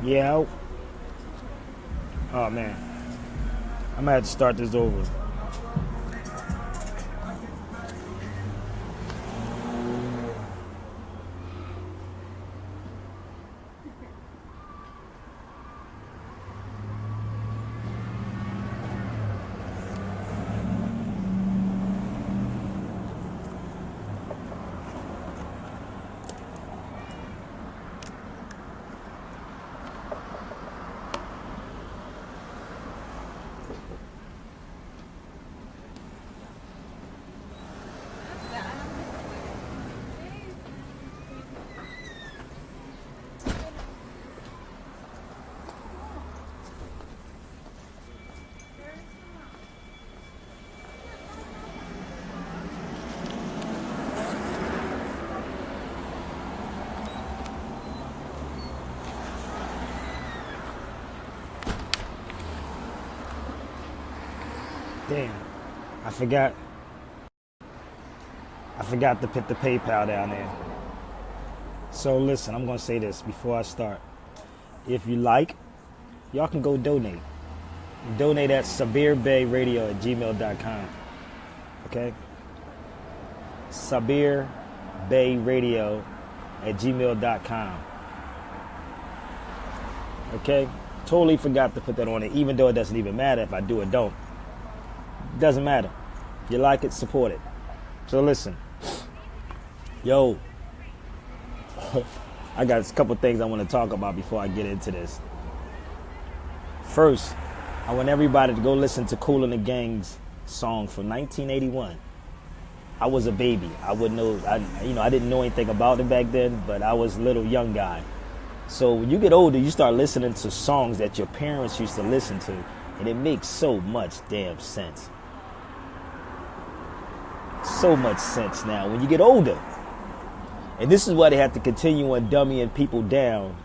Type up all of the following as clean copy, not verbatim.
Yeah. Oh man, I'm gonna have to start this over. Damn, I forgot. I forgot to put the PayPal down there. So listen, I'm gonna say this before I start. If you like, y'all can go donate. Donate at sabirbayradio@gmail.com. Okay? sabirbayradio@gmail.com. Okay? Totally forgot to put that on it, even though it doesn't even matter if I do or don't. It doesn't matter. You like it, support it. So listen. Yo, I got a couple things I want to talk about before I get into this. First, I want everybody to go listen to Kool the Gang's song from 1981. I was a baby. I wouldn't know. I didn't know anything about it back then, but I was a little young guy. So when you get older, you start listening to songs that your parents used to listen to, and it makes so much damn sense. So much sense now when you get older. And this is why they have to continue on dummying people down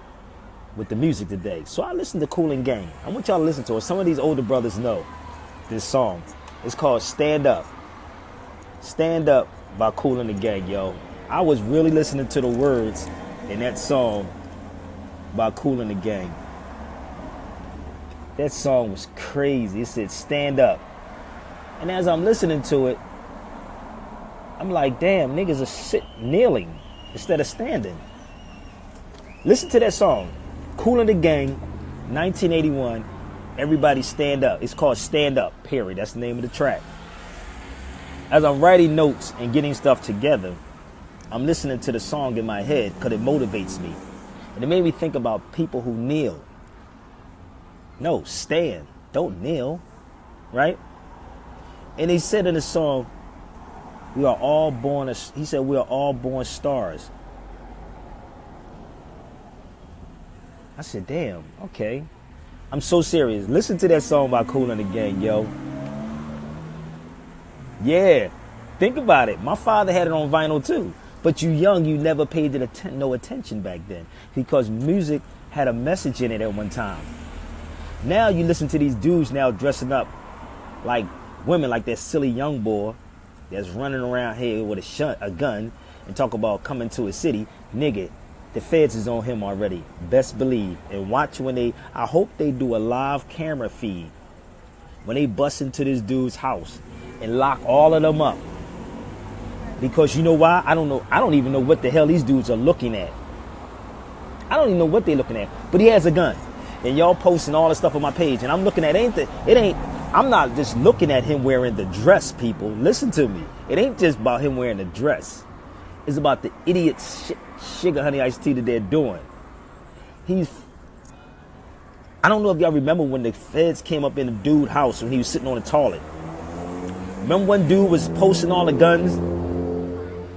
with the music today. So I listen to Kool the Gang. I want y'all to listen to it. Some of these older brothers know this song. It's called Stand Up. Stand Up by Kool the Gang, yo. I was really listening to the words in that song by Kool the Gang. That song was crazy. It said stand up. And as I'm listening to it, I'm like, damn, niggas are kneeling instead of standing. Listen to that song. Kool the Gang, 1981. Everybody stand up. It's called Stand Up, period. That's the name of the track. As I'm writing notes and getting stuff together, I'm listening to the song in my head because it motivates me. And it made me think about people who kneel. No, stand. Don't kneel. Right? And he said in the song, we are all born, he said, we are all born stars. I said, damn, okay. I'm so serious. Listen to that song by Kool the Gang, yo. Yeah, think about it. My father had it on vinyl too. But you young, you never paid it no attention back then because music had a message in it at one time. Now you listen to these dudes now dressing up like women, like that silly young boy that's running around here with a gun and talk about coming to a city. Nigga, the feds is on him already. Best believe. And watch when I hope they do a live camera feed when they bust into this dude's house and lock all of them up. Because you know why? I don't know. I don't even know what the hell these dudes are looking at. I don't even know what they're looking at. But he has a gun. And y'all posting all the stuff on my page. And I'm looking at I'm not just looking at him wearing the dress, people. Listen to me. It ain't just about him wearing the dress. It's about the idiot sugar honey iced tea that they're doing. I don't know if y'all remember when the feds came up in the dude's house when he was sitting on the toilet. Remember one dude was posting all the guns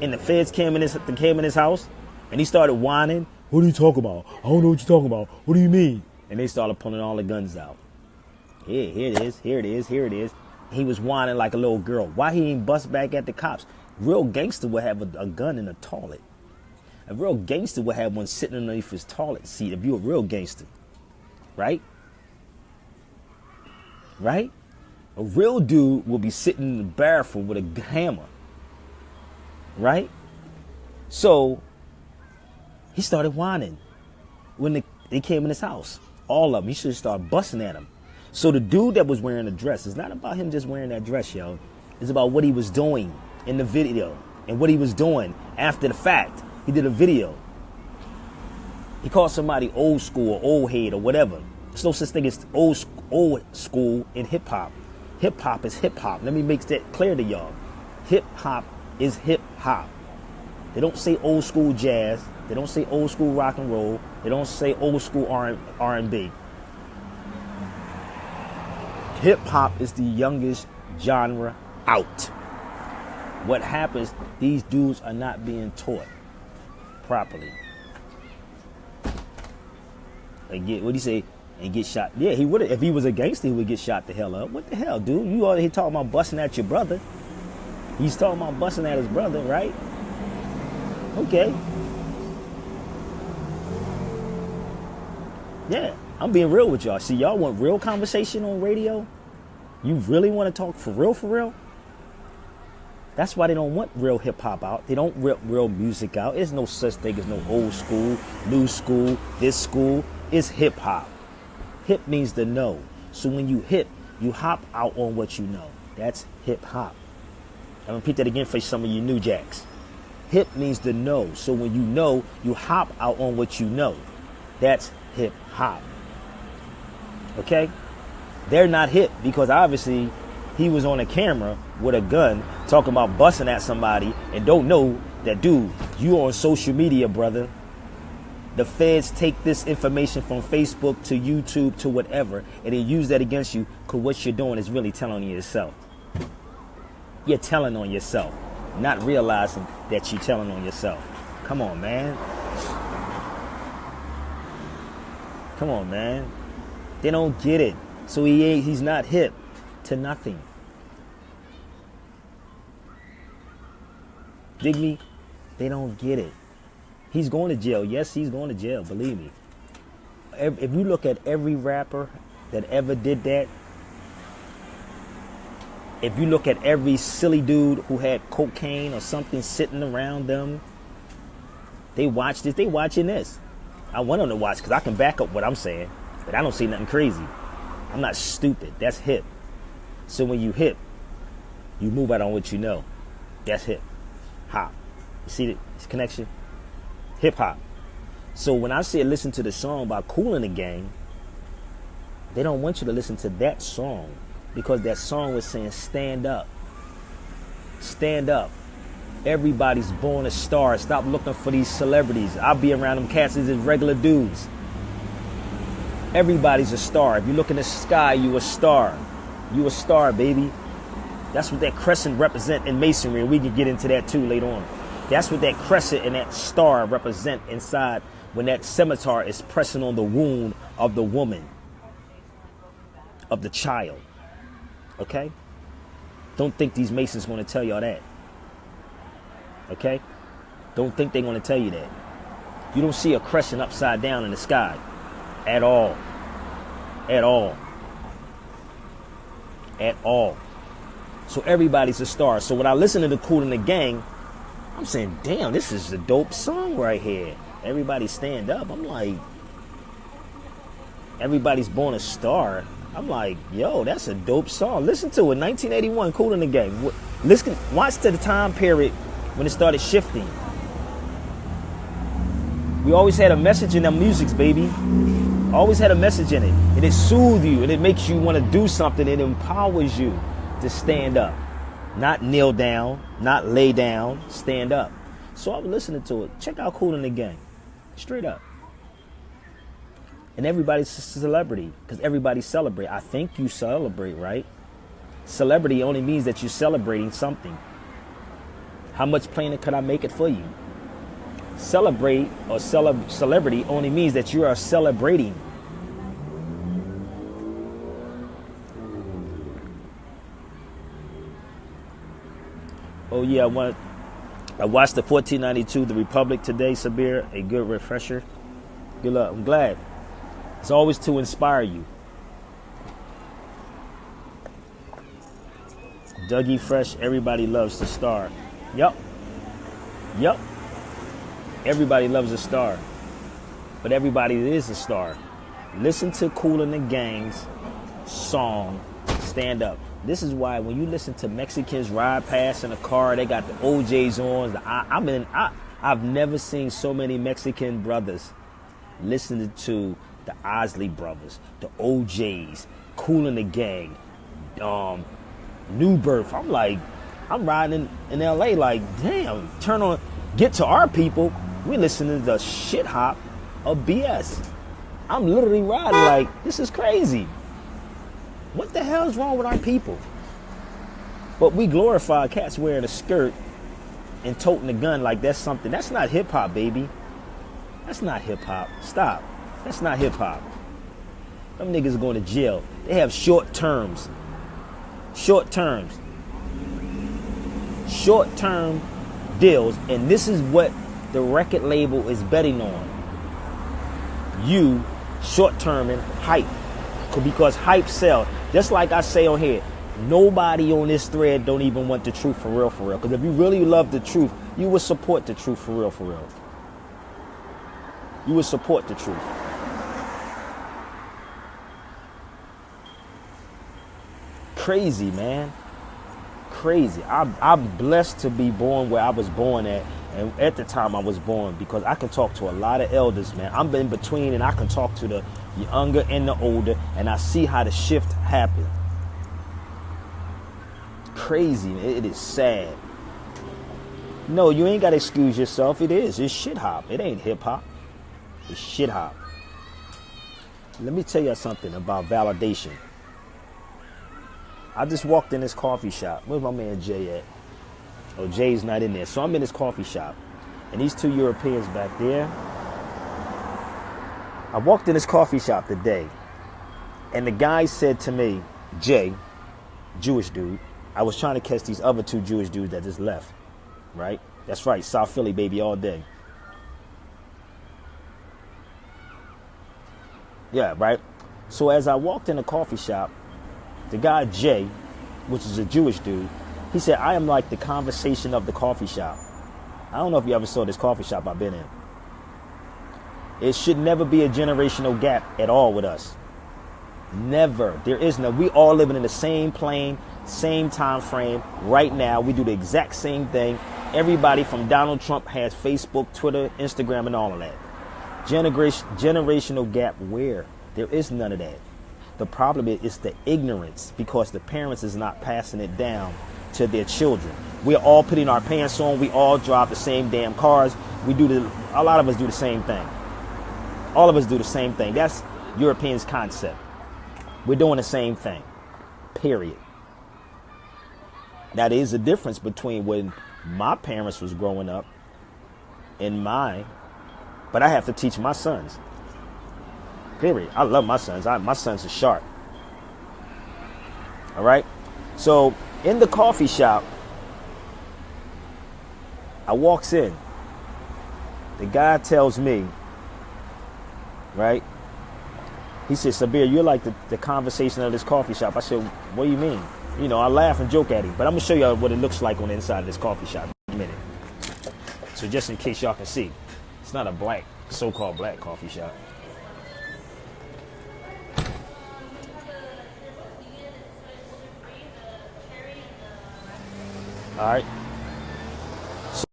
and the feds came in his house and he started whining. What are you talking about? I don't know what you're talking about. What do you mean? And they started pulling all the guns out. Here it is. Here it is. Here it is. He was whining like a little girl. Why he ain't bust back at the cops? Real gangster would have a gun in the toilet. A real gangster would have one sitting underneath his toilet seat if you're a real gangster. Right? Right? A real dude will be sitting in the bathroom with a hammer. Right? So he started whining. When They came in his house. All of them. He should start busting at him. So the dude that was wearing the dress, it's not about him just wearing that dress, yo. It's about what he was doing in the video and what he was doing after the fact. He did a video. He called somebody old school or old head or whatever. There's no such thing as old school in hip hop. Hip hop is hip hop. Let me make that clear to y'all. Hip hop is hip hop. They don't say old school jazz. They don't say old school rock and roll. They don't say old school R&B. Hip hop is the youngest genre out. What happens, these dudes are not being taught properly. What do you say? And get shot. Yeah, he would have. If he was a gangster, he would get shot the hell up. What the hell, dude? You already talking about busting at your brother. He's talking about busting at his brother, right? Okay. Yeah, I'm being real with y'all. See, y'all want real conversation on radio? You really want to talk for real, for real? That's why they don't want real hip hop out. They don't want real music out. There's no such thing as no old school, new school, this school. It's hip hop. Hip means to know. So when you hip, you hop out on what you know. That's hip hop. I'm gonna repeat that again for some of you new jacks. Hip means to know. So when you know, you hop out on what you know. That's hip hop. Okay? They're not hip because obviously he was on a camera with a gun talking about busting at somebody and don't know that, dude, you on social media, brother. The feds take this information from Facebook to YouTube to whatever, and they use that against you because what you're doing is really telling on yourself. You're telling on yourself, not realizing that you're telling on yourself. Come on, man. Come on, man. They don't get it. So he's not hip to nothing. Dig me? They don't get it. He's going to jail. Yes, he's going to jail. Believe me. If you look at every rapper that ever did that, if you look at every silly dude who had cocaine or something sitting around them, they watch this. They watching this. I want them to watch because I can back up what I'm saying, but I don't see nothing crazy. I'm not stupid. That's hip. So when you hip, you move out on what you know. That's hip hop. You see this connection? Hip hop. So when I say listen to the song by Kool the Gang, they don't want you to listen to that song because that song was saying stand up. Stand up. Everybody's born a star. Stop looking for these celebrities. I'll be around them cats as regular dudes. Everybody's a star. If you look in the sky, you a star. You a star, baby. That's what that crescent represent in masonry, and we can get into that too later on. That's what that crescent and that star represent inside when that scimitar is pressing on the wound of the woman, of the child. Okay? Don't think these masons going to tell y'all that. Okay? Don't think they're going to tell you that. You don't see a crescent upside down in the sky. At all. At all. At all. So everybody's a star. So when I listen to the Kool the Gang, I'm saying, damn, this is a dope song right here. Everybody stand up. I'm like, everybody's born a star. I'm like, yo, that's a dope song. Listen to it. 1981, Kool the Gang. Listen, watch to the time period when it started shifting. We always had a message in them musics, baby. Always had a message in it. And it soothes you. And it makes you want to do something. It empowers you to stand up. Not kneel down. Not lay down. Stand up. So I was listening to it. Check out Kool the Gang. Straight up. And everybody's a celebrity. Because everybody celebrate. I think you celebrate, right? Celebrity only means that you're celebrating something. How much plainer could I make it for you? Celebrate or celebrity only means that you are celebrating. Oh yeah, I watched the 1492 The Republic today, Sabir. A good refresher. Good luck. I'm glad. It's always to inspire you. Dougie Fresh, everybody loves the star. Yup. Everybody loves a star. but everybody is a star. Listen to Kool the Gang's song, Stand Up. This is why when you listen to Mexicans ride past in a car, they got the OJs on. I've never seen so many Mexican brothers listening to the Osley Brothers, the OJs, Kool the Gang, New Birth. I'm like, I'm riding in LA like, damn, get to our people. We listening to the shit hop of BS. I'm literally riding like, this is crazy. What the hell is wrong with our people? But we glorify cats wearing a skirt and toting a gun like that's something. That's not hip hop, baby. That's not hip hop. Stop. That's not hip hop. Them niggas are going to jail. They have short terms. Short term deals, and this is what the record label is betting on. You short-term and hype, because hype sells. Just like I say on here, nobody on this thread don't even want the truth for real. Because if you really love the truth, you would support the truth for real. You would support the truth. Crazy, man. Crazy. I'm blessed to be born where I was born at, and at the time I was born, because I can talk to a lot of elders, man. I'm in between, and I can talk to the younger and the older, and I see how the shift happened. Crazy. It is sad. No, you ain't got to excuse yourself. It's shit hop. It ain't hip hop. It's shit hop. Let me tell you something about validation. I just walked in this coffee shop. Where's my man Jay at? Oh, Jay's not in there. So I'm in this coffee shop, and these two Europeans back there. I walked in this coffee shop today, and the guy said to me, Jay, Jewish dude, I was trying to catch these other two Jewish dudes that just left, right? That's right, South Philly, baby, all day. Yeah, right? So as I walked in the coffee shop, the guy, Jay, which is a Jewish dude, he said, I am like the conversation of the coffee shop. I don't know if you ever saw this coffee shop I've been in. It should never be a generational gap at all with us. Never. There is no. We all living in the same plane, same time frame. Right now, we do the exact same thing. Everybody from Donald Trump has Facebook, Twitter, Instagram, and all of that. Generational gap where? There is none of that. The problem is the ignorance, because the parents is not passing it down to their children. We're all putting our pants on. We all drive the same damn cars. A lot of us do the same thing. All of us do the same thing. That's Europeans' concept. We're doing the same thing. Period. That is the difference between when my parents was growing up and mine. But I have to teach my sons. Period. I love my sons. My sons are sharp. All right? So in the coffee shop, I walks in. The guy tells me, right? He said, Sabir, you're like the conversation of this coffee shop. I said, what do you mean? You know, I laugh and joke at him. But I'm going to show you what it looks like on the inside of this coffee shop in a minute. So just in case y'all can see. It's not a black, so-called black coffee shop. All right. So,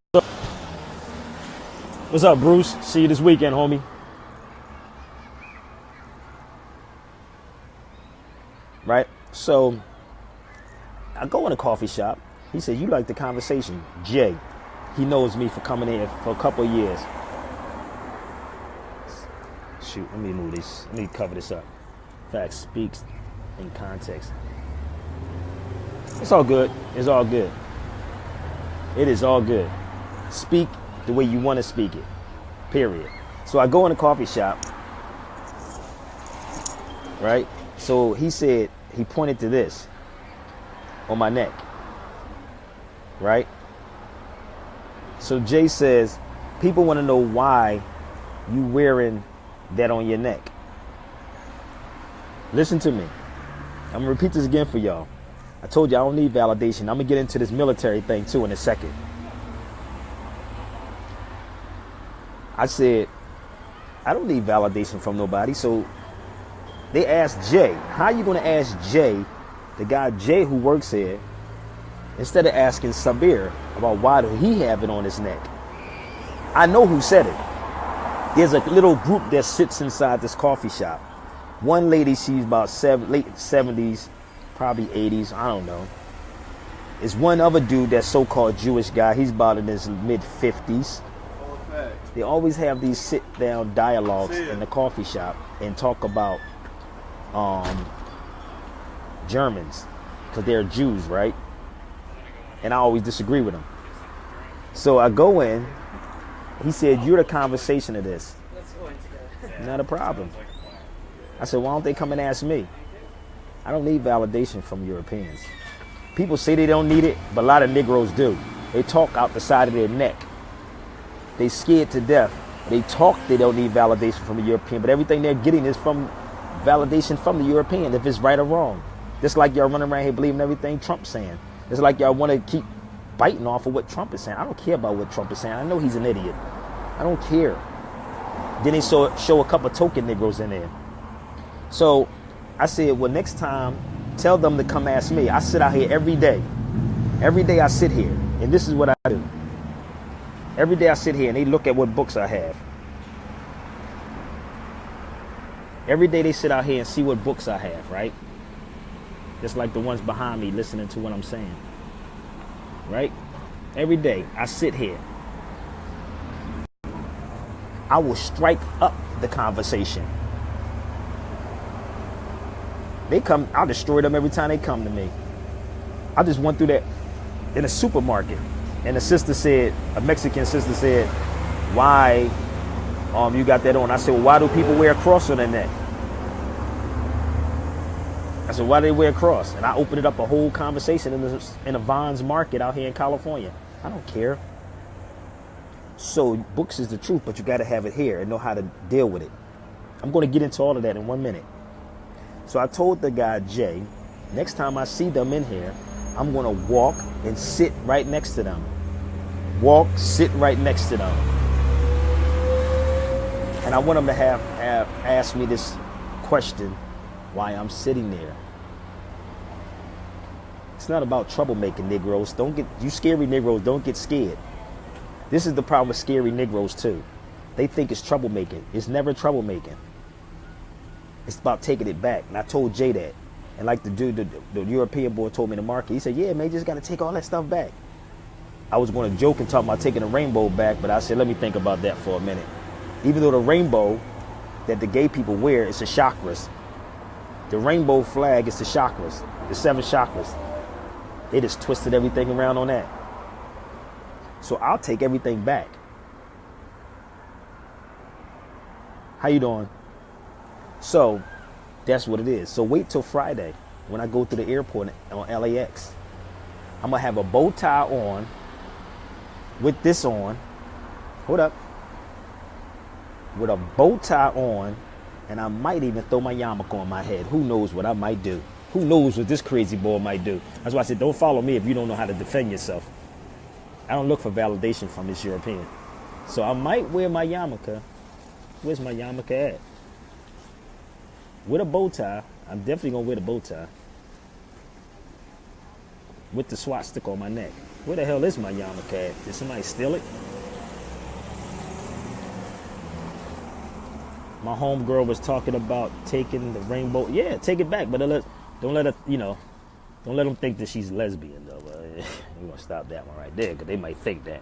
what's up, Bruce? See you this weekend, homie. Right? So, I go in a coffee shop. He said, you like the conversation. Jay, he knows me for coming here for a couple of years. Shoot, let me move this. Let me cover this up. Fact speaks in context. It's all good. It's all good. It is all good. Speak the way you want to speak it. Period. So I go in a coffee shop. Right? So he said, he pointed to this on my neck. Right? So Jay says, people want to know why you wearing that on your neck. Listen to me. I'm going to repeat this again for y'all. I told you I don't need validation. I'm going to get into this military thing too in a second. I said, I don't need validation from nobody. So they asked Jay, how you going to ask Jay, the guy Jay who works here, instead of asking Sabir about why do he have it on his neck? I know who said it. There's a little group that sits inside this coffee shop. One lady, she's about late 70s, probably 80s, I don't know. There's one other dude, that so-called Jewish guy, he's about in his mid-50s. They always have these sit-down dialogues in the coffee shop and talk about Germans, because they're Jews, right? And I always disagree with them. So I go in, he said, you're the conversation of this. Not a problem. I said, why don't they come and ask me? I don't need validation from Europeans. People say they don't need it, but a lot of Negroes do. They talk out the side of their neck. They scared to death. They talk they don't need validation from the European, but everything they're getting is from validation from the European, if it's right or wrong. Just like y'all running around here believing everything Trump's saying. It's like y'all want to keep biting off of what Trump is saying. I don't care about what Trump is saying. I know he's an idiot. I don't care. Then they show a couple token Negroes in there. So I said, well, next time, tell them to come ask me. I sit out here every day. Every day I sit here, and this is what I do. Every day I sit here, and they look at what books I have. Every day they sit out here and see what books I have, right? Just like the ones behind me listening to what I'm saying. Right? Every day I sit here. I will strike up the conversation. They come, I'll destroy them every time they come to me. I just went through that in a supermarket, and a Mexican sister said, why you got that on? I said, well, why do people wear a cross on their neck? I said, why do they wear a cross? And I opened it up a whole conversation in a Vons market out here in California. I don't care. So books is the truth, but you got to have it here and know how to deal with it. I'm going to get into all of that in 1 minute. So I told the guy, Jay, next time I see them in here, I'm going to walk and sit right next to them. Walk, sit right next to them. And I want them to have asked me this question, why I'm sitting there. It's not about troublemaking Negroes. You scary Negroes, don't get scared. This is the problem with scary Negroes too. They think it's troublemaking. It's never troublemaking. It's about taking it back. And I told Jay that. And like the dude, the European boy told me in the market, he said, yeah, man, you just got to take all that stuff back. I was going to joke and talk about taking the rainbow back, but I said, let me think about that for a minute. Even though the rainbow that the gay people wear is the chakras. The rainbow flag is the chakras, the 7 chakras. They just twisted everything around on that. So I'll take everything back. How you doing? So that's what it is. So wait till Friday when I go to the airport on LAX. I'm going to have a bow tie on with this on. Hold up. With a bow tie on, and I might even throw my yarmulke on my head. Who knows what I might do? Who knows what this crazy boy might do? That's why I said, don't follow me if you don't know how to defend yourself. I don't look for validation from this European. So I might wear my yarmulke. Where's my yarmulke at? With a bow tie. I'm definitely going to wear the bow tie. With the swastika on my neck. Where the hell is my yarmulke at? Did somebody steal it? My homegirl was talking about taking the rainbow. Yeah, take it back, but don't let her, don't let them think that she's lesbian, though. We're going to stop that one right there, because they might think that.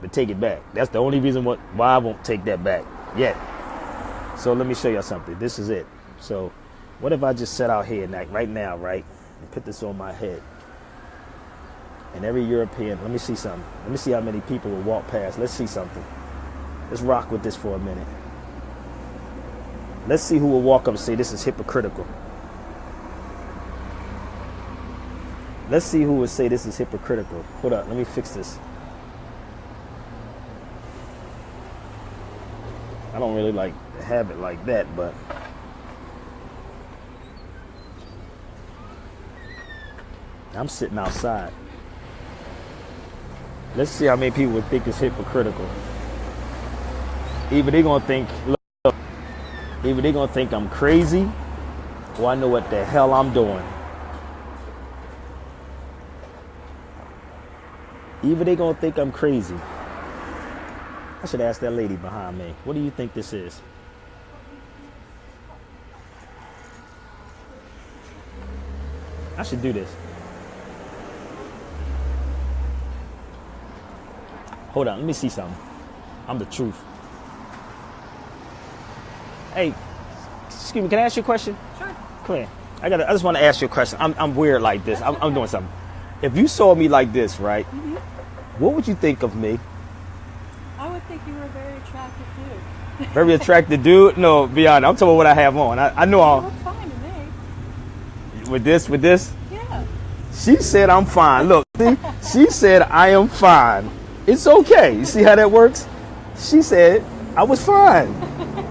But take it back. That's the only reason why I won't take that back yet. So let me show you something. This is it. So what if I just sat out here right now, right, and put this on my head? And every European, let me see something. Let me see how many people will walk past. Let's see something. Let's rock with this for a minute. Let's see who will walk up and say this is hypocritical. Let's see who would say this is hypocritical. Hold up, let me fix this. I don't really like to have it like that, but I'm sitting outside. Let's see how many people would think it's hypocritical. Either they gonna think, look, either they gonna think I'm crazy, or I know what the hell I'm doing. Either they gonna think I'm crazy. I should ask that lady behind me. What do you think this is? I should do this. Hold on, let me see something. I'm the truth. Hey, excuse me, can I ask you a question? Sure. Come here. I just want to ask you a question. I'm weird like this. I'm doing something. If you saw me like this, right? Mm-hmm. What would you think of me? I would think you were a very attractive dude. Very attractive dude? No, be honest. I'm talking about what I have on. I know You I'll. look fine to me. With this? Yeah. She said I'm fine. Look, see? She said I am fine. It's okay. You see how that works? She said I was fine.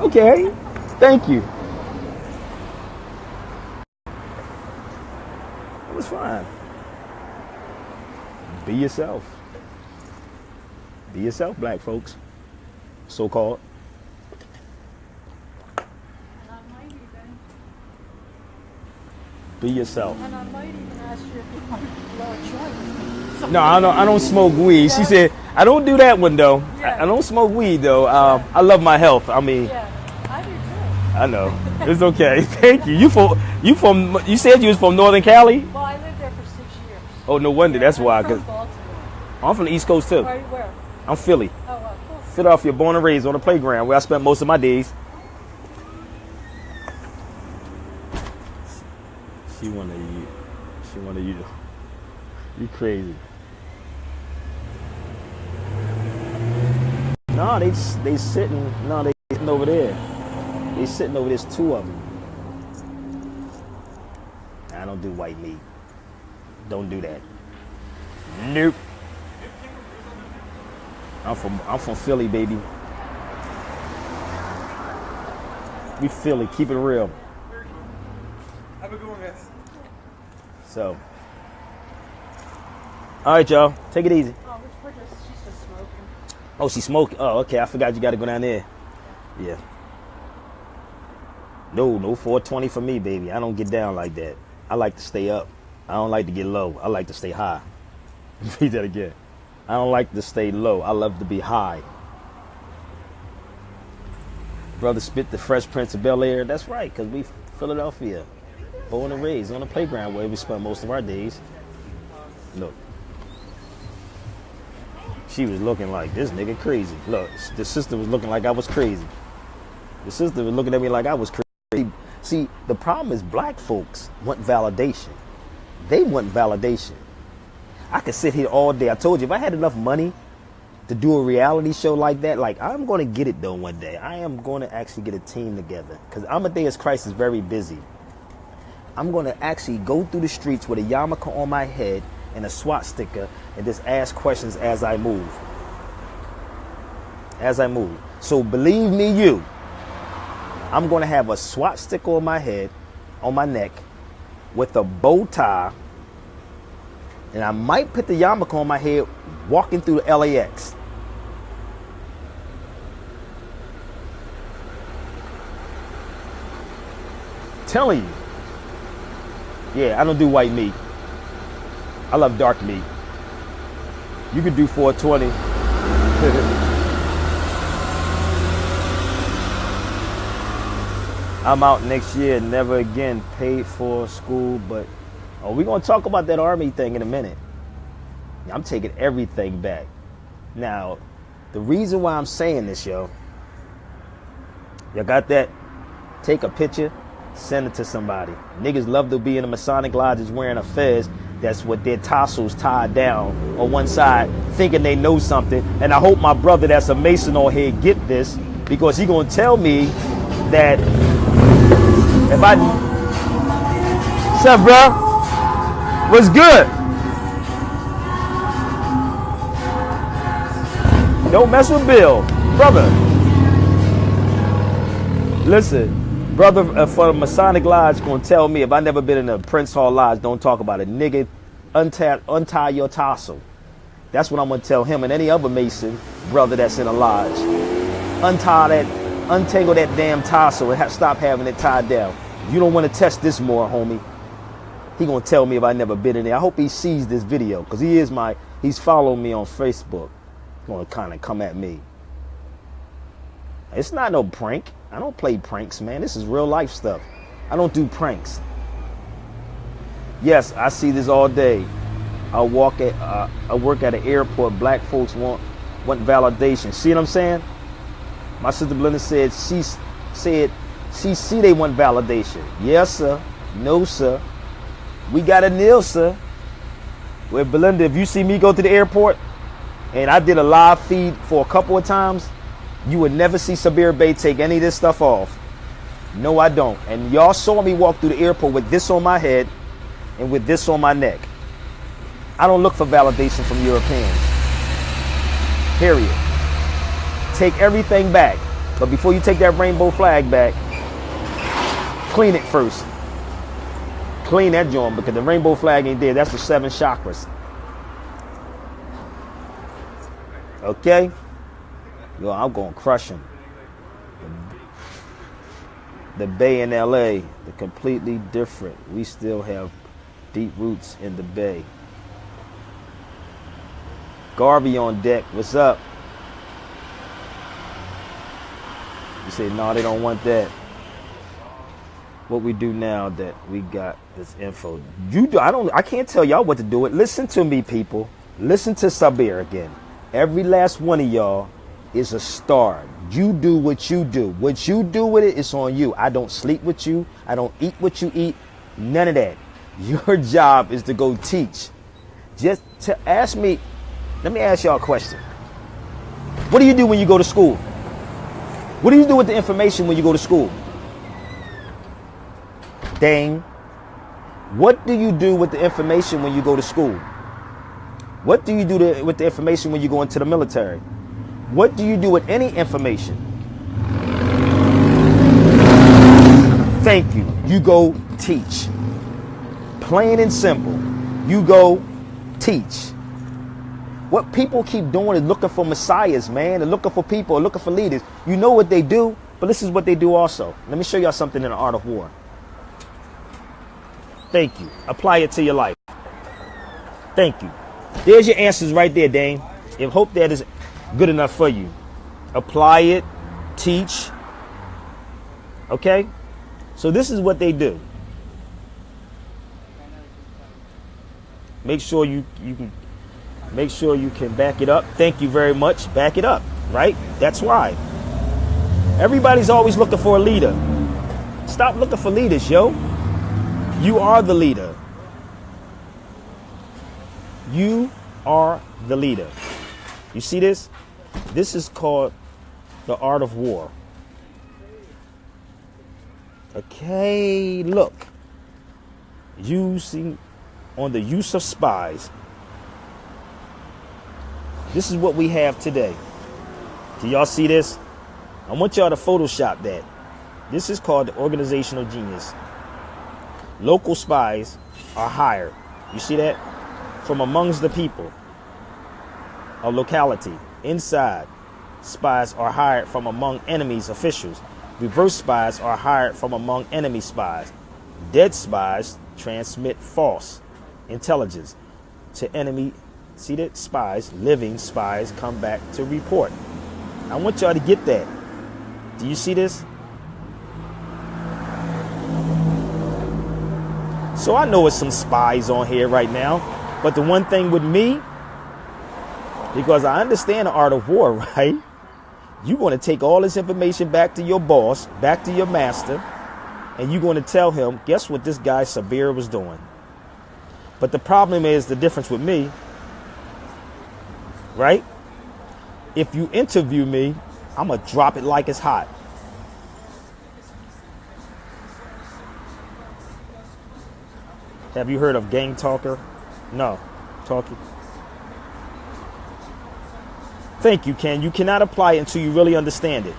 Okay. Thank you. I was fine. Be yourself. Be yourself, black folks. So-called. And I might even. Be yourself. And I might even ask you if you want to blow a joint. So No, I don't smoke weed. She said, I don't do that one, though. Yeah. I don't smoke weed, though. I love my health. I mean, yeah, I do too. I know. It's okay. Thank you. You said you was from Northern Cali? Well, I lived there for 6 years. Oh, no wonder. That's why. I'm 'Cause from Baltimore. I'm from the East Coast, too. Where? I'm Philly. Oh, wow, cool. Philadelphia, born and raised on the playground where I spent most of my days. She wanna you. You crazy. No, they sitting over there. They sitting over there. There's two of them. I don't do white meat. Don't do that. Nope. I'm from Philly, baby. We Philly, keep it real. Have a good one, guys. So, all right, y'all, take it easy. Oh, she's just smoking. Oh, she smoking. Oh, okay. I forgot you got to go down there. Yeah. No 420 for me, baby. I don't get down like that. I like to stay up. I don't like to get low. I like to stay high. Read that again. I don't like to stay low. I love to be high. Brother spit the Fresh Prince of Bel-Air. That's right, because we Philadelphia. Born and raised on the playground where we spent most of our days. Look. She was looking like, this nigga crazy. Look, the sister was looking like I was crazy. The sister was looking at me like I was crazy. See, the problem is black folks want validation. They want validation. I could sit here all day. I told you, if I had enough money to do a reality show like that, like, I'm going to get it though one day. I am going to actually get a team together because Amadeus Christ is very busy. I'm going to actually go through the streets with a yarmulke on my head and a SWAT sticker and just ask questions as I move. As I move. So believe me, I'm going to have a SWAT sticker on my head, on my neck, with a bow tie, and I might put the yarmulke on my head walking through the LAX. Telling you. Yeah, I don't do white meat. I love dark meat. You could do 420. I'm out next year, never again paid for school, but we're going to talk about that Army thing in a minute. I'm taking everything back. Now, the reason why I'm saying this, y'all got that? Take a picture, send it to somebody. Niggas love to be in the Masonic lodges wearing a fez that's with their tassels tied down on one side, thinking they know something. And I hope my brother that's a Mason on here get this, because he gonna tell me that if I... What's up, bro? What's good? Don't mess with Bill. Brother. Listen, brother for the Masonic Lodge gonna tell me if I never been in a Prince Hall Lodge, don't talk about it. Nigga, untie your tassel. That's what I'm gonna tell him and any other Mason brother that's in a lodge. untangle that damn tassel and stop having it tied down. You don't want to test this more, homie. He gonna tell me if I never been in there. I hope he sees this video, because he's following me on Facebook. He's gonna kind of come at me. It's not no prank. I don't play pranks, man. This is real life stuff. I don't do pranks. Yes, I see this all day. I work at an airport. Black folks want validation. See what I'm saying? My sister Belinda said she see they want validation. Yes, sir. No, sir. We got a nil, sir. Well, Belinda, if you see me go to the airport, and I did a live feed for a couple of times, you would never see Sabir Bey take any of this stuff off. No, I don't. And y'all saw me walk through the airport with this on my head and with this on my neck. I don't look for validation from Europeans. Period. Take everything back. But before you take that rainbow flag back, clean it first. Clean that joint, because the rainbow flag ain't there. That's the 7 chakras. Okay? Yo, I'm going to crush him. The Bay in LA, they're completely different. We still have deep roots in the Bay. Garvey on deck. What's up? You say, no, they don't want that. What we do now that we got this info. I can't tell y'all what to do. Listen to me, people. Listen to Sabir again. Every last one of y'all is a star. You do what you do. What you do with it is on you. I don't sleep with you. I don't eat what you eat. None of that. Your job is to go teach. Just to ask me, let me ask y'all a question. What do you do when you go to school? What do you do with the information when you go to school? Dang. What do you do with the information when you go to school? What do you do with the information when you go into the military? What do you do with any information? Thank you. You go teach. Plain and simple. You go teach. What people keep doing is looking for messiahs, man. They're looking for people, looking for leaders. You know what they do, but this is what they do also. Let me show y'all something in the art of war. Thank you. Apply it to your life. Thank you. There's your answers right there, Dane. I hope that is good enough for you. Apply it. Teach. Okay? So this is what they do. Make sure you can back it up. Thank you very much. Back it up, right? That's why. Everybody's always looking for a leader. Stop looking for leaders, yo. You are the leader. You are the leader. You see this? This is called the art of war. Okay, look. Using on the use of spies. This is what we have today. Do y'all see this? I want y'all to Photoshop that. This is called the organizational genius. Local spies are hired. You see that? From amongst the people. A locality. Inside, spies are hired from among enemies' officials. Reverse spies are hired from among enemy spies. Dead spies transmit false intelligence to enemy. See that? Spies, living spies, come back to report. I want y'all to get that. Do you see this? So I know it's some spies on here right now. But the one thing with me, because I understand the art of war, right? You're going to take all this information back to your boss, back to your master, and you're going to tell him, guess what this guy Sabir was doing? But the problem is the difference with me, right? If you interview me, I'm going to drop it like it's hot. Have you heard of gang talker? No. Talking. Thank you, Ken. You cannot apply it until you really understand it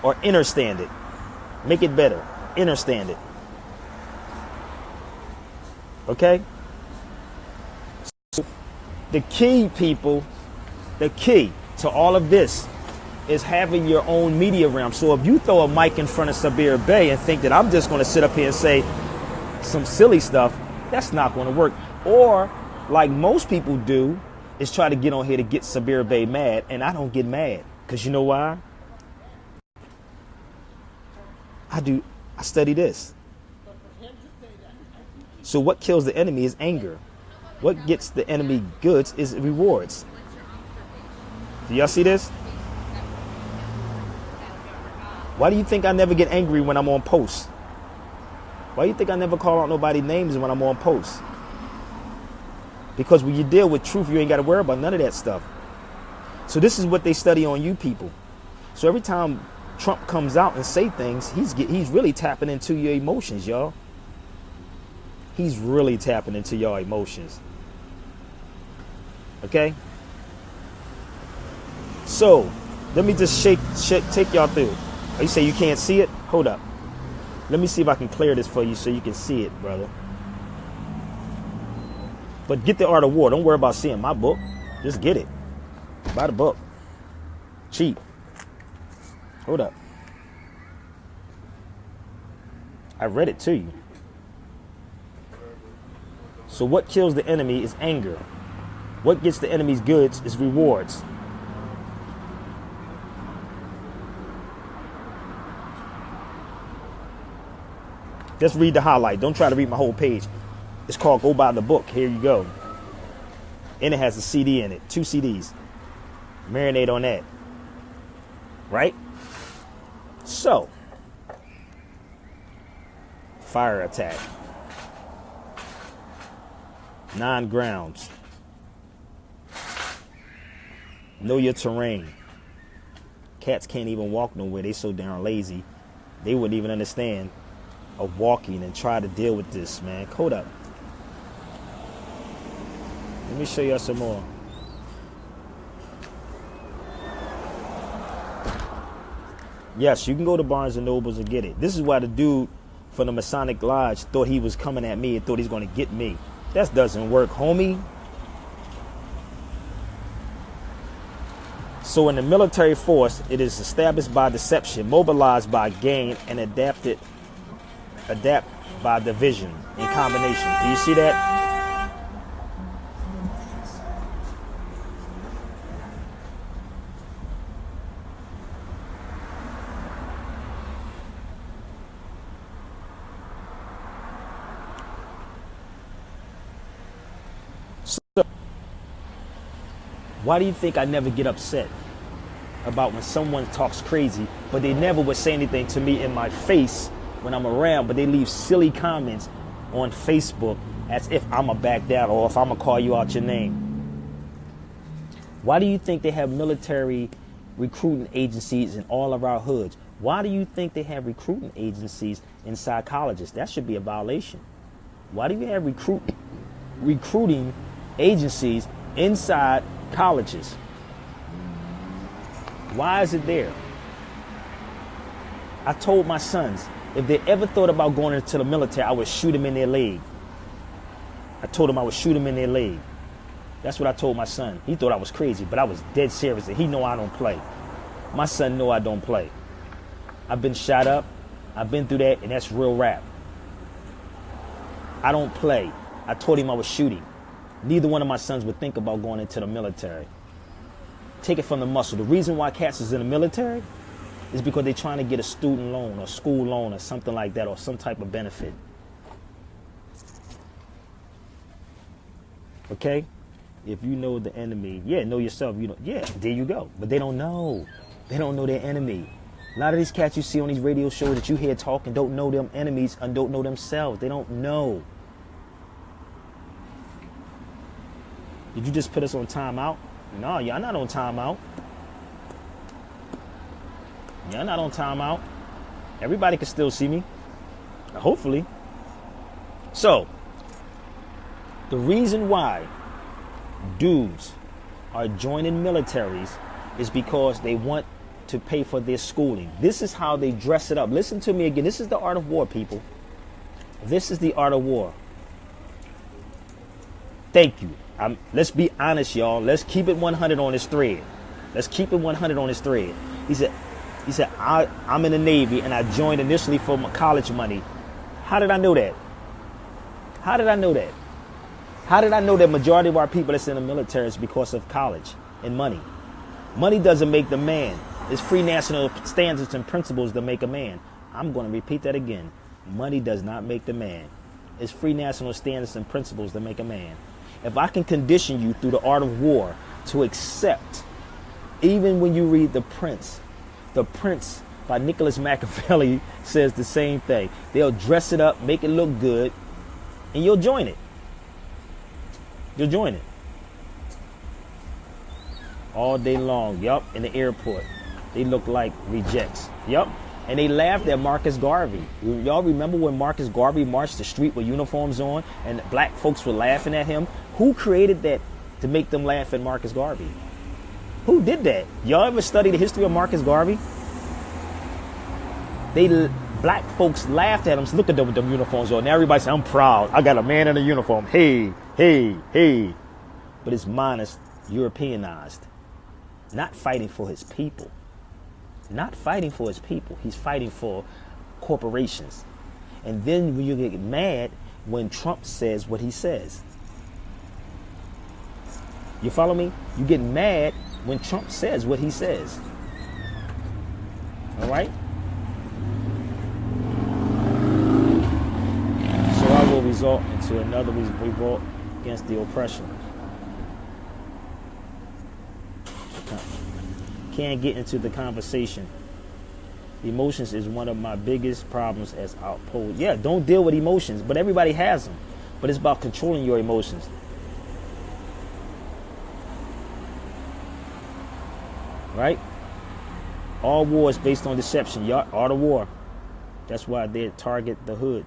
or understand it. Make it better. Understand it. Okay? So the key, people, the key to all of this is having your own media realm. So if you throw a mic in front of Sabir Bey and think that I'm just going to sit up here and say some silly stuff, that's not going to work. Or like most people do, is try to get on here to get Sabir Bey mad, and I don't get mad. Because you know why? I study this. So what kills the enemy is anger. What gets the enemy goods is rewards. Do y'all see this? Why do you think I never get angry when I'm on posts? Why do you think I never call out nobody's names when I'm on posts? Because when you deal with truth, you ain't got to worry about none of that stuff. So this is what they study on you people. So every time Trump comes out and say things, he's really tapping into your emotions, y'all. He's really tapping into your emotions. Okay? So, let me just take y'all through. Oh, you say you can't see it? Hold up. Let me see if I can clear this for you so you can see it, brother. But get the Art of War. Don't worry about seeing my book. Just get it. Buy the book. Cheap. Hold up. I read it to you. So what kills the enemy is anger. What gets the enemy's goods is rewards. Just read the highlight. Don't try to read my whole page. It's called Go Buy the Book. Here you go. And it has a CD in it. 2 CDs. Marinate on that. Right? So. Fire attack. 9 grounds. Know your terrain. Cats can't even walk nowhere. They so darn lazy. They wouldn't even understand of walking and try to deal with this, man. Hold up. Let me show y'all some more. Yes, you can go to Barnes and Nobles and get it. This is why the dude from the Masonic Lodge thought he was coming at me and thought he's going to get me. That doesn't work, homie. So in the military force, it is established by deception, mobilized by gain, and adapt by division in combination. Do you see that? So, why do you think I never get upset about when someone talks crazy, but they never would say anything to me in my face when I'm around, but they leave silly comments on Facebook as if I'm going to back down or if I'm going to call you out your name? Why do you think they have military recruiting agencies in all of our hoods? Why do you think they have recruiting agencies inside colleges? That should be a violation. Why do you have recruiting agencies inside colleges? Why is it there? I told my sons, if they ever thought about going into the military, I would shoot them in their leg. I told them I would shoot them in their leg. That's what I told my son. He thought I was crazy, but I was dead serious. And he know I don't play. My son know I don't play. I've been shot up. I've been through that, and that's real rap. I don't play. I told him I was shooting. Neither one of my sons would think about going into the military. Take it from the muscle. The reason why cats is in the military is because they're trying to get a student loan or school loan or something like that, or some type of benefit. Okay? If you know the enemy, know yourself, there you go. But they don't know. They don't know their enemy. A lot of these cats you see on these radio shows that you hear talking don't know them enemies and don't know themselves. They don't know. Did you just put us on timeout? No, y'all not on timeout. Y'all not on timeout. Everybody can still see me. Hopefully. So, the reason why dudes are joining militaries is because they want to pay for their schooling. This is how they dress it up. Listen to me again. This is the art of war, people. This is the art of war. Thank you. Let's be honest, y'all. Let's keep it 100 on this thread. Let's keep it 100 on this thread. He said, I'm in the Navy and I joined initially for my college money. How did I know that? How did I know that? How did I know that majority of our people that's in the military is because of college and money? Money doesn't make the man. It's free national standards and principles that make a man. I'm going to repeat that again. Money does not make the man. It's free national standards and principles that make a man. If I can condition you through the art of war to accept, even when you read The Prince by Nicholas Machiavelli says the same thing. They'll dress it up, make it look good, and you'll join it. You'll join it. All day long, yup, in the airport. They look like rejects, yup. And they laughed at Marcus Garvey. Y'all remember when Marcus Garvey marched the street with uniforms on and black folks were laughing at him? Who created that to make them laugh at Marcus Garvey? Who did that? Y'all ever study the history of Marcus Garvey? Black folks laughed at him. Look at them with them uniforms on. Now everybody say, I'm proud. I got a man in a uniform. Hey, hey, hey. But it's minus Europeanized. Not fighting for his people. Not fighting for his people. He's fighting for corporations. And then when you get mad when Trump says what he says. You follow me? You get mad when Trump says what he says. All right? So I will result into another revolt against the oppression. Can't get into the conversation. Emotions is one of my biggest problems as outpost. Yeah, don't deal with emotions, but everybody has them. But it's about controlling your emotions. Right? All war is based on deception. Art of war. That's why they target the hood.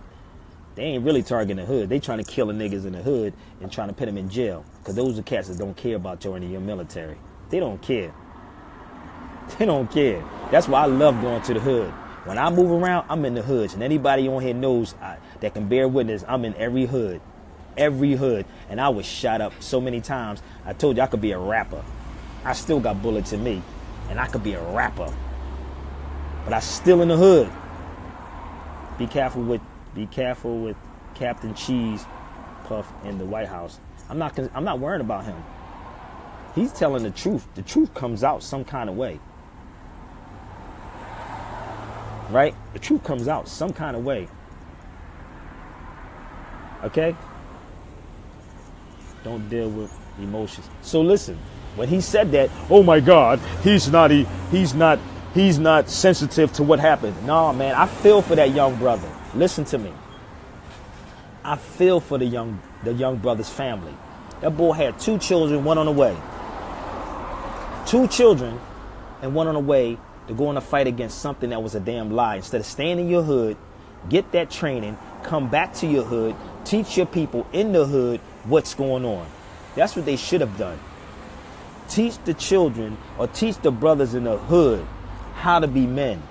They ain't really targeting the hood. They trying to kill the niggas in the hood and trying to put them in jail. Because those are cats that don't care about joining your military. They don't care. They don't care. That's why I love going to the hood. When I move around, I'm in the hoods. And anybody on here knows that can bear witness, I'm in every hood. Every hood. And I was shot up so many times. I told you I could be a rapper. I still got bullets in me. And I could be a rapper. But I still in the hood. Be careful with Captain Cheese Puff in the White House. I'm not worried about him. He's telling the truth. The truth comes out some kind of way. Right? The truth comes out some kind of way. Okay? Don't deal with emotions. So listen, when he said that, oh my God, he's not sensitive to what happened. No, man, I feel for that young brother. Listen to me. I feel for the young brother's family. That boy had 2 children, one on the way. 2 children and one on the way to go in a fight against something that was a damn lie. Instead of staying in your hood, get that training, come back to your hood, teach your people in the hood what's going on. That's what they should have done. Teach the children or teach the brothers in the hood how to be men,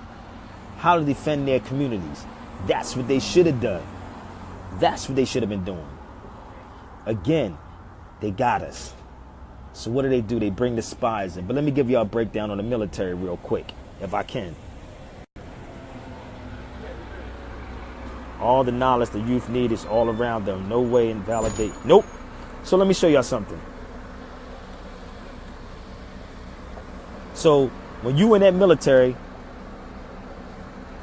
how to defend their communities. That's what they should have done. That's what they should have been doing. Again, they got us. So what do? They bring the spies in. But let me give y'all a breakdown on the military real quick, if I can. All the knowledge the youth need is all around them. No way invalidate. Nope. So let me show y'all something. So when you in that military,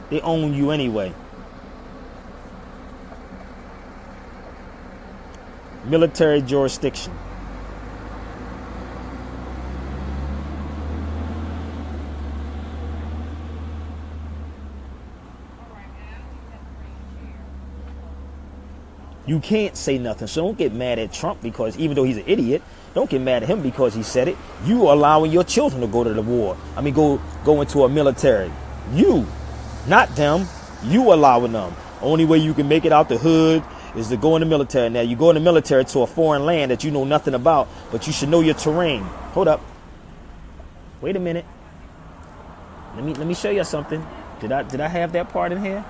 they own you anyway. Military jurisdiction. You can't say nothing. So don't get mad at Trump because even though he's an idiot, don't get mad at him because he said it. You are allowing your children to go to the war. Go into a military. You, not them. You allowing them. Only way you can make it out the hood is to go in the military. Now you go in the military to a foreign land that you know nothing about, but you should know your terrain. Hold up. Wait a minute. Let me show you something. Did I have that part in here?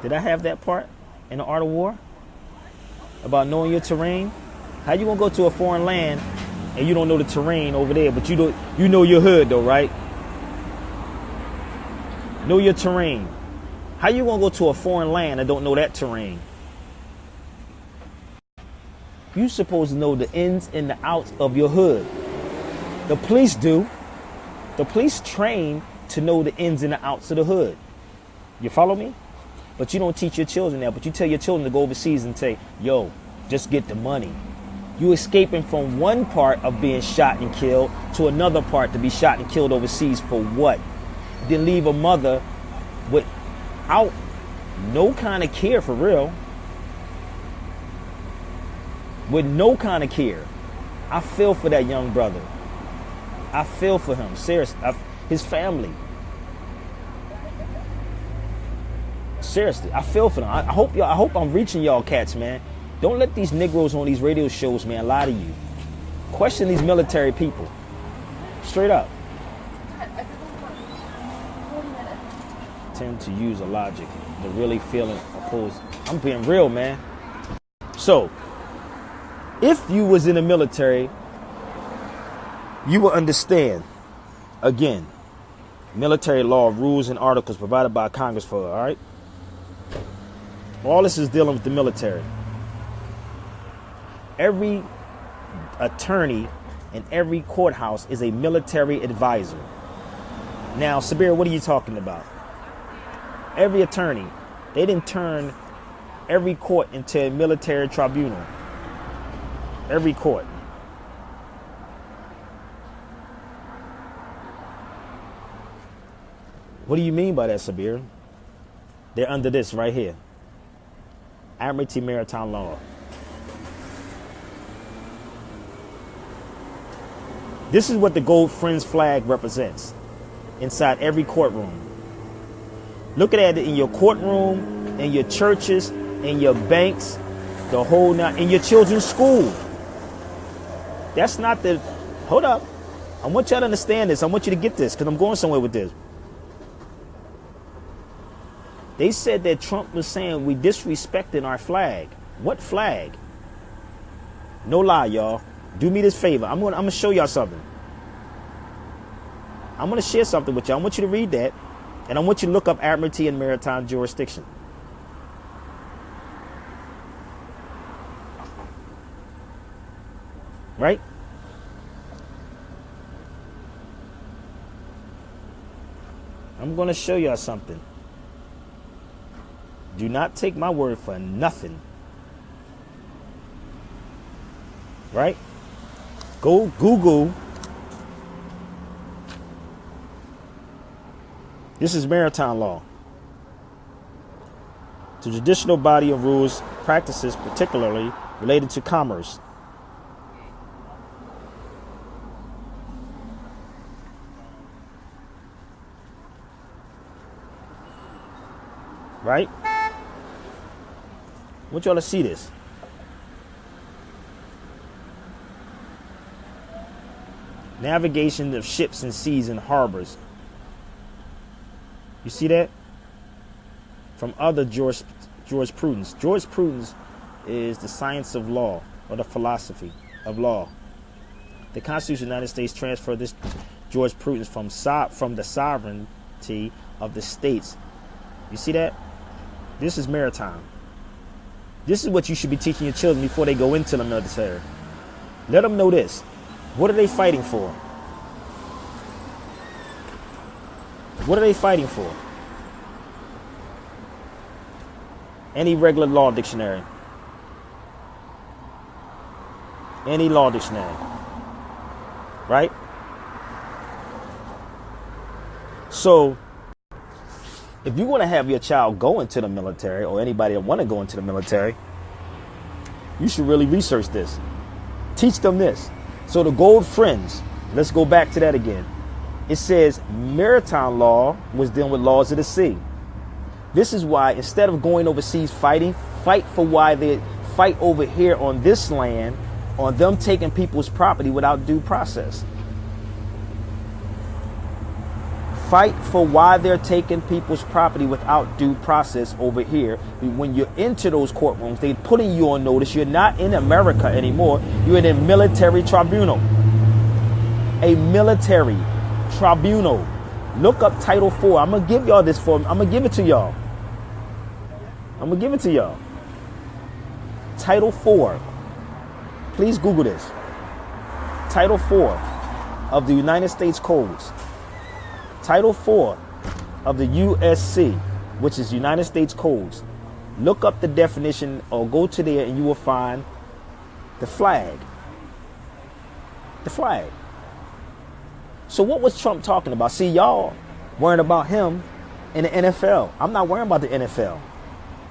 Did I have that part in the Art of War? About knowing your terrain? How you gonna go to a foreign land and you don't know the terrain over there, but you know your hood though, right? Know your terrain. How you gonna go to a foreign land and don't know that terrain? You supposed to know the ins and the outs of your hood. The police do. The police train to know the ins and the outs of the hood. You follow me? But you don't teach your children that. But you tell your children to go overseas and say, yo, just get the money. You escaping from one part of being shot and killed to another part to be shot and killed overseas for what? Then leave a mother without no kind of care for real. With no kind of care. I feel for that young brother. I feel for him. Seriously. His family. Seriously, I feel for them. I hope I'm reaching y'all cats, man. Don't let these Negroes on these radio shows, man, lie to you. Question these military people. Straight up. Tend to use a logic. They're really feeling opposed. I'm being real, man. So, if you was in the military, you will understand, again, military law, rules, and articles provided by Congress for, all right? All this is dealing with the military. Every attorney in every courthouse is a military advisor. Now, Sabir, what are you talking about? Every attorney, they didn't turn every court into a military tribunal. Every court. What do you mean by that, Sabir? They're under this right here. Admiralty Maritime Law. This is what the Gold Friends flag represents inside every courtroom. Look at it in your courtroom, in your churches, in your banks, the whole night, in your children's school. That's not the... Hold up. I want y'all to understand this. I want you to get this because I'm going somewhere with this. They said that Trump was saying we disrespecting our flag. What flag? No lie, y'all. Do me this favor. I'm gonna show y'all something. I'm gonna share something with y'all. I want you to read that, and I want you to look up Admiralty and Maritime Jurisdiction. Right? I'm gonna show y'all something. Do not take my word for nothing. Right? Go Google. This is maritime law. The traditional body of rules, practices particularly related to commerce. Right? I want y'all to see this. Navigation of ships and seas and harbors. You see that? From other jurisprudence. Jurisprudence is the science of law or the philosophy of law. The Constitution of the United States transferred this jurisprudence from the sovereignty of the states. You see that? This is maritime. This is what you should be teaching your children before they go into the military. Let them know this. What are they fighting for? What are they fighting for? Any regular law dictionary. Any law dictionary. Right? So, if you want to have your child go into the military, or anybody that want to go into the military, you should really research this. Teach them this. So the Gold Friends, let's go back to that again. It says maritime law was dealing with laws of the sea. This is why instead of going overseas fighting, fight for why they fight over here on this land, on them taking people's property without due process. Fight for why they're taking people's property without due process over here. When you're into those courtrooms, they're putting you on notice. You're not in America anymore. You're in a military tribunal. a military tribunal. Look up Title 4. I'm gonna give y'all this for. I'm gonna give it to y'all. I'm gonna give it to y'all. Title 4. Please Google this. Title 4 of the United States Codes. Title 4 of the USC, which is United States Codes. Look up the definition or go to there and you will find the flag. The flag. So what was Trump talking about? See, y'all worrying about him in the NFL. I'm not worrying about the NFL.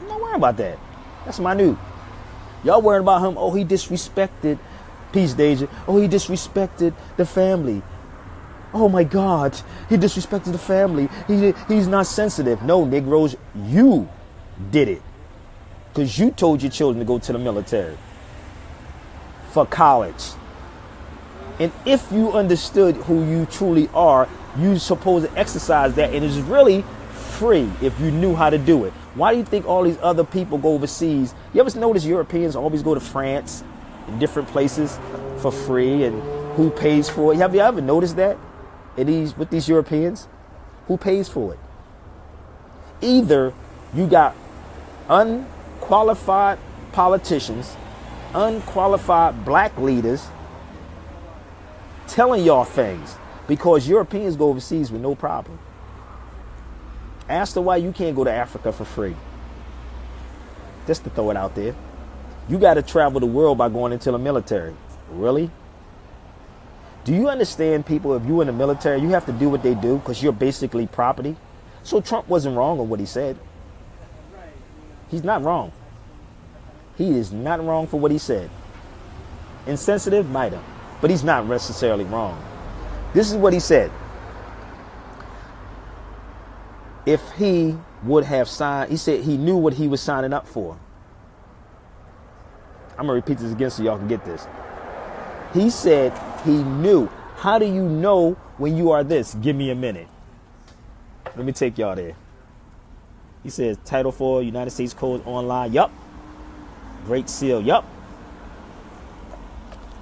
I'm not worrying about that. That's minute. Y'all worrying about him. Oh, he disrespected. Peace, Deja. Oh, he disrespected the family. Oh my God, he disrespected the family. He's not sensitive. No, Negroes, you did it. Because you told your children to go to the military for college. And if you understood who you truly are, you're supposed to exercise that. And it's really free if you knew how to do it. Why do you think all these other people go overseas? You ever notice Europeans always go to France and different places for free, and who pays for it? Have you ever noticed that? With these Europeans, who pays for it? Either you got unqualified politicians, unqualified black leaders telling y'all things, because Europeans go overseas with no problem. Ask them why you can't go to Africa for free. Just to throw it out there. You got to travel the world by going into the military. Really? Do you understand, people, if you're in the military, you have to do what they do because you're basically property? So Trump wasn't wrong on what he said. He's not wrong. He is not wrong for what he said. Insensitive? Might have. But he's not necessarily wrong. This is what he said. If he would have signed, he said he knew what he was signing up for. I'm going to repeat this again so y'all can get this. He said he knew. How do you know when you are this? Give me a minute. Let me take y'all there. He says Title 4, United States Code online. Yup. Great Seal. Yup.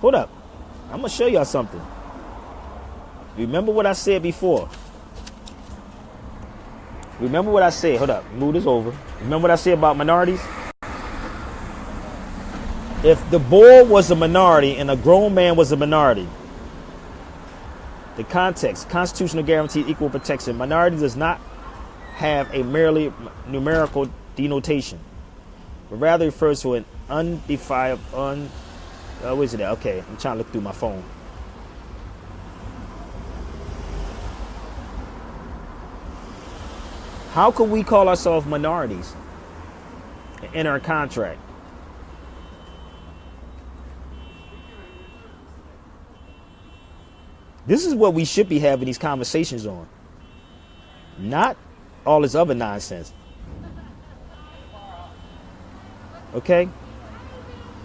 Hold up. I'm going to show y'all something. Remember what I said before. Remember what I said. Hold up. Move this over. Remember what I said about minorities? If the boy was a minority and a grown man was a minority, the context, constitutional guarantee equal protection. Minority does not have a merely numerical denotation, but rather refers to an undefinable, where's it at? Okay, I'm trying to look through my phone. How can we call ourselves minorities and enter a contract? This is what we should be having these conversations on. Not all this other nonsense. Okay?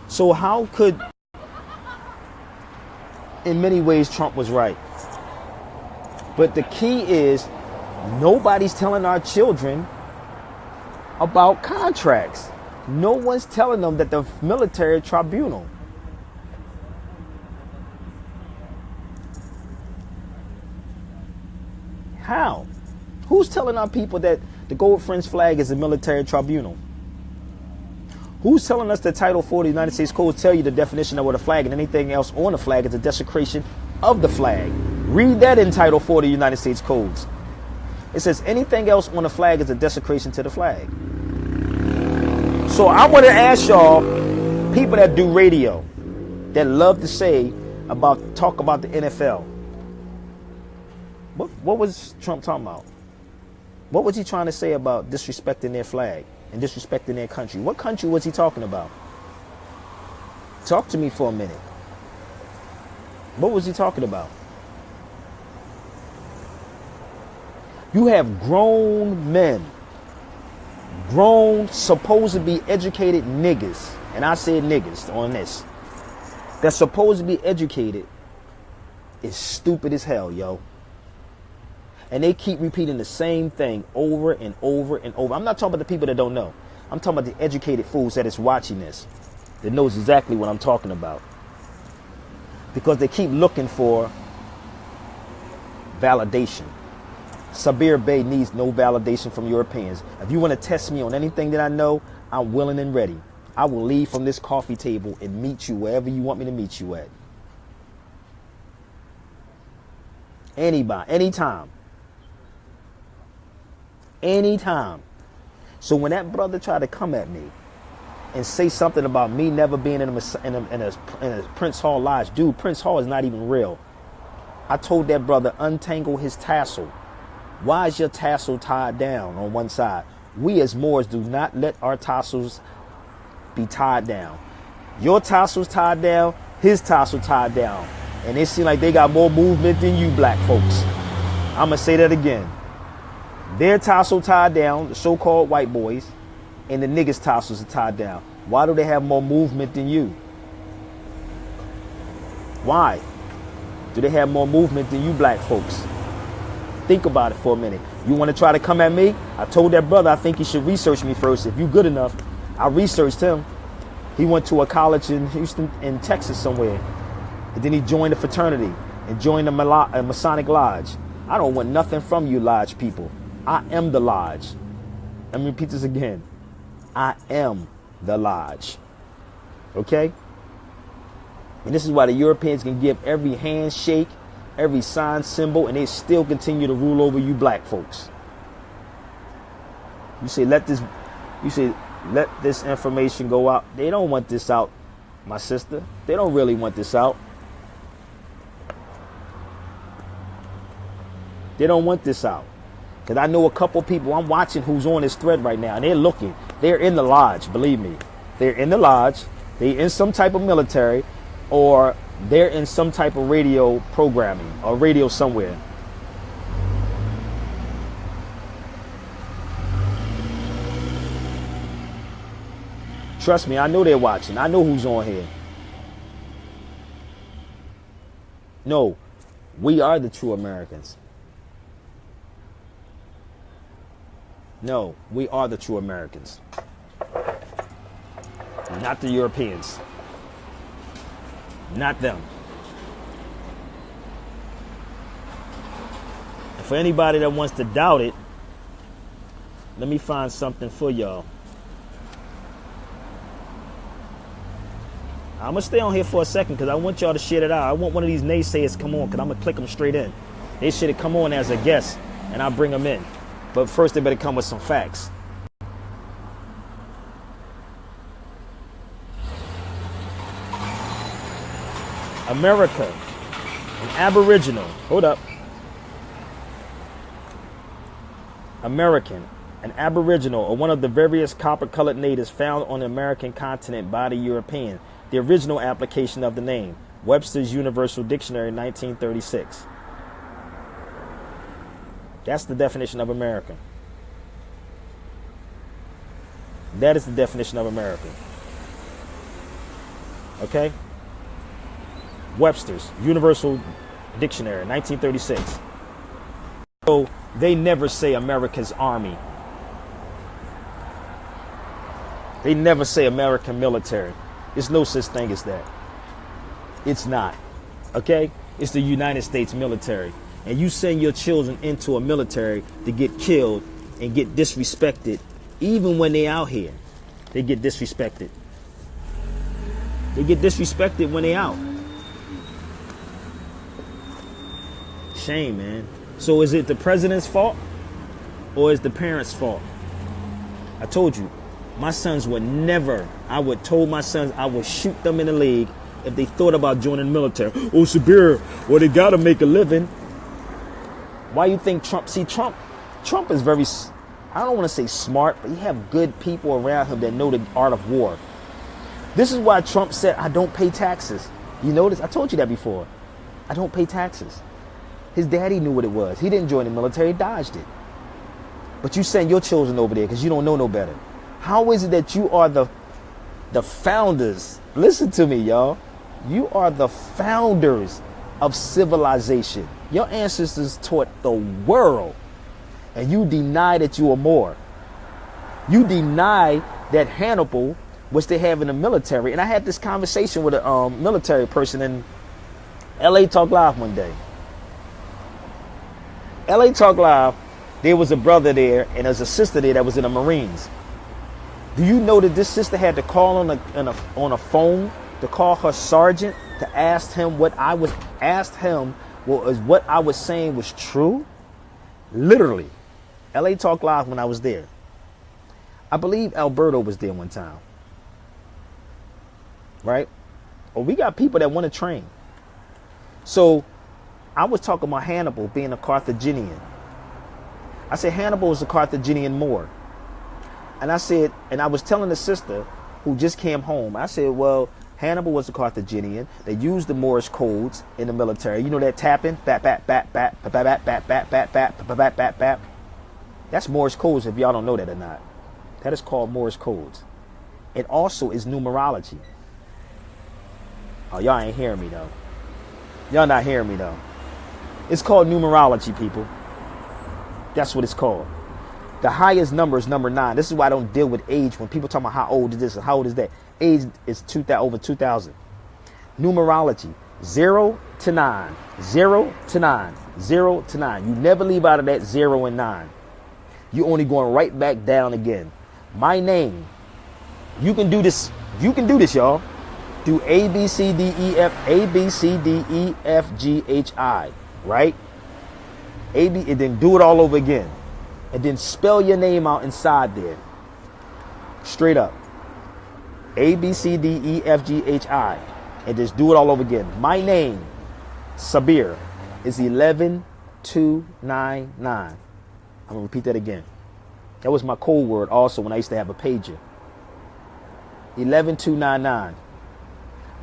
So how could, in many ways, Trump was right. But the key is, nobody's telling our children about contracts. No one's telling them that the military tribunal. How? Who's telling our people that the Gold Fringe flag is a military tribunal? Who's telling us that Title 4 of the United States Code tell you the definition of what a flag and anything else on the flag is a desecration of the flag? Read that in Title 4 of the United States Codes. It says anything else on the flag is a desecration to the flag. So I want to ask y'all, people that do radio, that love to talk about the NFL. What was Trump talking about? What was he trying to say about disrespecting their flag and disrespecting their country? What country was he talking about? Talk to me for a minute. What was he talking about? You have grown men, grown, supposed to be educated niggas, and I said niggas on this, that's supposed to be educated, is stupid as hell, yo. And they keep repeating the same thing over and over and over. I'm not talking about the people that don't know. I'm talking about the educated fools that is watching this, that knows exactly what I'm talking about. Because they keep looking for validation. Sabir Bey needs no validation from Europeans. If you want to test me on anything that I know, I'm willing and ready. I will leave from this coffee table and meet you wherever you want me to meet you at. Anybody, anytime. Anytime. So when that brother tried to come at me and say something about me never being in a Prince Hall Lodge, dude, Prince Hall is not even real. I told that brother, untangle his tassel. Why is your tassel tied down on one side? We as Moors do not let our tassels be tied down. Your tassel's tied down, his tassel tied down. And it seems like they got more movement than you black folks. I'm going to say that again. Their tassel tied down, the so-called white boys, and the niggas' tassels are tied down. Why do they have more movement than you? Why do they have more movement than you black folks? Think about it for a minute. You want to try to come at me? I told that brother I think he should research me first. If you good enough, I researched him. He went to a college in Houston, in Texas somewhere. And then he joined a fraternity and joined a Masonic lodge. I don't want nothing from you lodge people. I am the lodge. Let me repeat this again. I am the lodge. Okay? And this is why the Europeans can give every handshake, every sign, symbol, and they still continue to rule over you black folks. You say let this information go out. They don't want this out, my sister. They don't really want this out. They don't want this out. Because I know a couple people I'm watching who's on this thread right now, and they're looking. They're in the lodge, believe me. They're in the lodge. They're in some type of military, or they're in some type of radio programming or radio somewhere. Trust me, I know they're watching. I know who's on here. No, we are the true Americans. No, we are the true Americans. Not the Europeans. Not them. And for anybody that wants to doubt it, let me find something for y'all. I'm going to stay on here for a second because I want y'all to share it out. I want one of these naysayers come on because I'm going to click them straight in. They should have come on as a guest and I'll bring them in. But first they better come with some facts. America, an Aboriginal, hold up. American, an Aboriginal, or one of the various copper-colored natives found on the American continent by the European. The original application of the name, Webster's Universal Dictionary, 1936. That's the definition of American. That is the definition of American. Okay? Webster's Universal Dictionary, 1936. So they never say America's Army. They never say American military. There's no such thing as that. It's not. Okay? It's the United States military. And you send your children into a military to get killed and get disrespected. Even when they out here, they get disrespected. They get disrespected when they out. Shame, man. So is it the president's fault or is the parents' fault? I told you, my sons would never, I would told my sons I would shoot them in the leg if they thought about joining the military. Oh, Sabir, well, they got to make a living. Why you think Trump, Trump is very, I don't want to say smart, but he have good people around him that know the art of war. This is why Trump said, I don't pay taxes. You notice? I told you that before. I don't pay taxes. His daddy knew what it was. He didn't join the military, dodged it. But you send your children over there because you don't know no better. How is it that you are the founders? Listen to me, y'all. You are the founders of civilization. Your ancestors taught the world. And you deny that you are more. You deny that Hannibal, which they have in the military. And I had this conversation with a military person in LA Talk Live one day. LA Talk Live, there was a brother there and there's a sister there that was in the Marines. Do you know that this sister had to call on a phone to call her sergeant to ask him what I was saying was true? Literally. LA Talk Live when I was there. I believe Alberto was there one time. Right? Well, we got people that want to train. So I was talking about Hannibal being a Carthaginian. I said Hannibal was a Carthaginian Moor. And I said, and I was telling the sister who just came home, I said, well, Hannibal was a Carthaginian. They used the Moorish codes in the military. You know that tapping? Bat, bat, bat, bat, bat, bat, bat, bat, bat, bat, bat, bat, bat. That's Moorish codes if y'all don't know that or not. That is called Moorish codes. It also is numerology. Oh, y'all ain't hearing me though. Y'all not hearing me though. It's called numerology, people. That's what it's called. The highest number is number 9. This is why I don't deal with age when people talk about how old is this and how old is that. Age is over 2,000. Numerology, 0 to 9, 0 to 9, 0 to 9. You never leave out of that 0 and 9. You're only going right back down again. My name. You can do this. You can do this, y'all. Do A, B, C, D, E, F, A, B, C, D, E, F, G, H, I. Right? A, B, and then do it all over again. And then spell your name out inside there. Straight up. A, B, C, D, E, F, G, H, I. And just do it all over again. My name, Sabir, is 11299. I'm going to repeat that again. That was my code word also when I used to have a pager. 11299.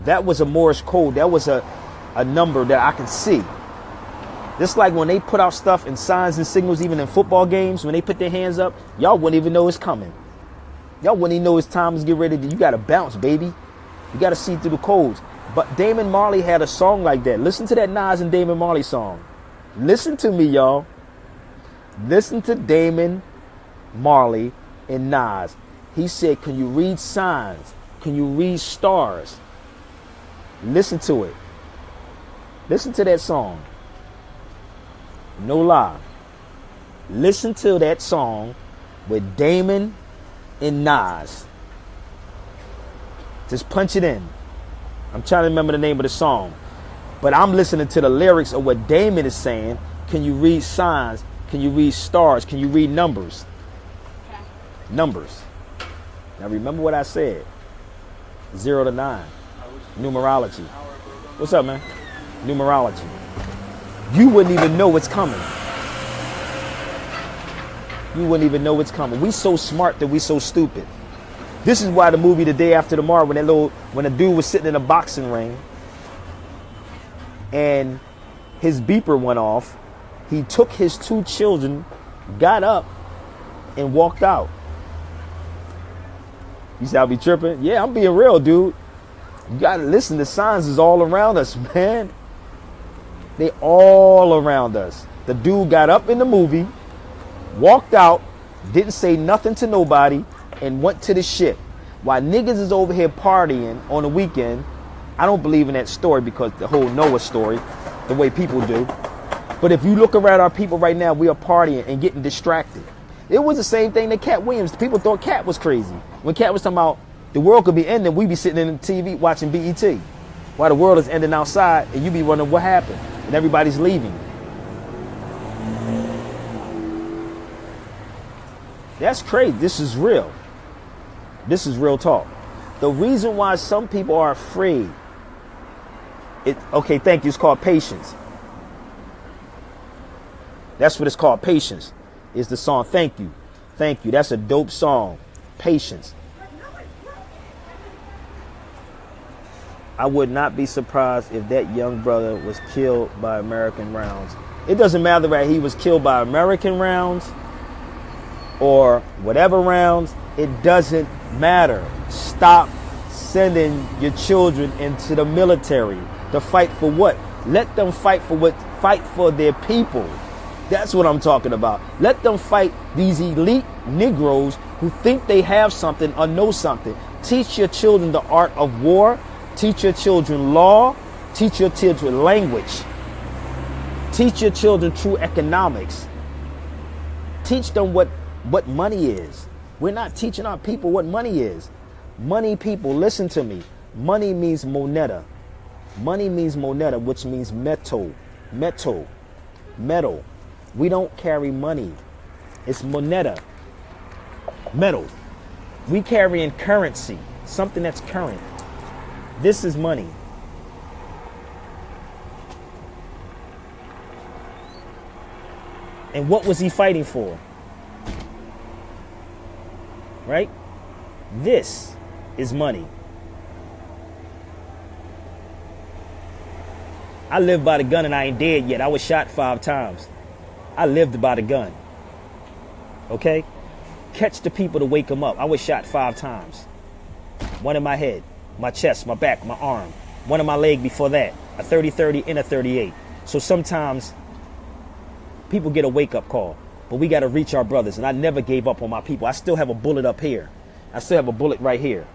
That was a Morse code. That was a number that I can see. Just like when they put out stuff in signs and signals, even in football games, when they put their hands up, y'all wouldn't even know it's coming. Y'all wouldn't even know it's time to get ready. You got to bounce, baby. You got to see through the codes. But Damon Marley had a song like that. Listen to that Nas and Damon Marley song. Listen to me, y'all. Listen to Damon Marley and Nas. He said, can you read signs? Can you read stars? Listen to it. Listen to that song. No lie. Listen to that song with Damon and Nas. Just punch it in. I'm trying to remember the name of the song. But I'm listening to the lyrics of what Damon is saying. Can you read signs? Can you read stars? Can you read numbers? Numbers. Now remember what I said. 0 to 9. Numerology. What's up, man? Numerology. You wouldn't even know what's coming. You wouldn't even know what's coming. We so smart that we so stupid. This is why the movie The Day After Tomorrow, when a dude was sitting in a boxing ring and his beeper went off, he took his 2 children, got up, and walked out. You say I be tripping? Yeah, I'm being real, dude. You gotta listen. The signs is all around us, man. They all around us. The dude got up in the movie, walked out, didn't say nothing to nobody, and went to the ship. While niggas is over here partying on the weekend, I don't believe in that story because the whole Noah story, the way people do. But if you look around our people right now, we are partying and getting distracted. It was the same thing that Cat Williams. People thought Cat was crazy. When Cat was talking about the world could be ending, we be sitting in the TV watching BET. While the world is ending outside and you be wondering what happened. And everybody's leaving. That's crazy. This is real. This is real talk. The reason why some people are afraid, okay, thank you, it's called patience. That's what it's called, patience. Is the song, thank you. Thank you. That's a dope song. Patience. I would not be surprised if that young brother was killed by American rounds. It doesn't matter that he was killed by American rounds or whatever rounds. It doesn't matter. Stop sending your children into the military to fight for what? Let them fight for their people. That's what I'm talking about. Let them fight these elite Negroes who think they have something or know something. Teach your children the art of war. Teach your children law. Teach your children language. Teach your children true economics. Teach them what money is. We're not teaching our people what money is. Money, people, listen to me. Money means moneta. Money means moneta, which means metal. Metal. Metal. We don't carry money. It's moneta. Metal. We carry in currency. Something that's current. This is money. And what was he fighting for? Right? This is money. I live by the gun and I ain't dead yet. I was shot 5 times. I lived by the gun. Okay? Catch the people to wake them up. I was shot 5 times. One in my head, my chest, my back, my arm. One in my leg before that. A 30-30 and a 38. So sometimes people get a wake-up call. But we got to reach our brothers. And I never gave up on my people. I still have a bullet up here. I still have a bullet right here.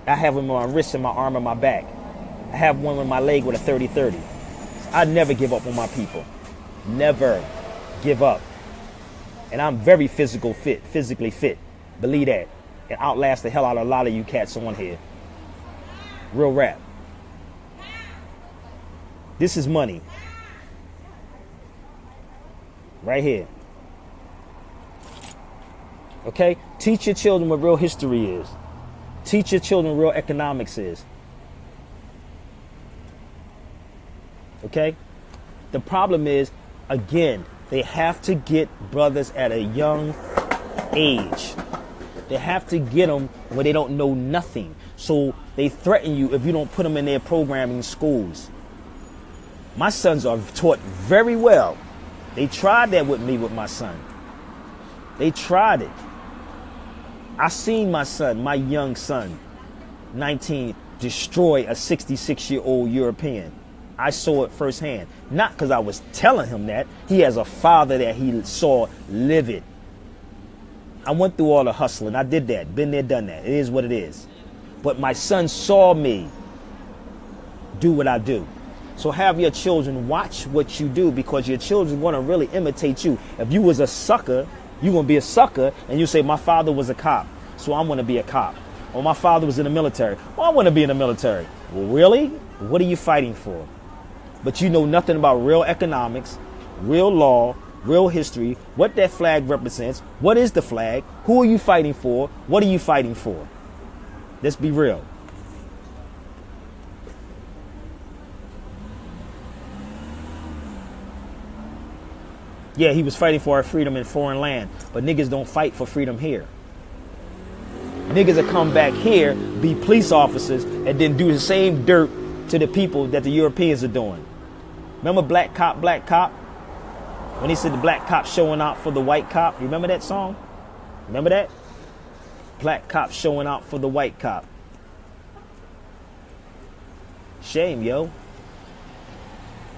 I have them on my wrist and my arm and my back. I have one in my leg with a 30-30. I never give up on my people. Never give up. And I'm very physically fit. Believe that. And outlast the hell out of a lot of you cats on here. Real rap. This is money. Right here. Okay? Teach your children what real history is. Teach your children what real economics is. Okay? The problem is, again, they have to get brothers at a young age. They have to get them where they don't know nothing. So they threaten you if you don't put them in their programming schools. My sons are taught very well. They tried that with me with my son. They tried it. I seen my son, my young son, 19, destroy a 66-year-old European. I saw it firsthand. Not because I was telling him that. He has a father that he saw live it. I went through all the hustling. I did that. Been there, done that. It is what it is. But my son saw me do what I do. So have your children watch what you do, because your children want to really imitate you. If you was a sucker, you going to be a sucker, and you say, my father was a cop, so I want to be a cop. Or my father was in the military. Well, I want to be in the military. Well, really? What are you fighting for? But you know nothing about real economics, real law, real history, what that flag represents. What is the flag? Who are you fighting for? What are you fighting for? Let's be real. Yeah, he was fighting for our freedom in foreign land, but niggas don't fight for freedom here. Niggas that come back here, be police officers, and then do the same dirt to the people that the Europeans are doing. Remember Black Cop, when he said the black cop showing out for the white cop? You remember that song? Remember that? Black cop showing out for the white cop. Shame, yo.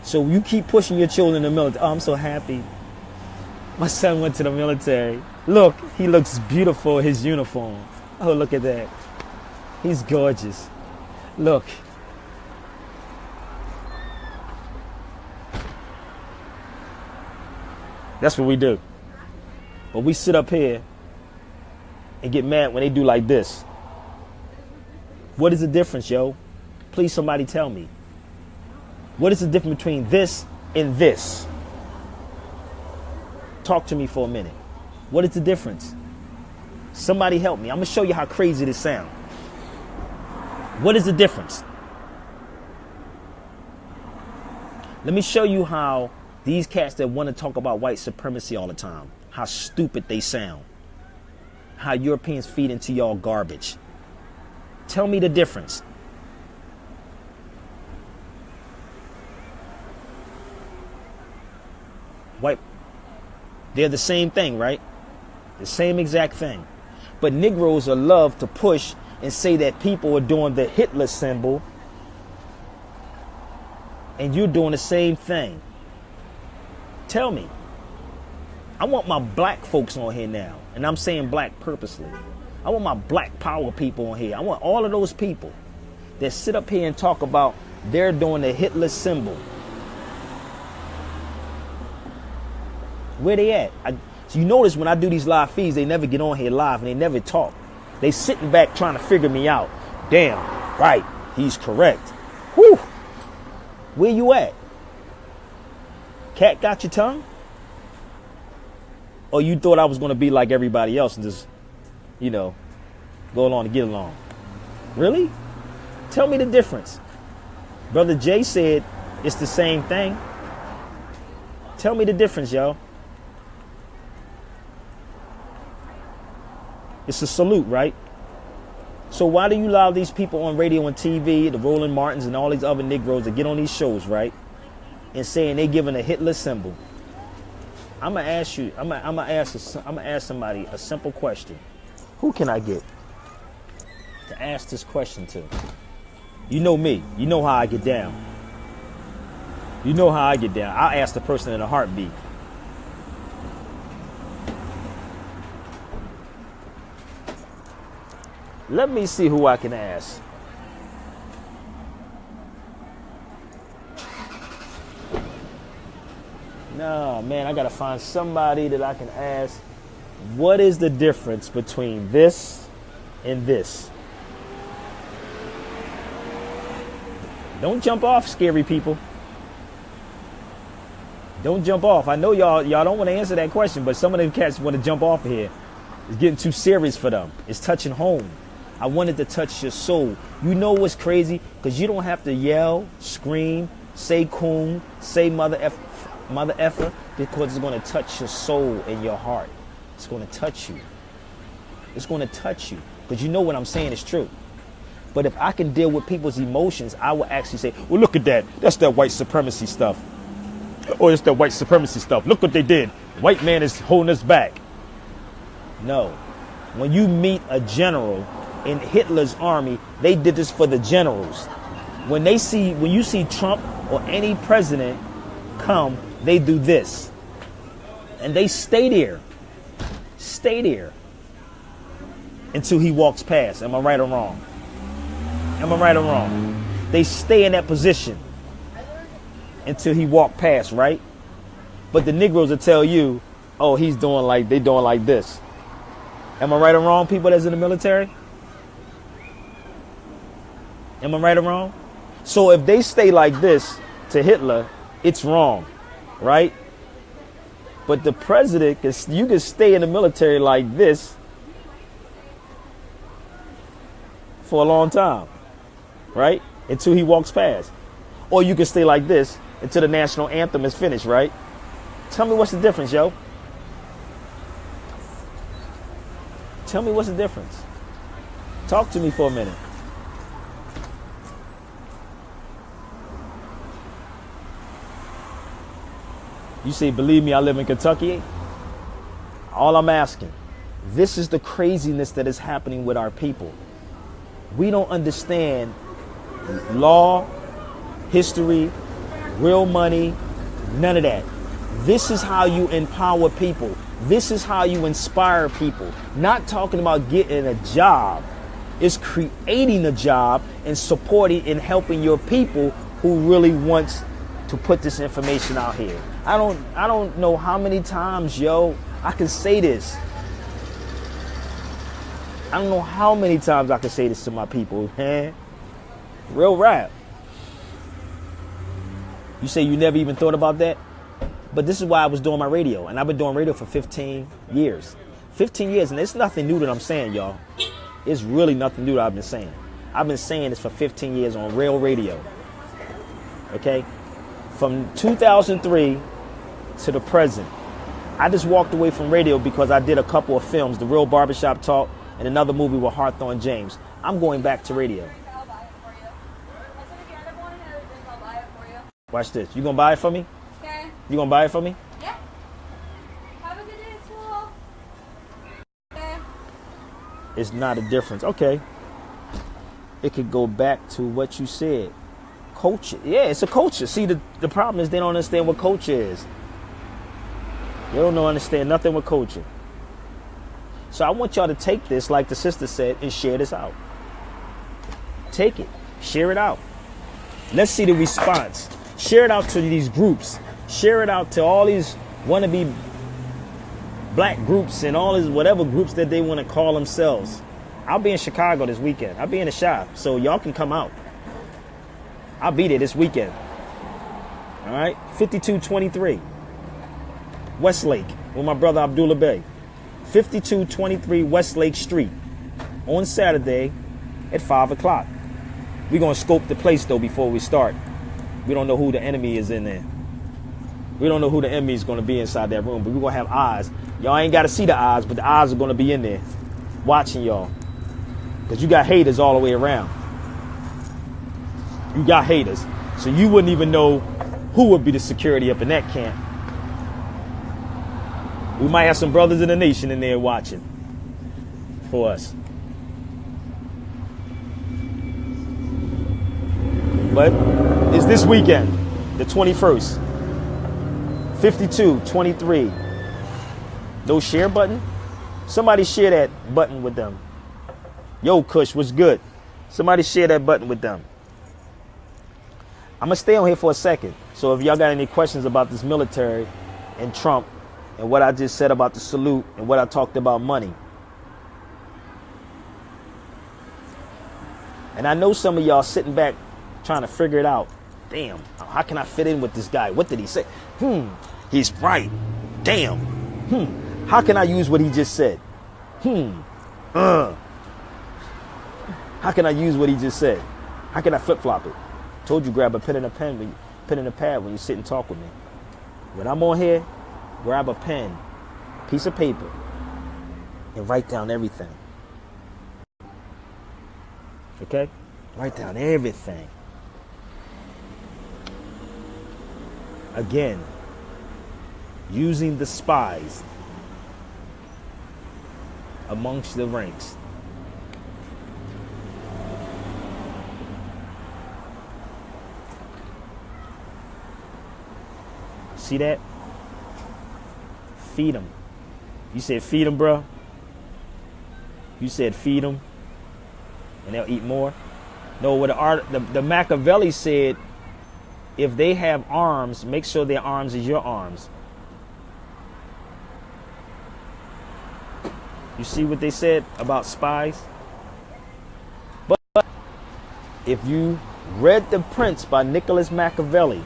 So you keep pushing your children in the military. Oh, I'm so happy. My son went to the military. Look, he looks beautiful in his uniform. Oh, look at that. He's gorgeous. Look. That's what we do. But we sit up here and get mad when they do like this. What is the difference, yo? Please, somebody tell me. What is the difference between this and this? Talk to me for a minute. What is the difference? Somebody help me. I'm going to show you how crazy this sounds. What is the difference? Let me show you how these cats that want to talk about white supremacy all the time, how stupid they sound. How Europeans feed into y'all garbage. Tell me the difference. White, they're the same thing, right? The same exact thing. But Negroes are loved to push and say that people are doing the Hitler symbol, and you're doing the same thing. Tell me. I want my black folks on here now, and I'm saying black purposely. I want my black power people on here. I want all of those people that sit up here and talk about they're doing the Hitler symbol. Where they at? So you notice when I do these live feeds, they never get on here live and they never talk. They sitting back trying to figure me out. Damn, right, he's correct. Whew. Where you at? Cat got your tongue? Or you thought I was going to be like everybody else and just, go along to get along? Really? Tell me the difference. Brother Jay said it's the same thing. Tell me the difference, y'all. It's a salute, right? So why do you allow these people on radio and TV, the Roland Martins and all these other Negroes to get on these shows, right? And saying they giving a Hitler symbol? I'm gonna ask you. I'm gonna ask somebody a simple question. Who can I get to ask this question to? You know me. You know how I get down. You know how I get down. I'll ask the person in a heartbeat. Let me see who I can ask. No, man, I gotta find somebody that I can ask. What is the difference between this and this? Don't jump off, scary people. Don't jump off. I know y'all don't want to answer that question, but some of them cats want to jump off here. It's getting too serious for them. It's touching home. I wanted to touch your soul. You know what's crazy? Because you don't have to yell, scream, say coon, say mother effer, because it's going to touch your soul and your heart. It's going to touch you. It's going to touch you. Because you know what I'm saying is true. But if I can deal with people's emotions, I will actually say, well, look at that. That's that white supremacy stuff. Oh, it's that white supremacy stuff. Look what they did. White man is holding us back. No. When you meet a general in Hitler's army, they did this for the generals. When you see Trump or any president come, they do this. And they stay there until he walks past. Am I right or wrong? Am I right or wrong? They stay in that position until he walked past, right? But the Negroes will tell you, oh, they doing like this. Am I right or wrong, people that's in the military? Am I right or wrong? So if they stay like this to Hitler, it's wrong, right? But the president, you can stay in the military like this for a long time, right? Until he walks past. Or you can stay like this until the national anthem is finished, right? Tell me what's the difference, yo. Tell me what's the difference. Talk to me for a minute. You say, believe me, I live in Kentucky. All I'm asking, this is the craziness that is happening with our people. We don't understand law, history, real money, none of that. This is how you empower people. This is how you inspire people. Not talking about getting a job. It's creating a job and supporting and helping your people who really wants to put this information out here. I don't know how many times, yo, I can say this. I don't know how many times I can say this to my people, man. Real rap. You say you never even thought about that? But this is why I was doing my radio. And I've been doing radio for 15 years. 15 years, and it's nothing new that I'm saying, y'all. It's really nothing new that I've been saying. I've been saying this for 15 years on real radio. Okay? From 2003 to the present. I just walked away from radio because I did a couple of films, The Real Barbershop Talk and another movie with Hawthorne James. I'm going back to radio. Watch this. You gonna buy it for me? Okay. You gonna buy it for me? Yeah. Have a good day, school. Okay. It's not a difference. Okay. It could go back to what you said. Culture. Yeah, it's a culture. See, the problem is they don't understand what culture is. They don't understand nothing with culture. So I want y'all to take this, like the sister said, and share this out. Take it. Share it out. Let's see the response. Share it out to these groups. Share it out to all these wannabe black groups and all this whatever groups that they want to call themselves. I'll be in Chicago this weekend. I'll be in the shop, so y'all can come out. I'll be there this weekend. All right, 5223 Westlake with my brother Abdullah Bey. 5223 Westlake Street on Saturday at 5 o'clock. We're going to scope the place, though, before we start. We don't know who the enemy is in there. We don't know who the enemy is going to be inside that room, but we're going to have eyes. Y'all ain't got to see the eyes, but the eyes are going to be in there watching y'all. Because you got haters all the way around. You got haters. So you wouldn't even know who would be the security up in that camp. We might have some brothers in the nation in there watching for us. But it's this weekend, the 21st. 5223. Those share button? Somebody share that button with them. Yo, Kush, what's good? Somebody share that button with them. I'm going to stay on here for a second. So if y'all got any questions about this military and Trump and what I just said about the salute and what I talked about money. And I know some of y'all sitting back trying to figure it out. Damn, how can I fit in with this guy? What did he say? He's right. Damn. How can I use what he just said? How can I use what he just said? How can I flip-flop it? Told you grab a pen and a pad when you sit and talk with me. When I'm on here, grab a pen, piece of paper, and write down everything. Okay? Write down everything. Again, using the spies amongst the ranks. See that? Feed them. You said feed them, bro. You said feed them, and they'll eat more. No, what the Machiavelli said, if they have arms, make sure their arms is your arms. You see what they said about spies? But if you read The Prince by Nicholas Machiavelli,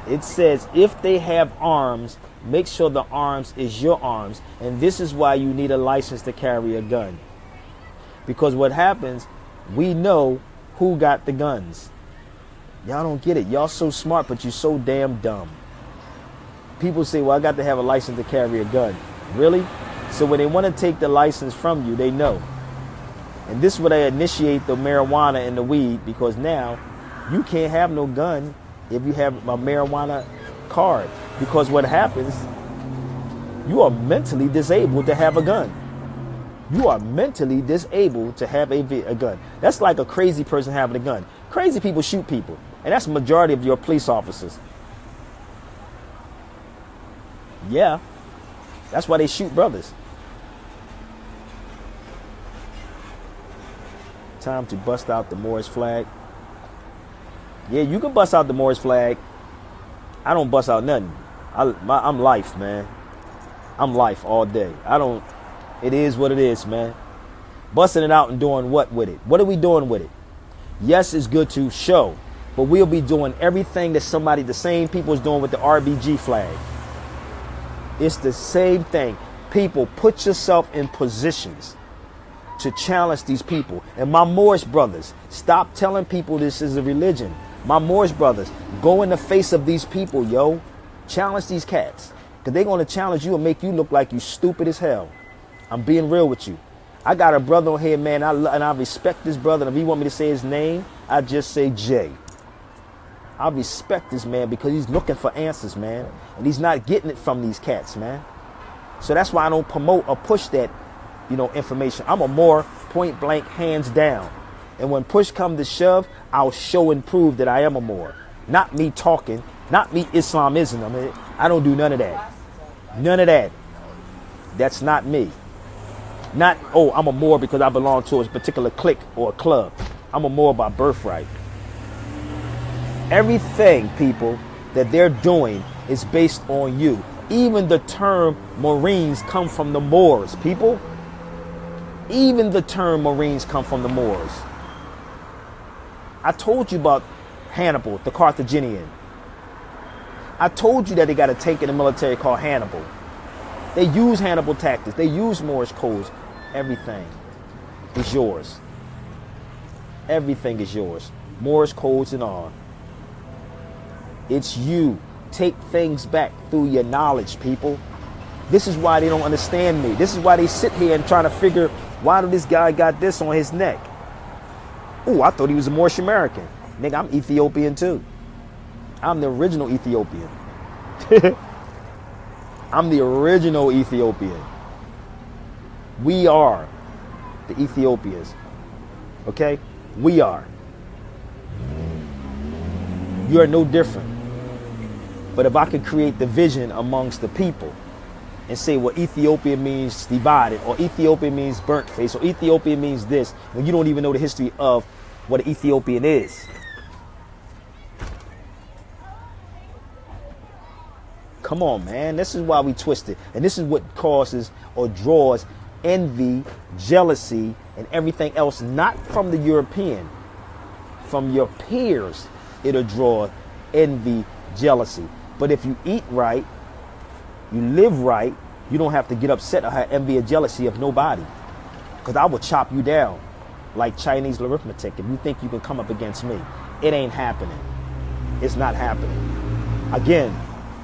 it says if they have arms, make sure the arms is your arms. And this is why you need a license to carry a gun. Because what happens, we know who got the guns. Y'all don't get it. Y'all so smart, but you're so damn dumb. People say, well, I got to have a license to carry a gun. Really? So when they want to take the license from you, they know. And this is where they initiate the marijuana and the weed, because now you can't have no gun if you have a marijuana card. Because what happens, you are mentally disabled to have a gun. You are mentally disabled to have a gun. That's like a crazy person having a gun. Crazy people shoot people. And that's the majority of your police officers. Yeah. That's why they shoot brothers. Time to bust out the Morris flag. Yeah, you can bust out the Morris flag. I don't bust out nothing. I'm life, man. I'm life all day. It is what it is, man. Busting it out and doing what with it? What are we doing with it? Yes, it's good to show, but we'll be doing everything that the same people is doing with the RBG flag. It's the same thing. People, put yourself in positions to challenge these people. And my Moorish brothers, stop telling people this is a religion. My Moorish brothers, go in the face of these people, yo. Challenge these cats. Because they're going to challenge you and make you look like you stupid as hell. I'm being real with you. I got a brother on here, man, and I respect this brother. And if you want me to say his name, I just say Jay. I respect this man because he's looking for answers, man. And he's not getting it from these cats, man. So that's why I don't promote or push that, information. I'm a more point blank, hands down. And when push comes to shove, I'll show and prove that I am a Moor. Not me talking, not me Islamism. I don't do none of that. None of that. That's not me. Not, I'm a Moor because I belong to a particular clique or a club. I'm a Moor by birthright. Everything, people, that they're doing is based on you. Even the term Marines come from the Moors, people. Even the term Marines come from the Moors. I told you about Hannibal, the Carthaginian. I told you that they got a tank in the military called Hannibal. They use Hannibal tactics. They use Morse codes. Everything is yours. Everything is yours. Morse codes and all. It's you. Take things back through your knowledge, people. This is why they don't understand me. This is why they sit here and try to figure, why did this guy got this on his neck? Oh, I thought he was a Moorish American. Nigga, I'm Ethiopian too. I'm the original Ethiopian. I'm the original Ethiopian. We are the Ethiopians. Okay? We are. You are no different. But if I could create division amongst the people and say, well, Ethiopia means divided, or Ethiopia means burnt face, or Ethiopia means this, when you don't even know the history of what an Ethiopian is. Come on, man. This is why we twist it. And this is what causes or draws envy, jealousy, and everything else, not from the European. From your peers, it'll draw envy, jealousy. But if you eat right, you live right, you don't have to get upset or have envy or jealousy of nobody. Because I will chop you down like Chinese arithmetic if you think you can come up against me. It ain't happening. It's not happening. Again,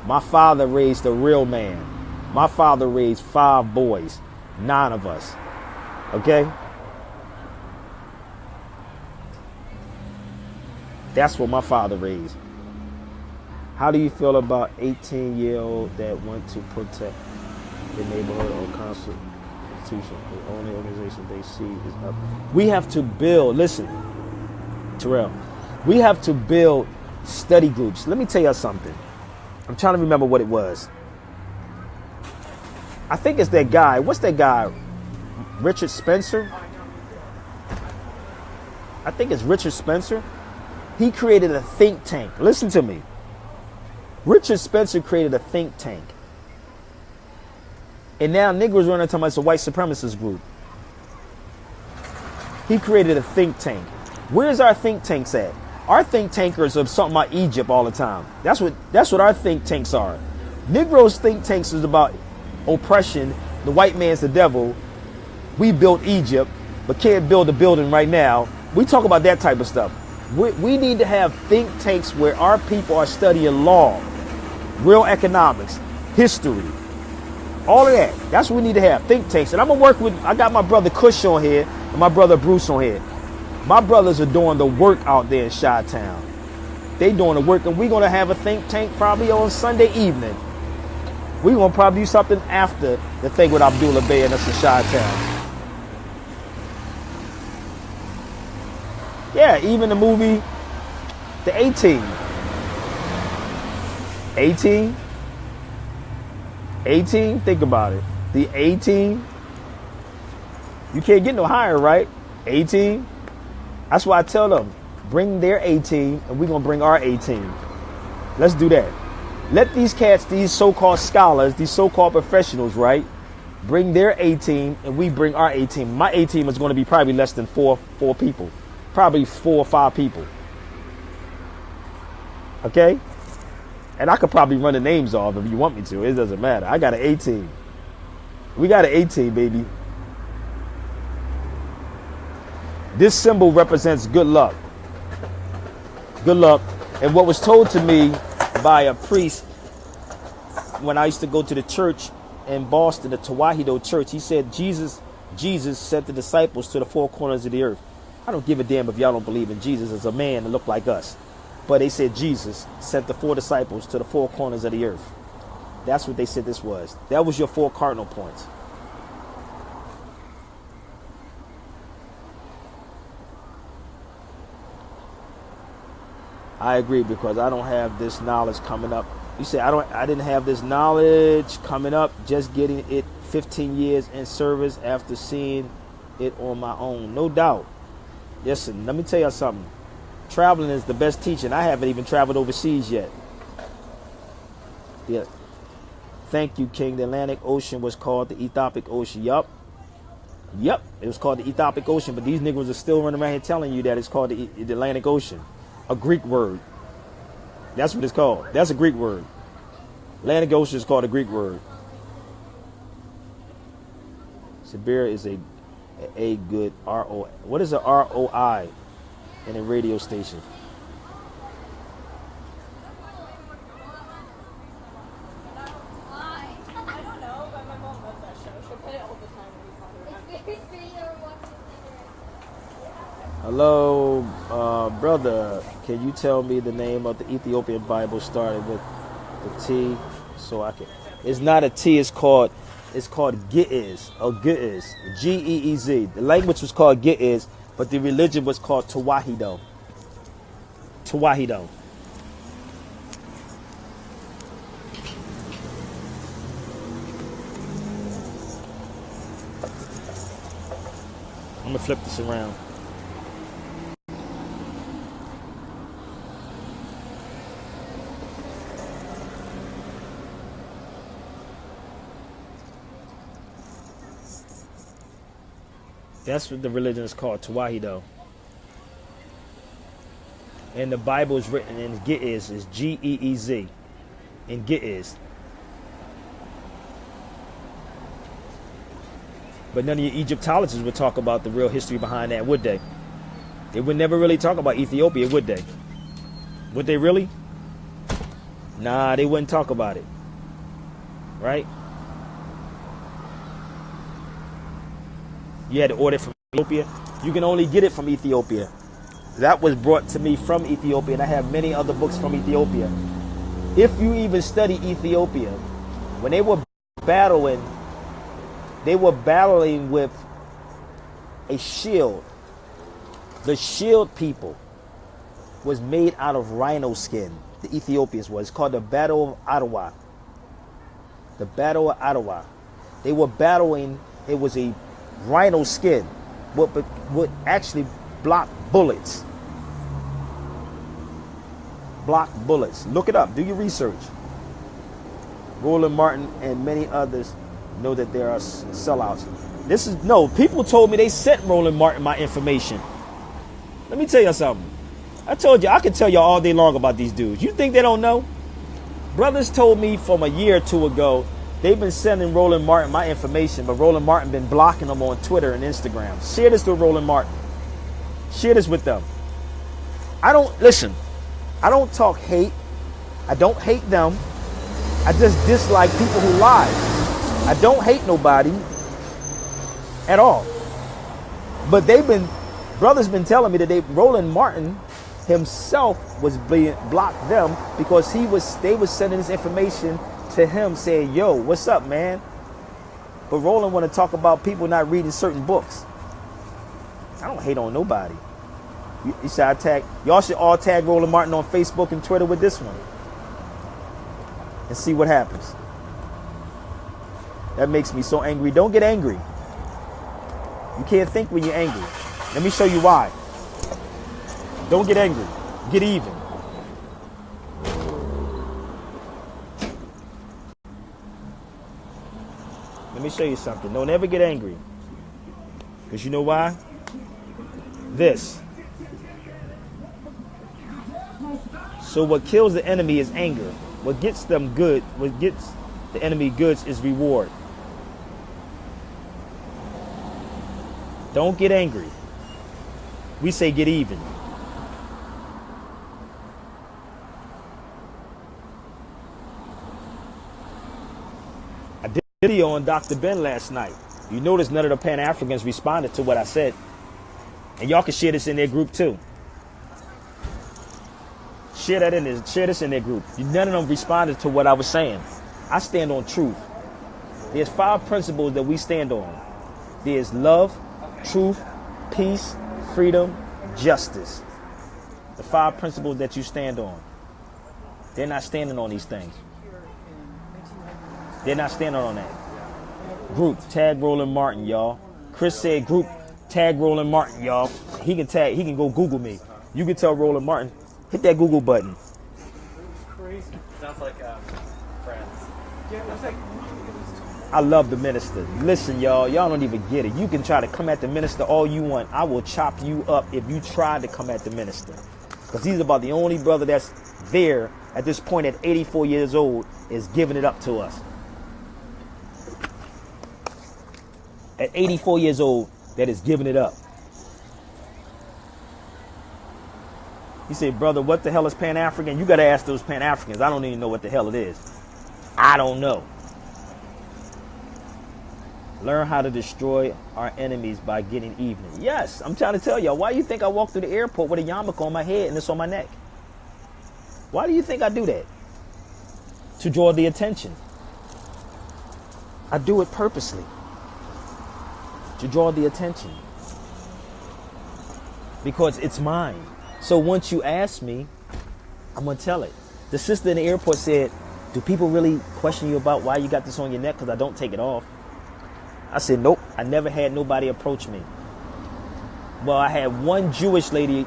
my father raised a real man. My father raised 5 boys, 9 of us. Okay? That's what my father raised. How do you feel about 18-year-old that went to protect the neighborhood or constitution? The only organization they see is up. We have to build, listen, Terrell, we have to build study groups. Let me tell you something. I'm trying to remember what it was. I think it's that guy. What's that guy? Richard Spencer? I think it's Richard Spencer. He created a think tank. Listen to me. Richard Spencer created a think tank. And now Negroes running talking about it's a white supremacist group. He created a think tank. Where's our think tanks at? Our think tankers are something about Egypt all the time. That's what our think tanks are. Negroes think tanks is about oppression. The white man's the devil. We built Egypt, but can't build a building right now. We talk about that type of stuff. We need to have think tanks where our people are studying law, real economics, history, all of that. That's what we need to have, think tanks. And I'm going to work with, I got my brother Kush on here and my brother Bruce on here. My brothers are doing the work out there in Chi-Town. They doing the work, and we're going to have a think tank probably on Sunday evening. We're going to probably do something after the thing with Abdullah Bey and us in Chi-Town. Yeah, even the movie, The 18. 18? 18? Think about it. The 18? You can't get no higher, right? 18? That's why I tell them, bring their 18 and we're going to bring our 18. Let's do that. Let these cats, these so-called scholars, these so-called professionals, right, bring their 18 and we bring our 18. My 18 is going to be probably less than four people. Probably 4 or 5 people. Okay? And I could probably run the names off if you want me to. It doesn't matter. I got an 18. We got an 18, baby. This symbol represents good luck. Good luck. And what was told to me by a priest when I used to go to the church in Boston, the Tawahedo church, he said Jesus sent the disciples to the 4 corners of the earth. I don't give a damn if y'all don't believe in Jesus as a man that looked like us. But they said Jesus sent the 4 disciples to the 4 corners of the earth. That's what they said this was. That was your 4 cardinal points. I agree, because I don't have this knowledge coming up. You say I didn't have this knowledge coming up, just getting it 15 years in service after seeing it on my own. No doubt. Listen, let me tell you something. Traveling is the best teaching. I haven't even traveled overseas yet. Yeah. Thank you, King. The Atlantic Ocean was called the Ethiopic Ocean. Yup. Yep, it was called the Ethiopic Ocean, but these niggas are still running around here telling you that it's called the Atlantic Ocean. A Greek word. That's what it's called. That's a Greek word. Atlantic Ocean is called a Greek word. Siberia is a good RO. What is a ROI in a radio station? I don't know, but my mom loves that show. She'll play it all the time when we call her. It's very sweet. Or watching Hello, brother. Can you tell me the name of the Ethiopian Bible started with the T? So I can. It's not a T. It's called Ge'ez or Ge'ez. Geez. The language was called Ge'ez, but the religion was called Tawahido. Tawahido. I'm gonna flip this around. That's what the religion is called, Tawahido. And the Bible is written in Ge'ez, is Geez, in Ge'ez. But none of your Egyptologists would talk about the real history behind that, would they? They would never really talk about Ethiopia, would they? Would they really? Nah, they wouldn't talk about it. Right? You had to order it from Ethiopia. You can only get it from Ethiopia. That was brought to me from Ethiopia, and I have many other books from Ethiopia. If you even study Ethiopia, when they were battling with a shield. The shield people was made out of rhino skin. The Ethiopians was. It's called the Battle of Ottawa. The Battle of Ottawa. They were battling. It was a rhino skin. Would actually block bullets. Block bullets. Look it up. Do your research. Roland Martin and many others know that there are sellouts. People told me they sent Roland Martin my information. Let me tell you something. I told you, I could tell you all day long about these dudes. You think they don't know? Brothers told me from a year or two ago, they've been sending Roland Martin my information, but Roland Martin been blocking them on Twitter and Instagram. Share this with Roland Martin. Share this with them. I don't talk hate. I don't hate them. I just dislike people who lie. I don't hate nobody at all. But brothers been telling me that Roland Martin himself was being blocked them because they was sending this information to him saying, yo, what's up, man? But Roland want to talk about people not reading certain books. I don't hate on nobody. Y'all should all tag Roland Martin on Facebook and Twitter with this one and see what happens. That makes me so angry. Don't get angry. You can't think when you're angry. Let me show you why. Don't get angry. Get even. Let me show you something. Don't ever get angry. Because you know why? This. So what kills the enemy is anger. What gets the enemy goods is reward. Don't get angry. We say get even. I did a video on Dr. Ben last night. You notice none of the Pan-Africans responded to what I said. And y'all can share this in their group too. Share this in their group. None of them responded to what I was saying. I stand on truth. There's 5 principles that we stand on. There's love, truth, peace, freedom, justice. The 5 principles that you stand on. They're not standing on these things. They're not standing on that. Group, tag Roland Martin, y'all. Chris said group, tag Roland Martin, y'all. He can go Google me. You can tell Roland Martin, hit that Google button. Crazy. Sounds like friends. Yeah, it was like, it was I love the minister. Listen, y'all don't even get it. You can try to come at the minister all you want. I will chop you up if you try to come at the minister. Because he's about the only brother that's there at this point at 84 years old is giving it up to us. At 84 years old, that is giving it up. He said, brother, what the hell is Pan-African? You got to ask those Pan-Africans. I don't even know what the hell it is. I don't know. Learn how to destroy our enemies by getting even. Yes, I'm trying to tell y'all. Why do you think I walk through the airport with a yarmulke on my head and it's on my neck? Why do you think I do that? To draw the attention. I do it purposely. To draw the attention. Because it's mine. So once you ask me, I'm going to tell it. The sister in the airport said, do people really question you about why you got this on your neck? Because I don't take it off. I said, nope, I never had nobody approach me. Well, I had one Jewish lady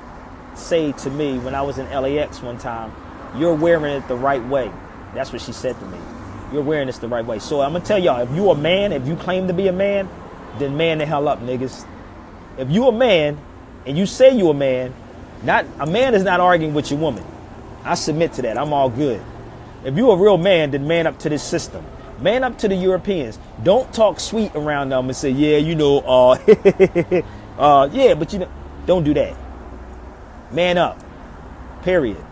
say to me when I was in LAX one time, you're wearing it the right way. That's what she said to me. You're wearing this the right way. So I'm going to tell y'all, if you a man, if you claim to be a man, then man the hell up, niggas. If you a man and you say you a man, not a man is not arguing with your woman. I submit to that. I'm all good. If you a real man, then man up to this system. Man up to the Europeans. Don't talk sweet around them and say, yeah, you know, yeah, but you know, don't do that. Man up. Period.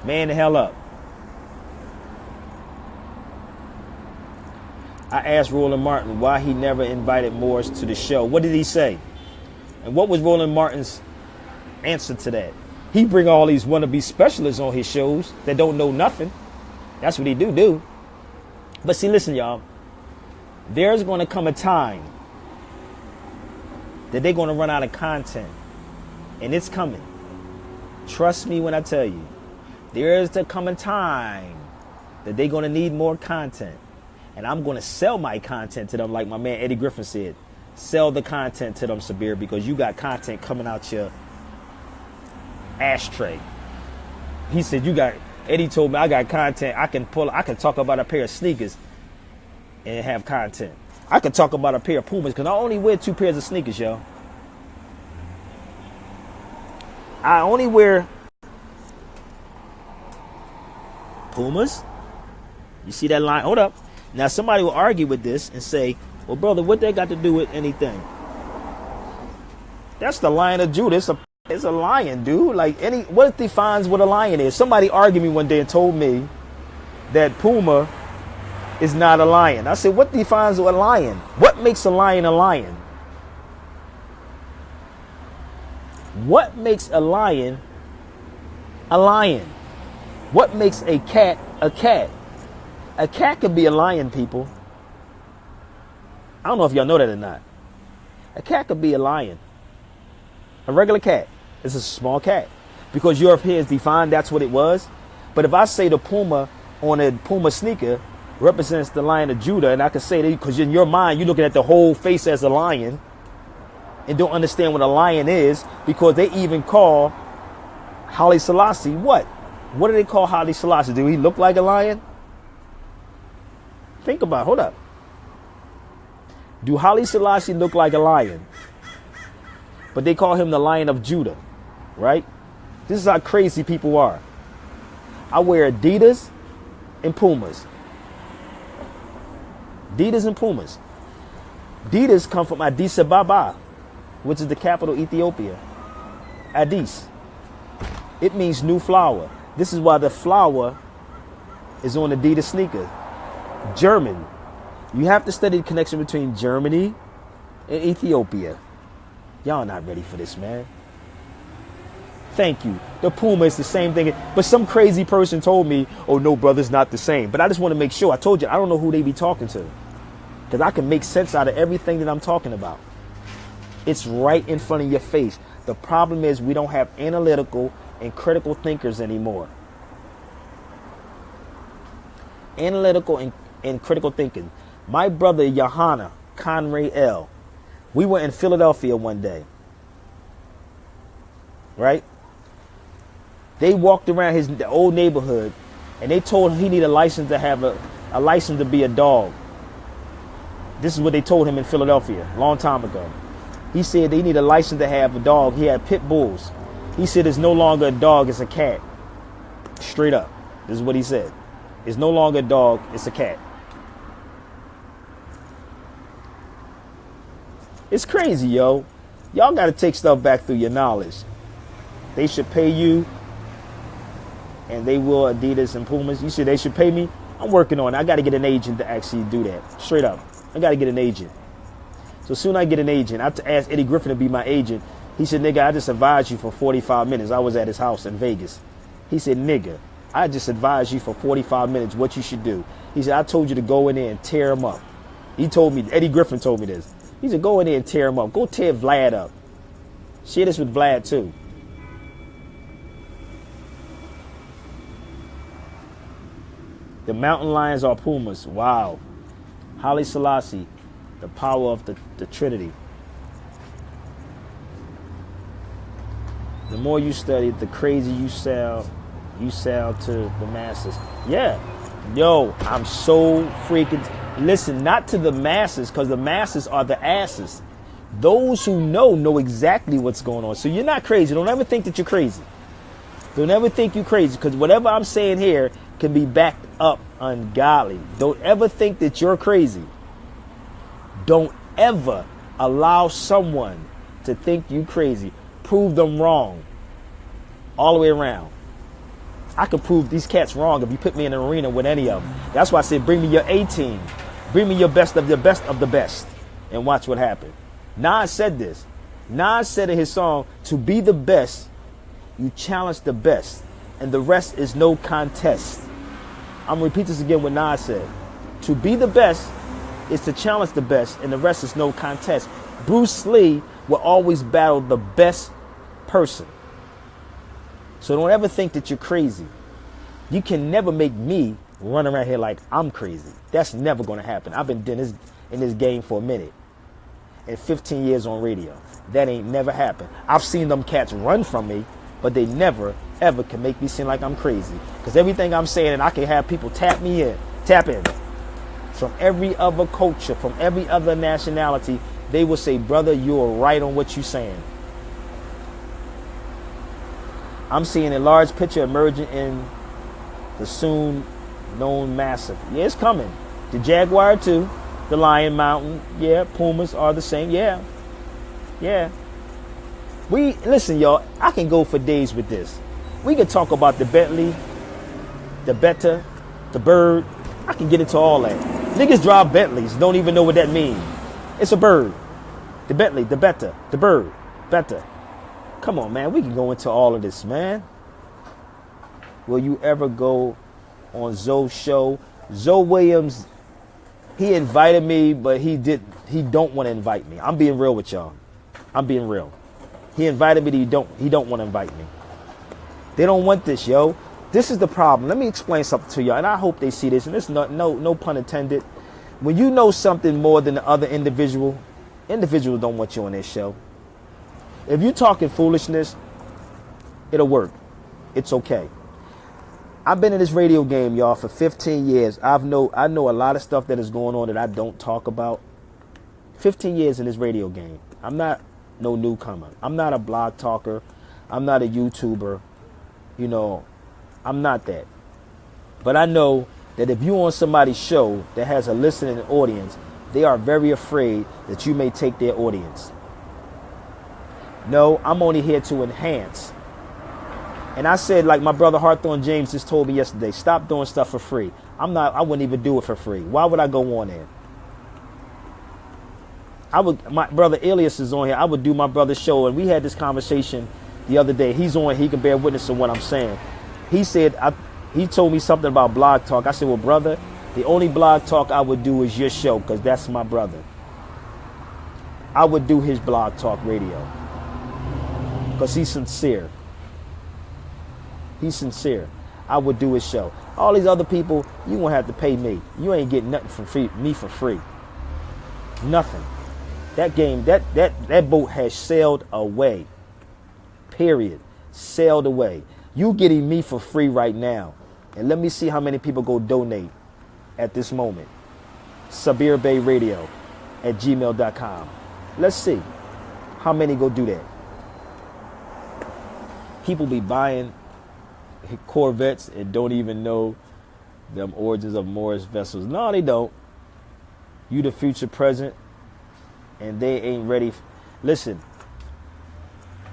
Man the hell up. I asked Roland Martin why he never invited Morris to the show. What did he say? And what was Roland Martin's answer to that? He bring all these wannabe specialists on his shows that don't know nothing. That's what he do. But see, listen, y'all. There's going to come a time that they're going to run out of content. And it's coming. Trust me when I tell you. There's to come a time that they're going to need more content. And I'm going to sell my content to them like my man Eddie Griffin said. Sell the content to them, Sabir, because you got content coming out your ashtray. He said, Eddie told me I got content. I can talk about a pair of sneakers and have content. I could talk about a pair of Pumas because I only wear 2 pairs of sneakers, yo. I only wear Pumas. You see that line? Hold up. Now somebody will argue with this and say, well, brother, what that got to do with anything? That's the Lion of Judah. It's a lion, dude. Like what defines what a lion is? Somebody argued me one day and told me that Puma is not a lion. I said, what defines a lion? What makes a lion a lion? What makes a lion a lion? What makes a cat a cat? A cat could be a lion, people. I don't know if y'all know that or not. A cat could be a lion. A regular cat is a small cat. Because Europeans defined that's what it was. But if I say the Puma on a Puma sneaker represents the Lion of Judah, and I can say that because in your mind you're looking at the whole face as a lion and don't understand what a lion is, because they even call Haile Selassie what? What do they call Haile Selassie? Do he look like a lion? Think about it. Hold up. Do Haile Selassie look like a lion? But they call him the Lion of Judah, right? This is how crazy people are. I wear Adidas and Pumas. Adidas and Pumas. Adidas come from Addis Ababa, which is the capital of Ethiopia. Addis. It means new flower. This is why the flower is on Adidas sneaker. German. You have to study the connection between Germany and Ethiopia. Y'all not ready for this, man. Thank you. The Puma is the same thing. But some crazy person told me, oh, no, brother, it's not the same. But I just want to make sure. I told you, I don't know who they be talking to. Because I can make sense out of everything that I'm talking about. It's right in front of your face. The problem is we don't have analytical and critical thinkers anymore. Analytical and critical thinking. My brother, Johanna Conray L., we were in Philadelphia one day. Right? They walked around the old neighborhood and they told him he needed a license to have a license to be a dog. This is what they told him in Philadelphia a long time ago. He said they need a license to have a dog. He had pit bulls. He said it's no longer a dog, it's a cat. Straight up. This is what he said. It's no longer a dog, it's a cat. It's crazy, yo. Y'all got to take stuff back through your knowledge. They should pay you, and they will, Adidas and Pumas. You said they should pay me? I'm working on it. I got to get an agent to actually do that. Straight up. I got to get an agent. So soon I get an agent. I have to ask Eddie Griffin to be my agent. He said, nigga, I just advised you for 45 minutes. I was at his house in Vegas. He said, nigga, I just advised you for 45 minutes what you should do. He said, I told you to go in there and tear him up. He told me, Eddie Griffin told me this. He said, go in there and tear him up. Go tear Vlad up. Share this with Vlad too. The mountain lions are pumas. Wow. Haile Selassie, the power of the Trinity. The more you study, the crazier you sound to the masses. Yeah. Yo, I'm so freaking... Listen, not to the masses, because the masses are the asses. Those who know exactly what's going on. So you're not crazy. Don't ever think that you're crazy. Don't ever think you're crazy, because whatever I'm saying here can be backed up ungodly. Don't ever think that you're crazy. Don't ever allow someone to think you crazy. Prove them wrong. All the way around. I could prove these cats wrong if you put me in an arena with any of them. That's why I said bring me your A team. Bring me your best of the best of the best. And watch what happens. Nas said this. Nas said in his song, to be the best, you challenge the best. And the rest is no contest. I'm going to repeat this again what Nas said. To be the best is to challenge the best. And the rest is no contest. Bruce Lee will always battle the best person. So don't ever think that you're crazy. You can never make me run around here like I'm crazy. That's never going to happen. I've been in this game for a minute. And 15 years on radio. That ain't never happened. I've seen them cats run from me, but they never, ever can make me seem like I'm crazy. Because everything I'm saying, and I can have people tap in. From every other culture, from every other nationality, they will say, brother, you're right on what you're saying. I'm seeing a large picture emerging in the soon known massive. Yeah, it's coming. The Jaguar too. The Lion Mountain. Yeah, Pumas are the same. Yeah. Listen, y'all, I can go for days with this. We can talk about the Bentley, the Beta, the Bird. I can get into all that. Niggas drive Bentleys, don't even know what that means. It's a bird. The Bentley, the Beta, the Bird, Beta. Come on, man. We can go into all of this, man. Will you ever go on Zoe's show? Zoe Williams, he invited me, but he don't want to invite me. I'm being real with y'all. I'm being real. He invited me, but he don't want to invite me. They don't want this, yo. This is the problem. Let me explain something to y'all, and I hope they see this, and this no pun intended. When you know something more than the other individuals don't want you on their show. If you're talking foolishness, it'll work. It's okay. I've been in this radio game, y'all, for 15 years. I know a lot of stuff that is going on that I don't talk about. 15 years in this radio game. I'm not no newcomer. I'm not a blog talker. I'm not a YouTuber. You know, I'm not that. But I know that if you're on somebody's show that has a listening audience, they are very afraid that you may take their audience. No, I'm only here to enhance. And I said, like my brother Hawthorne James just told me yesterday, stop doing stuff for free. I wouldn't even do it for free. Why would I go on there? My brother Elias is on here. I would do my brother's show, and we had this conversation the other day. He's on, he can bear witness to what I'm saying. He said, he told me something about blog talk. I said, well, brother, the only blog talk I would do is your show, because that's my brother. I would do his blog talk radio. Because he's sincere. He's sincere. I would do his show. All these other people, you won't have to pay me. You ain't getting nothing from me for free. Nothing. That game, that boat has sailed away. Period. Sailed away. You getting me for free right now. And let me see how many people go donate. at this moment. SabirBayRadio@gmail.com. Let's see how many go do that. People be buying Corvettes and don't even know them origins of Morris vessels. No, they don't. You the future present, and they ain't ready. Listen,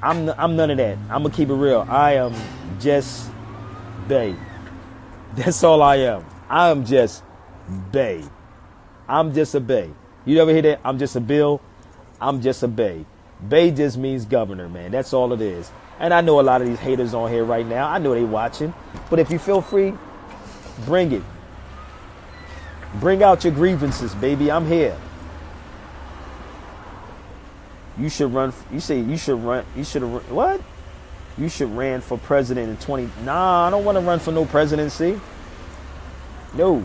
I'm none of that. I'm gonna keep it real. I am just Bay. That's all I am. I am just Bay. I'm just a Bay. You ever hear that? I'm just a Bill. I'm just a Bay. Bay just means governor, man. That's all it is. And I know a lot of these haters on here right now. I know they watching. But if you feel free, bring it. Bring out your grievances, baby. I'm here. You should run. You say you should run. You should have. What? You should ran for president in 20. Nah, I don't want to run for no presidency. No.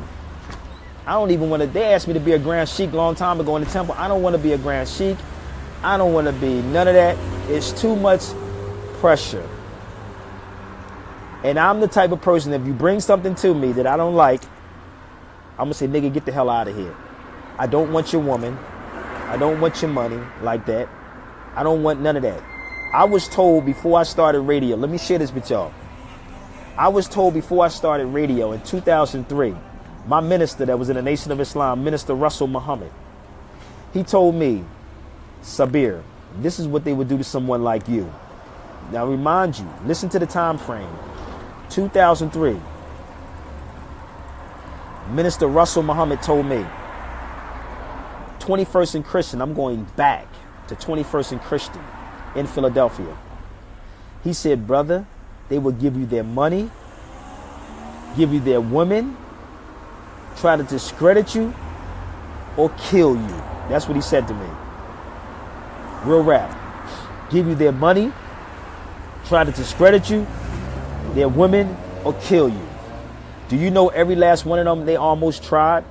I don't even want to. They asked me to be a Grand Sheik a long time ago in the temple. I don't want to be a Grand Sheik. I don't want to be none of that. It's too much pressure. And I'm the type of person, if you bring something to me that I don't like, I'm going to say, nigga, get the hell out of here. I don't want your woman. I don't want your money like that. I don't want none of that. I was told before I started radio, let me share this with y'all. I was told before I started radio in 2003, my minister that was in the Nation of Islam, Minister Russell Muhammad, he told me, Sabir, this is what they would do to someone like you. Now remind you, listen to the time frame. 2003. Minister Russell Muhammad told me, 21st and Christian, I'm going back to 21st and Christian in Philadelphia. He said, brother, they will give you their money, give you their women, try to discredit you, or kill you. That's what he said to me. Real rap. Give you their money, try to discredit you, their women, or kill you. Do you know every last one of them, they almost tried?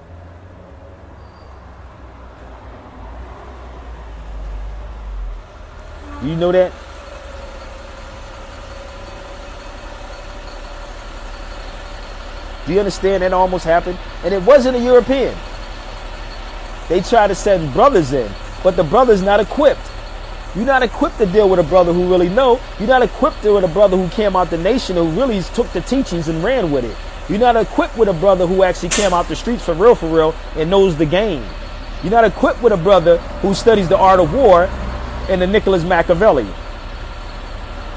You know that? Do you understand that almost happened? And it wasn't a European. They tried to send brothers in, but the brother's not equipped. You're not equipped to deal with a brother who really know. You're not equipped with a brother who came out the nation, who really took the teachings and ran with it. You're not equipped with a brother who actually came out the streets for real, and knows the game. You're not equipped with a brother who studies the art of war and the Nicholas Machiavelli.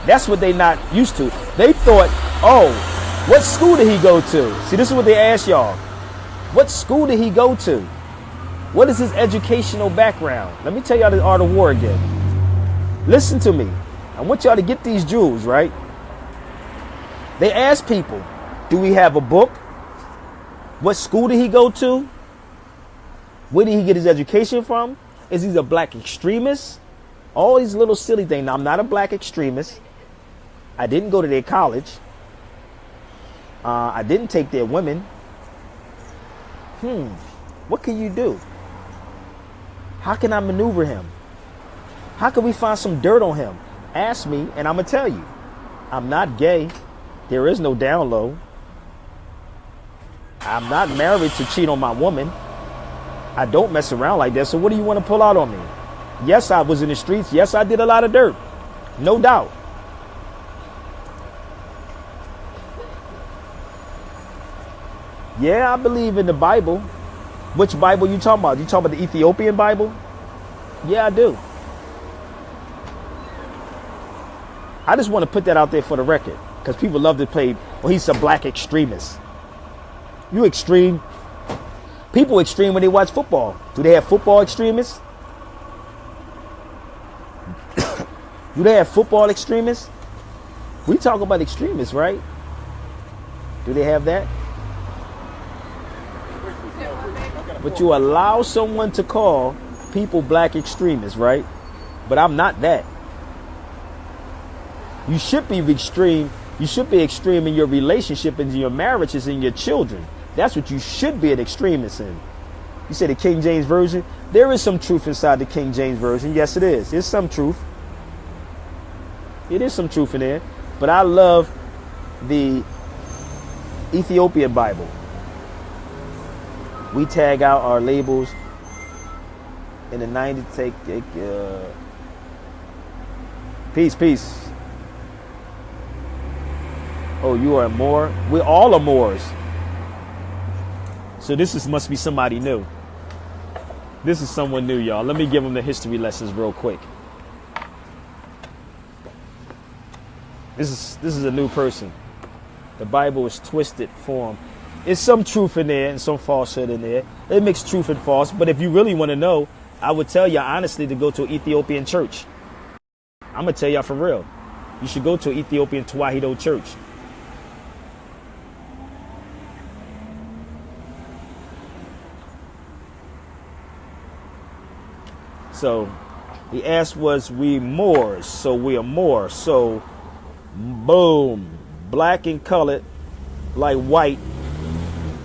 That's what they not used to. They thought, oh, what school did he go to? See, this is what they ask y'all. What school did he go to? What is his educational background? Let me tell y'all the art of war again. Listen to me. I want y'all to get these jewels, right? They ask people, do we have a book? What school did he go to? Where did he get his education from? Is he a black extremist? All these little silly things. Now, I'm not a black extremist. I didn't go to their college. I didn't take their women. What can you do? How can I maneuver him? How can we find some dirt on him? Ask me, and I'm going to tell you. I'm not gay. There is no down low. I'm not married to cheat on my woman. I don't mess around like that. So what do you want to pull out on me? Yes, I was in the streets. Yes, I did a lot of dirt. No doubt. Yeah, I believe in the Bible. Which Bible you talking about? You talking about the Ethiopian Bible? Yeah, I do. I just want to put that out there for the record, because people love to play, well, he's a black extremist. You extreme. People extreme when they watch football. Do they have football extremists? Do they have football extremists? We talk about extremists, right? Do they have that? But you allow someone to call people black extremists, right? But I'm not that. You should be extreme. You should be extreme in your relationship, in your marriages, in your children. That's what you should be an extremist in. You say the King James Version. There is some truth inside the King James Version. Yes, it is. There's some truth. It is some truth in there. But I love the Ethiopian Bible. We tag out our labels in the 90s. Peace. Oh, you are a Moor? We all are Moors. So must be somebody new. This is someone new, y'all. Let me give them the history lessons real quick. This is a new person. The Bible is twisted for them. There's some truth in there and some falsehood in there. It mixes truth and false. But if you really want to know, I would tell you honestly to go to an Ethiopian church. I'm going to tell y'all for real. You should go to an Ethiopian Tewahedo church. So he asked, was we Moors? So we are Moor. So boom, black and colored like white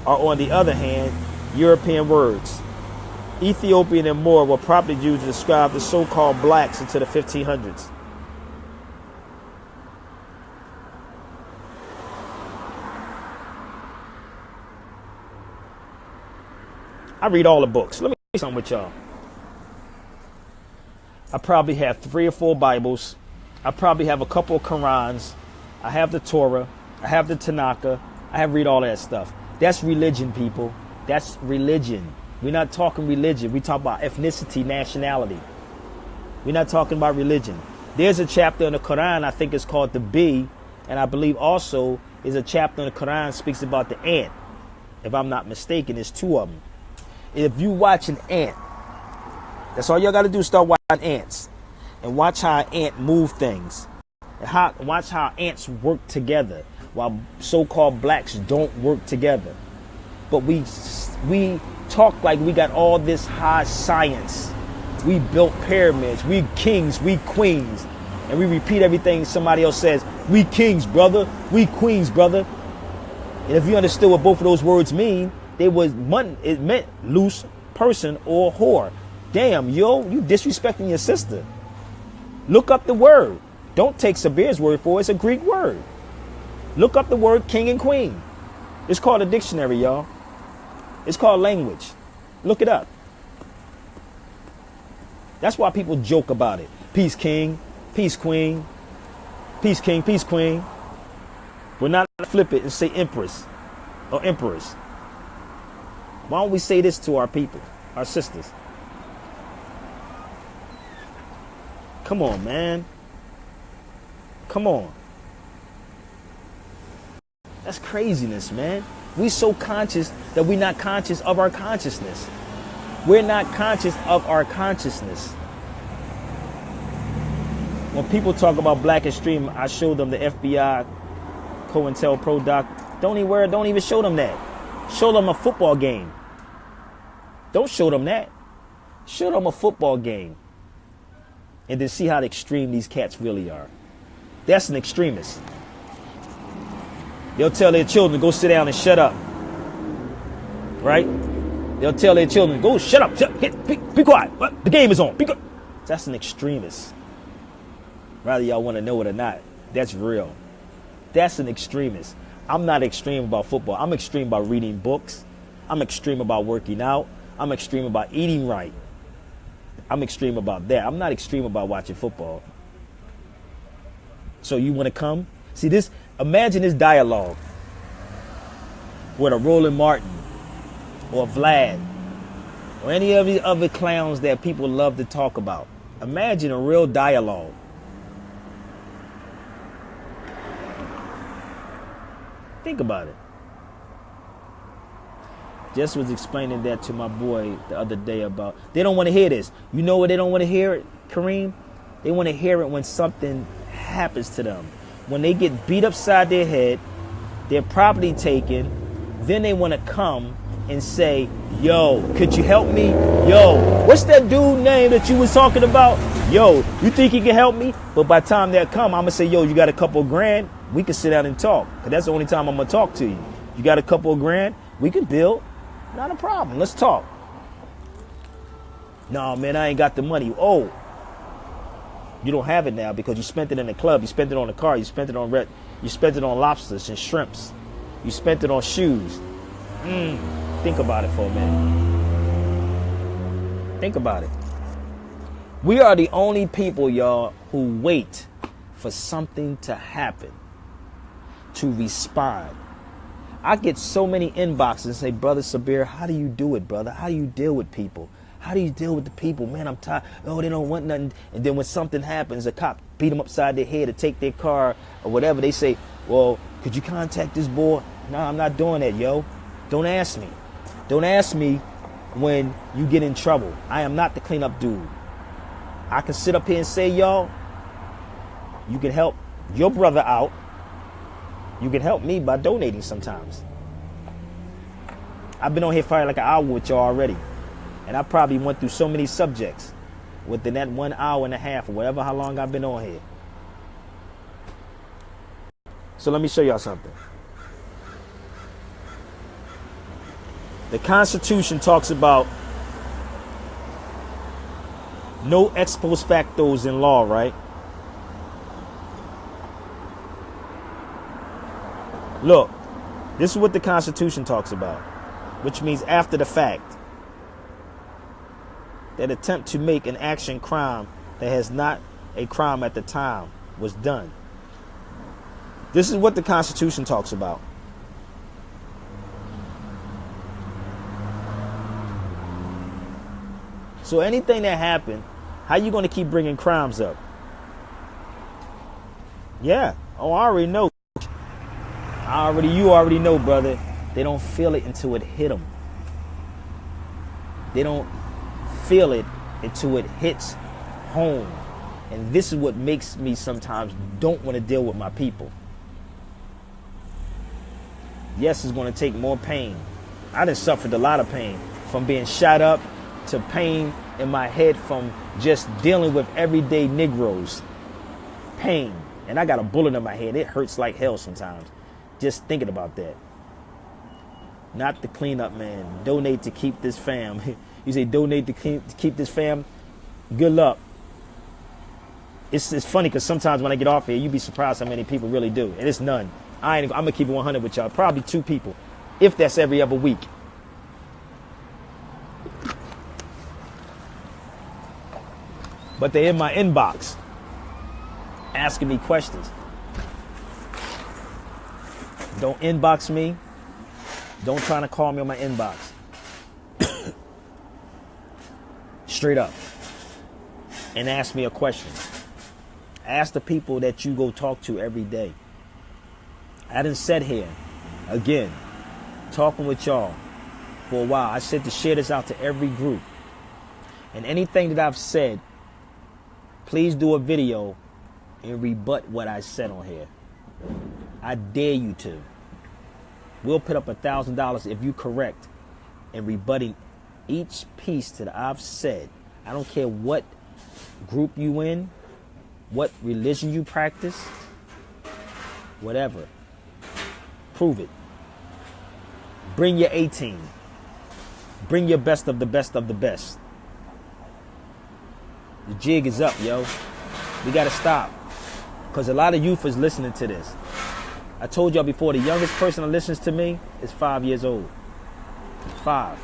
are on the other hand European words. Ethiopian and Moor were properly used to describe the so-called blacks into the 1500s. I read all the books. Let me say something with y'all. I probably have 3 or 4 Bibles. I probably have a couple of Qurans. I have the Torah. I have the Tanakh. I have read all that stuff. That's religion, people. That's religion. We're not talking religion. We talk about ethnicity, nationality. We're not talking about religion. There's a chapter in the Quran, I think it's called the Bee, and I believe also is a chapter in the Quran speaks about the ant. If I'm not mistaken, there's 2 of them. If you watch an ant, that's all y'all got to do, start watching ants. And watch how an ant move things. And watch how ants work together while so-called blacks don't work together. But we talk like we got all this high science. We built pyramids. We kings. We queens. And we repeat everything somebody else says. We kings, brother. We queens, brother. And if you understood what both of those words mean, it meant loose person or whore. Damn, yo, you disrespecting your sister. Look up the word. Don't take Sabir's word for it. It's a Greek word. Look up the word king and queen. It's called a dictionary, y'all. It's called language. Look it up. That's why people joke about it. Peace king, peace queen, peace king, peace queen. We're not going to flip it and say empress or emperors. Why don't we say this to our people, our sisters? Come on, man. Come on. That's craziness, man. We so conscious that we're not conscious of our consciousness. We're not conscious of our consciousness. When people talk about black extreme, I show them the FBI, COINTELPRO doc. Don't even show them that. Show them a football game. Don't show them that. Show them a football game. And then see how extreme these cats really are. That's an extremist. They'll tell their children to go sit down and shut up. Right? They'll tell their children, go shut up. Be quiet. The game is on. Be quiet. That's an extremist. Whether y'all want to know it or not, that's real. That's an extremist. I'm not extreme about football. I'm extreme about reading books. I'm extreme about working out. I'm extreme about eating right. I'm extreme about that. I'm not extreme about watching football. So you want to come? See this? Imagine this dialogue with a Roland Martin or Vlad or any of the other clowns that people love to talk about. Imagine a real dialogue. Think about it. Just was explaining that to my boy the other day about, they don't want to hear this. You know what they don't want to hear it, Kareem? They want to hear it when something happens to them. When they get beat upside their head, their property taken, then they want to come and say, yo, could you help me? Yo, what's that dude name that you was talking about? Yo, you think he can help me? But by the time they come, I'm going to say, yo, you got a couple of grand? We can sit down and talk. Because that's the only time I'm going to talk to you. You got a couple of grand? We can build. Not a problem. Let's talk. No, man, I ain't got the money. Oh, you don't have it now because you spent it in the club. You spent it on the car. You spent it on lobsters and shrimps. You spent it on shoes. Think about it for a minute. Think about it. We are the only people, y'all, who wait for something to happen to respond. I get so many inboxes and say, Brother Sabir, how do you do it, brother? How do you deal with people? How do you deal with the people? Man, I'm tired. Oh, they don't want nothing. And then when something happens, a cop beat them upside their head to take their car or whatever. They say, well, could you contact this boy? No, I'm not doing that, yo. Don't ask me. Don't ask me when you get in trouble. I am not the cleanup dude. I can sit up here and say, y'all, you can help your brother out. You can help me by donating sometimes. I've been on here for like an hour with y'all already. And I probably went through so many subjects within that 1 hour and a half or whatever, how long I've been on here. So let me show y'all something. The Constitution talks about no ex post factos in law, right? Look, this is what the Constitution talks about, which means after the fact. That attempt to make an action crime that has not a crime at the time was done. This is what the Constitution talks about. So anything that happened, how you going to keep bringing crimes up? Yeah. Oh, I already know. You already know, brother. They don't feel it until it hit them. They don't feel it until it hits home. And this is what makes me sometimes don't want to deal with my people. Yes, it's going to take more pain. I done suffered a lot of pain from being shot up to pain in my head from just dealing with everyday Negroes. Pain. And I got a bullet in my head. It hurts like hell sometimes. Just thinking about that. Not the cleanup man. Donate to keep this fam. You say donate to keep this fam. Good luck. It's funny because sometimes when I get off here, you'd be surprised how many people really do. And it's none. I'm going to keep it 100 with y'all. Probably 2 people. If that's every other week. But they're in my inbox. Asking me questions. Don't inbox me. Don't try to call me on my inbox. Straight up. And ask me a question. Ask the people that you go talk to every day. I done sat here, again, talking with y'all for a while. I said to share this out to every group. And anything that I've said, please do a video and rebut what I said on here. I dare you to. We'll put up $1,000 if you correct in rebutting each piece that I've said. I don't care what group you in, what religion you practice, whatever. Prove it. Bring your A-team. Bring your best of the best of the best. The jig is up, yo. We got to stop. Because a lot of youth is listening to this. I told y'all before, the youngest person that listens to me is 5 years old. 5.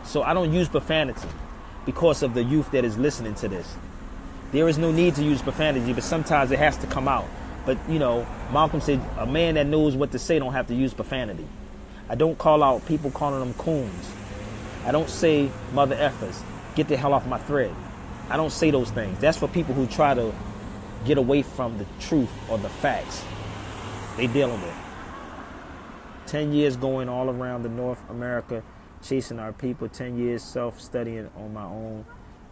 So I don't use profanity because of the youth that is listening to this. There is no need to use profanity, but sometimes it has to come out. But, you know, Malcolm said a man that knows what to say don't have to use profanity. I don't call out people calling them coons. I don't say mother effers. Get the hell off my thread. I don't say those things. That's for people who try to get away from the truth or the facts they dealing with. 10 years going all around the North America, chasing our people. 10 years self-studying on my own.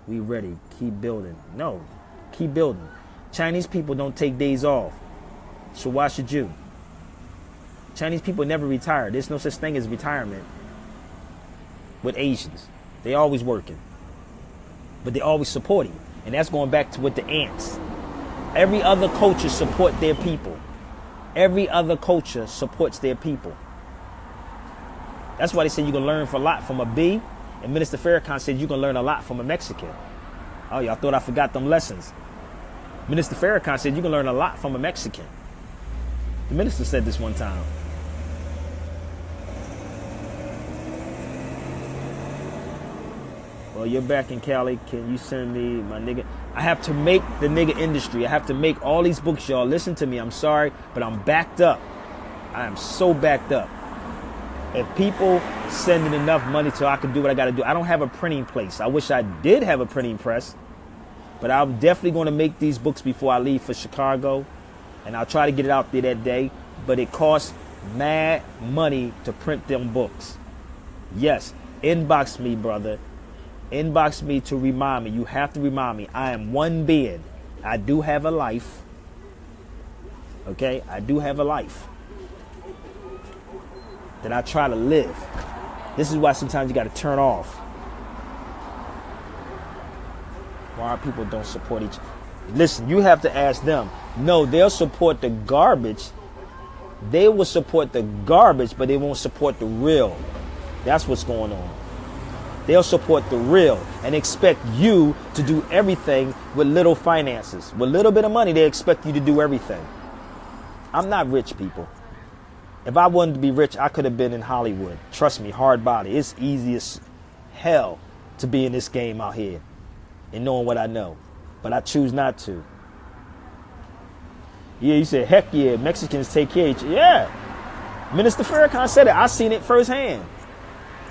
We ready. Keep building. No, keep building. Chinese people don't take days off. So why should you? Chinese people never retire. There's no such thing as retirement with Asians. They always working. But they always supporting. And that's going back to with the ants. Every other culture support their people. Every other culture supports their people. That's why they say you can learn a lot from a bee. And Minister Farrakhan said you can learn a lot from a Mexican. Oh, y'all thought I forgot them lessons. Minister Farrakhan said you can learn a lot from a Mexican. The minister said this one time. Well, you're back in Cali. Can you send me my nigga? I have to make the nigga industry. I have to make all these books, y'all. Listen to me. I'm sorry, but I'm backed up. I am so backed up. If people sending enough money so I can do what I got to do, I don't have a printing place. I wish I did have a printing press, but I'm definitely going to make these books before I leave for Chicago, and I'll try to get it out there that day. But it costs mad money to print them books. Yes, inbox me, brother. Inbox me to remind me. You have to remind me. I am one being. I do have a life. Okay? I do have a life that I try to live. This is why sometimes you got to turn off. Why people don't support each other. Listen, you have to ask them. No, they'll support the garbage. They will support the garbage, but they won't support the real. That's what's going on. They'll support the real and expect you to do everything with little finances. With a little bit of money, they expect you to do everything. I'm not rich, people. If I wanted to be rich, I could have been in Hollywood. Trust me, hard body. It's easy as hell to be in this game out here and knowing what I know. But I choose not to. Yeah, you said, heck yeah, Mexicans take care of each other. Yeah. Minister Farrakhan said it. I seen it firsthand.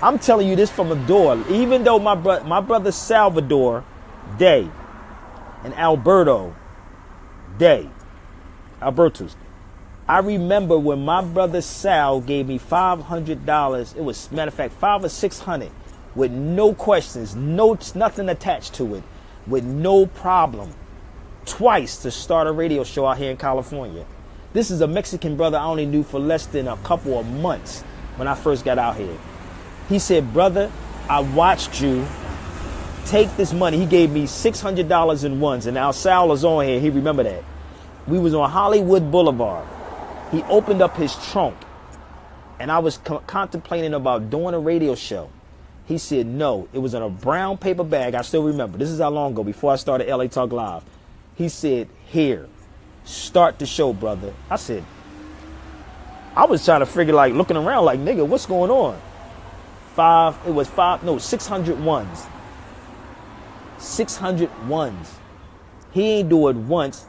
I'm telling you this from a door. Even though my brother Salvador Day and Albertus I remember when my brother Sal gave me $500. It was, matter of fact, $500 or $600 with no questions, nothing attached to it, with no problem. Twice to start a radio show out here in California. This is a Mexican brother I only knew for less than a couple of months when I first got out here. He said, brother, I watched you take this money. He gave me $600 in ones. And now Sal is on here. He remember that. We was on Hollywood Boulevard. He opened up his trunk. And I was contemplating about doing a radio show. He said, no. It was in a brown paper bag. I still remember. This is how long ago, before I started LA Talk Live. He said, here, start the show, brother. I said, I was trying to figure, like, looking around like, nigga, what's going on? 600 ones. 600 ones. He ain't do it once.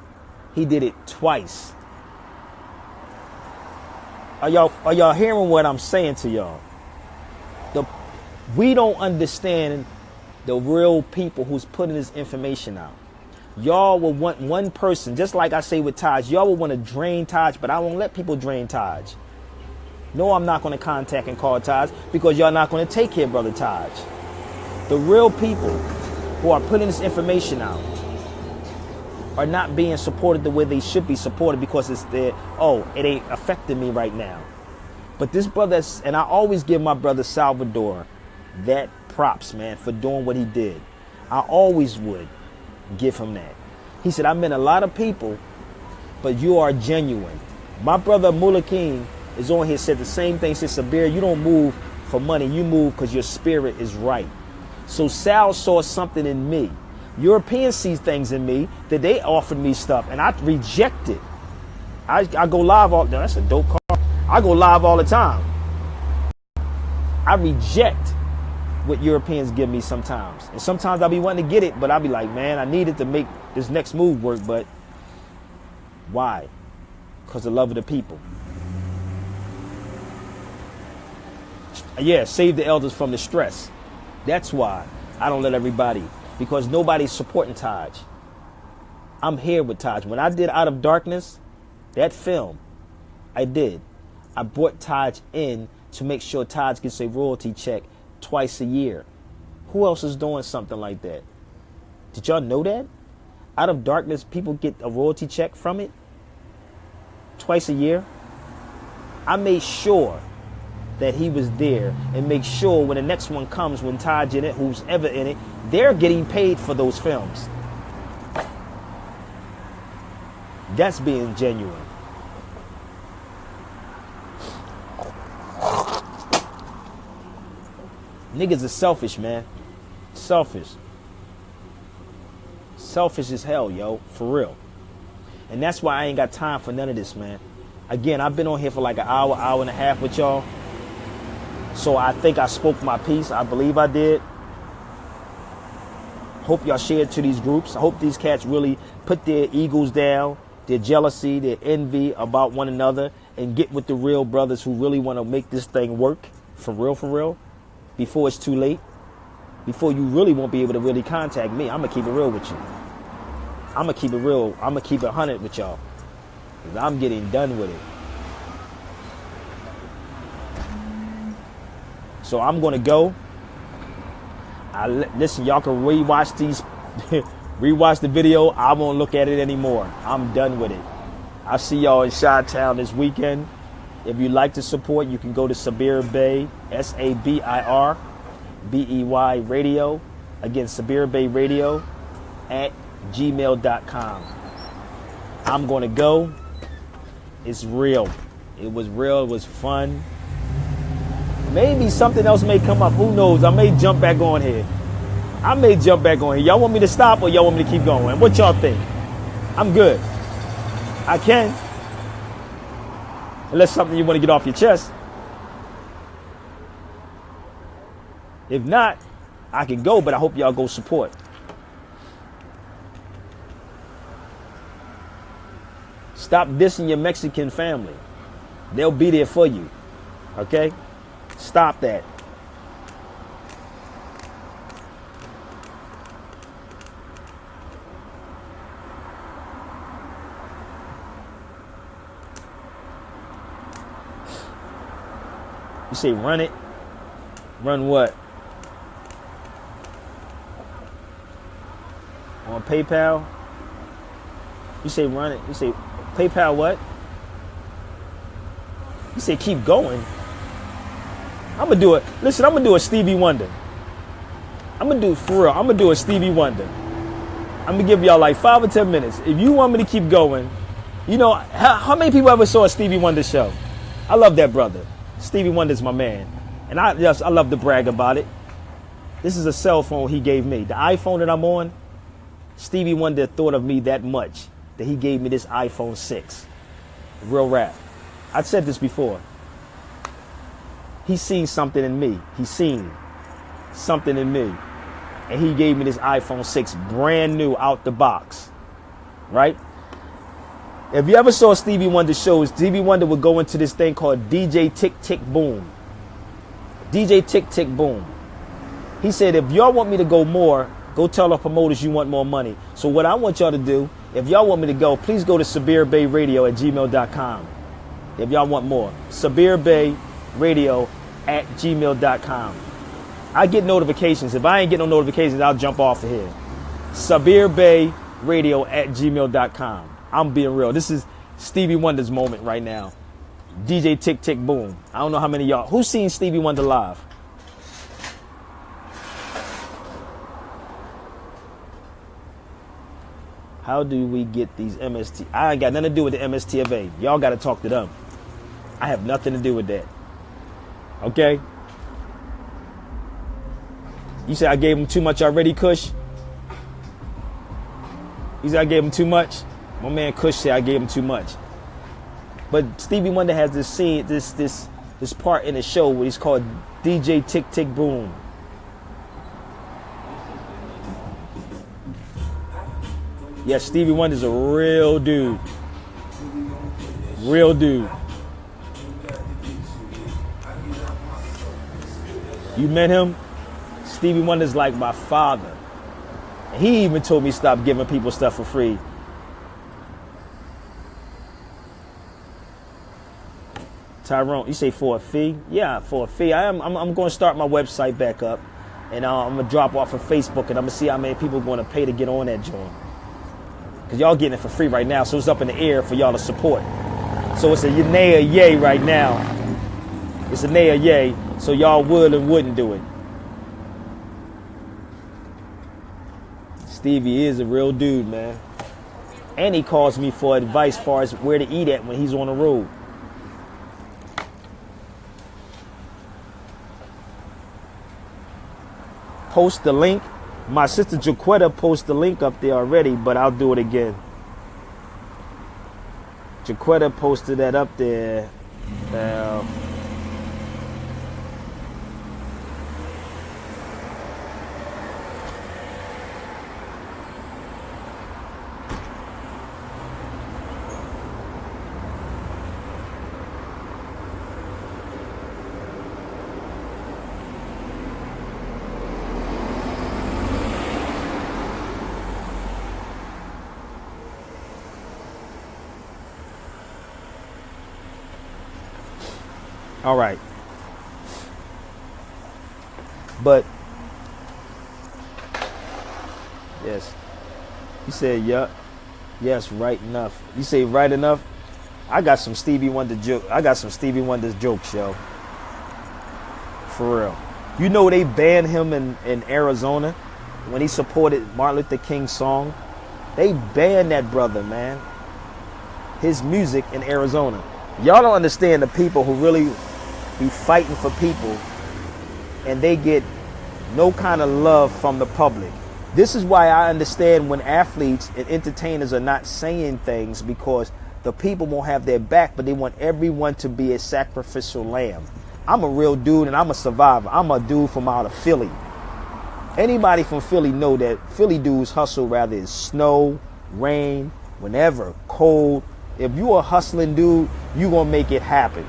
He did it twice. Are y'all hearing what I'm saying to y'all? We don't understand the real people who's putting this information out. Y'all will want one person, just like I say with Taj. Y'all will want to drain Taj, but I won't let people drain Taj. No, I'm not going to contact and call Taj because y'all not going to take care of Brother Taj. The real people who are putting this information out are not being supported the way they should be supported because it's there. Oh, it ain't affecting me right now. But this brother, and I always give my brother Salvador that props, man, for doing what he did. I always would give him that. He said, I met a lot of people, but you are genuine. My brother Mullah King is on here, said the same thing. Said, Sabir, you don't move for money. You move because your spirit is right. So Sal saw something in me. Europeans see things in me that they offered me stuff, and I reject it. I go live all. No, that's a dope car. I go live all the time. I reject what Europeans give me sometimes, and sometimes I'll be wanting to get it, but I'll be like, man, I need it to make this next move work. But why? Because of love of the people. Yeah, save the elders from the stress. That's why I don't let everybody, because nobody's supporting Taj. I'm here with Taj. When I did Out of Darkness, that film, I brought Taj in to make sure Taj gets a royalty check twice a year. Who else is doing something like that? Did y'all know that? Out of Darkness, people get a royalty check from it twice a year. I made sure that he was there and make sure when the next one comes, when Taj in it, who's ever in it, they're getting paid for those films. That's being genuine. Niggas are selfish, man. Selfish. Selfish as hell, yo. For real. And that's why I ain't got time for none of this, man. Again, I've been on here for like an hour, hour and a half with y'all. So I think I spoke my piece. I believe I did. Hope y'all share it to these groups. I hope these cats really put their egos down, their jealousy, their envy about one another, and get with the real brothers who really want to make this thing work for real, before it's too late. Before you really won't be able to really contact me. I'm going to keep it real with you. I'm going to keep it real. I'm going to keep it 100 with y'all. Because I'm getting done with it. So I'm going to go. Listen, y'all can rewatch rewatch the video. I won't look at it anymore. I'm done with it. I'll see y'all in Chi-Town this weekend. If you'd like to support, you can go to Sabir Bay, SABIRBEY Radio. Again, Sabir Bay Radio at gmail.com. I'm going to go. It's real. It was real. It was fun. Maybe something else may come up. Who knows? I may jump back on here. Y'all want me to stop or y'all want me to keep going? What y'all think? I'm good. I can. Unless something you want to get off your chest. If not, I can go, but I hope y'all go support. Stop dissing your Mexican family. They'll be there for you. Okay? Stop that. You say run it? Run what? On PayPal? You say run it. You say PayPal what? You say keep going. I'm going to do it. Listen, I'm going to do a Stevie Wonder. I'm going to do it for real. I'm going to do a Stevie Wonder. I'm going to give y'all like 5 or 10 minutes. If you want me to keep going, you know, how many people ever saw a Stevie Wonder show? I love that brother. Stevie Wonder's my man. And I love to brag about it. This is a cell phone he gave me. The iPhone that I'm on, Stevie Wonder thought of me that much that he gave me this iPhone 6. Real rap. I've said this before. He seen something in me. He seen something in me. And he gave me this iPhone 6 brand new out the box. Right? If you ever saw Stevie Wonder shows, Stevie Wonder would go into this thing called DJ Tick Tick Boom. DJ Tick Tick Boom. He said, if y'all want me to go more, go tell the promoters you want more money. So what I want y'all to do, if y'all want me to go, please go to SabirBayRadio at gmail.com. If y'all want more. SabirBayRadio at gmail.com. I get notifications. If I ain't get no notifications, I'll jump off of here. SabirBayRadio at gmail.com. I'm being real. This is Stevie Wonder's moment right now. DJ Tick Tick Boom. I don't know how many of y'all. Who's seen Stevie Wonder live? How do we get these MST? I ain't got nothing to do with the MSTFA. Y'all got to talk to them. I have nothing to do with that. Okay? You say I gave him too much already, Kush? You say I gave him too much? My man Kush said I gave him too much. But Stevie Wonder has this scene, this part in the show where he's called DJ Tick Tick Boom. Yeah, Stevie Wonder's a real dude. Real dude. You met him? Stevie Wonder's like my father. He even told me stop giving people stuff for free. Tyrone, you say for a fee? Yeah, for a fee. I'm going to start my website back up, and I'm going to drop off of Facebook, and I'm going to see how many people are going to pay to get on that joint. Because y'all getting it for free right now, so it's up in the air for y'all to support. So it's a nay or yay right now. It's a nay or yay, so y'all would and wouldn't do it. Stevie is a real dude, man. And he calls me for advice as far as where to eat at when he's on the road. Post the link. My sister Jaquetta posted the link up there already, but I'll do it again. Jaquetta posted that up there. All right. But yes, you said yeah, yes, right enough. You say right enough. I got some Stevie Wonder joke. I got some Stevie Wonder's jokes, yo. For real. You know they banned him in Arizona when he supported Martin Luther King's song. They banned that brother, man. His music in Arizona. Y'all don't understand the people who really be fighting for people and they get no kind of love from the public. This is why I understand when athletes and entertainers are not saying things, because the people won't have their back, but they want everyone to be a sacrificial lamb. I'm a real dude and I'm a survivor. I'm a dude from out of Philly. Anybody from Philly know that Philly dudes hustle rather it's snow, rain, whenever, cold. If you a hustling dude, you gonna make it happen.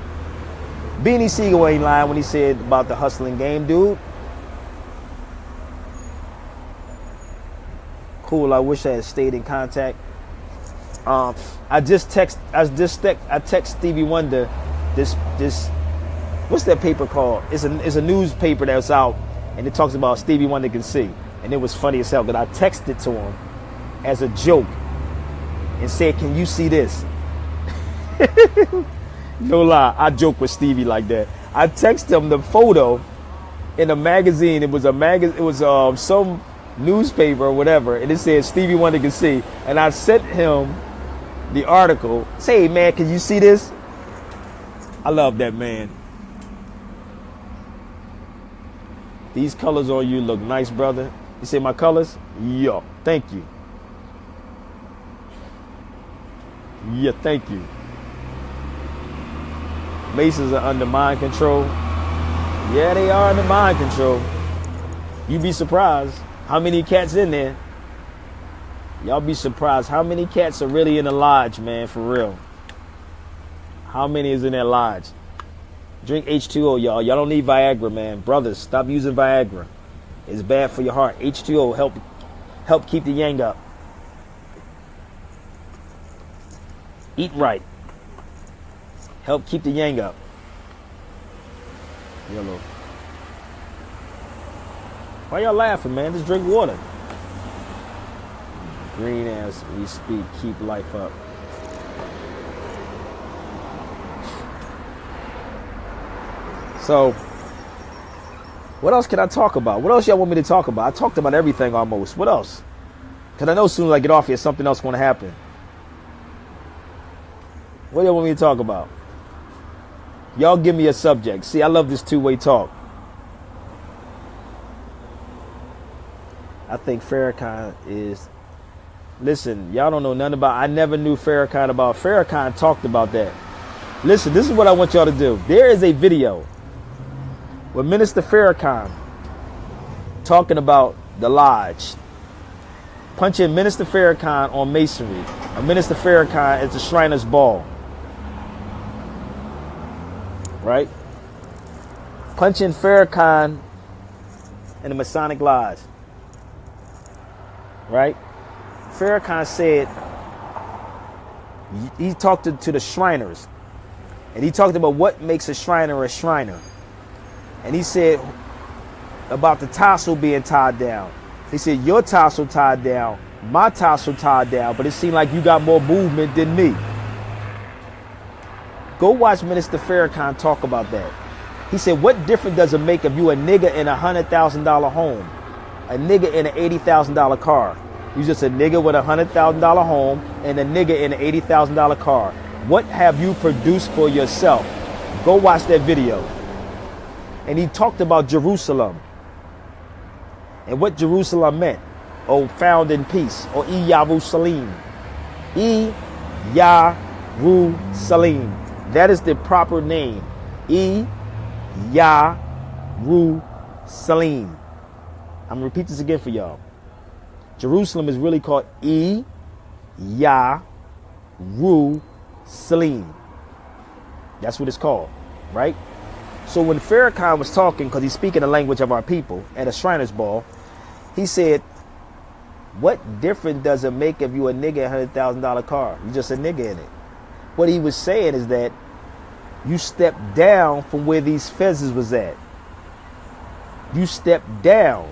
Beanie Siegel ain't lying when he said about the hustling game, dude. Cool, I wish I had stayed in contact. I text Stevie Wonder this what's that paper called? It's a newspaper that's out and it talks about Stevie Wonder Can See. And it was funny as hell that I texted to him as a joke and said, can you see this? No lie, I joke with Stevie like that. I texted him the photo in a magazine. It was some newspaper or whatever, and it said Stevie Wonder Can See. And I sent him the article. Say, hey, man, can you see this? I love that man. These colors on you look nice, brother. You say my colors? Yo, thank you. Yeah, thank you. Masons are under mind control. Yeah, they are under mind control. You'd be surprised how many cats in there. Y'all be surprised how many cats are really in the lodge, man, for real. How many is in that lodge? Drink H2O, y'all. Y'all don't need Viagra, man. Brothers, stop using Viagra. It's bad for your heart. H2O help keep the yang up. Eat right. Help keep the yang up. Yellow. Why y'all laughing, man? Just drink water. Green as we speak. Keep life up. So, what else can I talk about? What else y'all want me to talk about? I talked about everything almost. What else? Because I know as soon as I get off here, something else going to happen. What y'all want me to talk about? Y'all give me a subject. See, I love this two-way talk. I think Farrakhan is... Listen, y'all don't know nothing about... I never knew Farrakhan about... Farrakhan talked about that. Listen, this is what I want y'all to do. There is a video with Minister Farrakhan talking about the lodge. Punch in Minister Farrakhan on Masonry. Or Minister Farrakhan at the Shriners Ball. Right? Punch in Farrakhan in the Masonic Lodge. Right? Farrakhan said, he talked to the Shriners. And he talked about what makes a Shriner a Shriner. And he said about the tassel being tied down. He said, your tassel tied down, my tassel tied down, but it seemed like you got more movement than me. Go watch Minister Farrakhan talk about that. He said, what difference does it make if you a nigga in a $100,000 home, a nigga in an $80,000 car? You just a nigga with a $100,000 home and a nigga in an $80,000 car. What have you produced for yourself? Go watch that video. And he talked about Jerusalem and what Jerusalem meant. Oh, found in peace, or Yerushalayim. Yerushalayim. That is the proper name. Yerushalayim. I'm going to repeat this again for y'all. Jerusalem is really called Yerushalayim. That's what it's called, right? So when Farrakhan was talking, because he's speaking the language of our people at a Shriners Ball, he said, what difference does it make if you a nigga in a $100,000 car? You just a nigga in it. What he was saying is that You stepped down from where these fezzes was at. You stepped down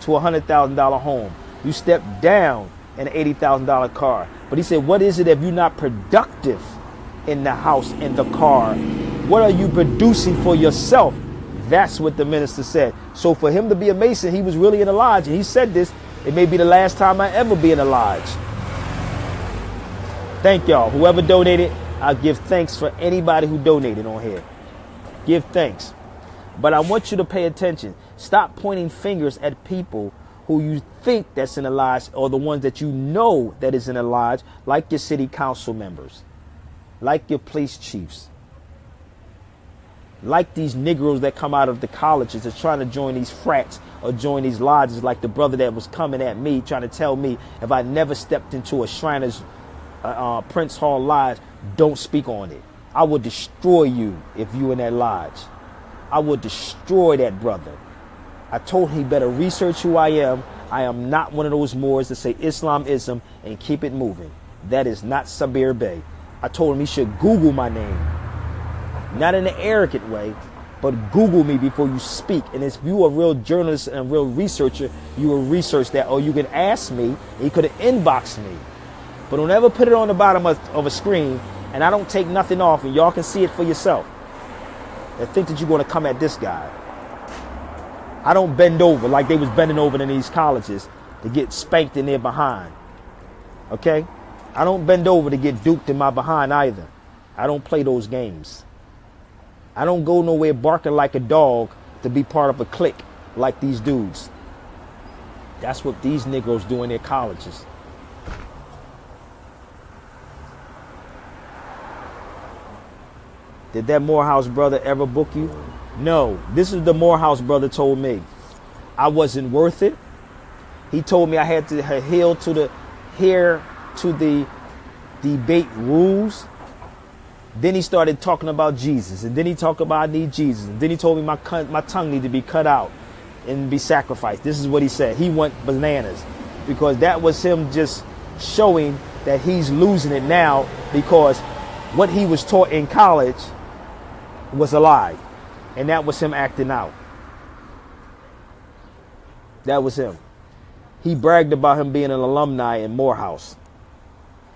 to a $100,000 home. You stepped down in an $80,000 car. But he said, what is it if you're not productive in the house, in the car? What are you producing for yourself? That's what the minister said. So for him to be a Mason, he was really in a lodge. And he said this, it may be the last time I ever be in a lodge. Thank y'all. Whoever donated, I give thanks for anybody who donated on here. Give thanks. But I want you to pay attention. Stop pointing fingers at people who you think that's in a lodge, or the ones that you know that is in a lodge, like your city council members, like your police chiefs, like these Negroes that come out of the colleges that's trying to join these frats or join these lodges, like the brother that was coming at me trying to tell me if I never stepped into a Shriners Prince Hall lodge, don't speak on it. I will destroy you if you in that lodge. I will destroy that brother. I told him he better research who I am. I am not one of those Moors that say Islamism and keep it moving. That is not Sabir Bey. I told him he should Google my name. Not in an arrogant way, but Google me before you speak. And if you are a real journalist and a real researcher, you will research that. Or you can ask me, and you could have inboxed me. But don't ever put it on the bottom of a screen, and I don't take nothing off, and y'all can see it for yourself. And think that you're going to come at this guy. I don't bend over like they was bending over in these colleges to get spanked in their behind. Okay? I don't bend over to get duped in my behind either. I don't play those games. I don't go nowhere barking like a dog to be part of a clique like these dudes. That's what these Negroes do in their colleges. Did that Morehouse brother ever book you? No. This is the Morehouse brother told me. I wasn't worth it. He told me I had to adhere to the debate rules. Then he started talking about Jesus. And then he talked about I need Jesus. And then he told me my tongue need to be cut out and be sacrificed. This is what he said. He went bananas because that was him just showing that he's losing it now because what he was taught in college was a lie. And that was him acting out. That was him. He bragged about him being an alumni in Morehouse.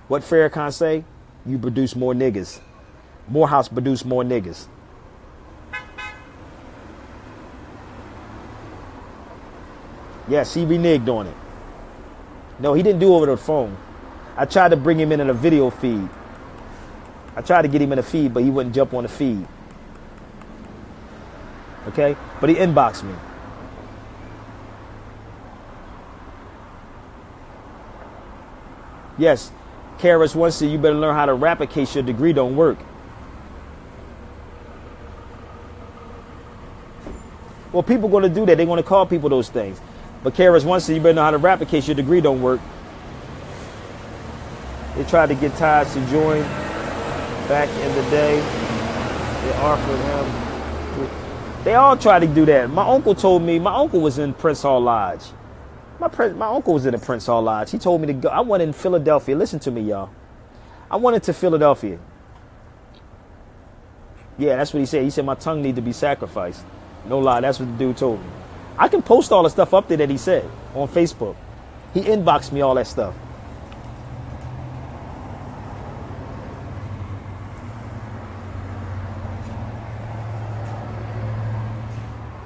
What Farrakhan say? You produce more niggas. Morehouse produced more niggas. Yes, he reneged on it. No, he didn't do it over the phone. I tried to bring him in a video feed. I tried to get him in a feed, but he wouldn't jump on the feed. Okay? But he inboxed me. Yes, Karis once said you better learn how to rap in case your degree don't work. Well, people going to do that. They're going to call people those things. But Karis once said you better know how to rap in case your degree don't work. They tried to get Taj to join back in the day. They offered him. They all tried to do that. My uncle told me, my uncle was in Prince Hall Lodge. My uncle was in the Prince Hall Lodge. He told me to go. I went in Philadelphia. Listen to me, y'all. I went to Philadelphia. Yeah, that's what he said. He said my tongue need to be sacrificed. No lie, that's what the dude told me. I can post all the stuff up there that he said on Facebook. He inboxed me all that stuff.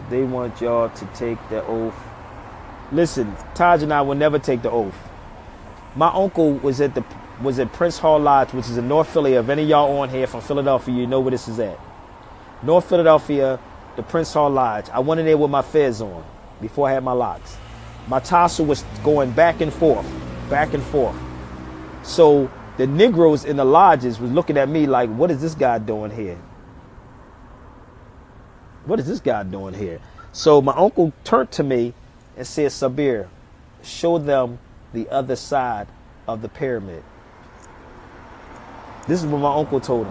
They want y'all to take the oath. Listen, Taj and I will never take the oath. My uncle was at Prince Hall Lodge, which is in North Philly. If any of y'all on here from Philadelphia, you know where this is at. North Philadelphia, the Prince Hall Lodge. I went in there with my fez on before I had my locks. My tassel was going back and forth, back and forth. So the Negroes in the lodges was looking at me like, what is this guy doing here? What is this guy doing here? So my uncle turned to me and said, Sabir, show them the other side of the pyramid. This is what my uncle told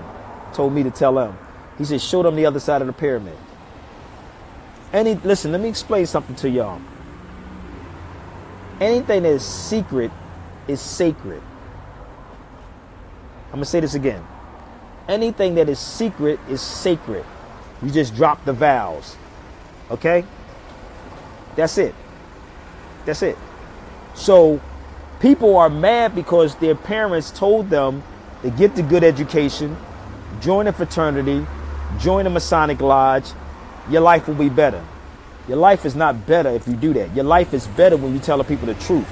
me to tell them. He said, show them the other side of the pyramid. Listen, let me explain something to y'all. Anything that is secret is sacred. I'm going to say this again. Anything that is secret is sacred. You just drop the vowels. Okay? That's it. That's it. So people are mad because their parents told them to get the good education, join a fraternity, join a Masonic lodge. Your life will be better. Your life is not better if you do that. Your life is better when you tell the people the truth.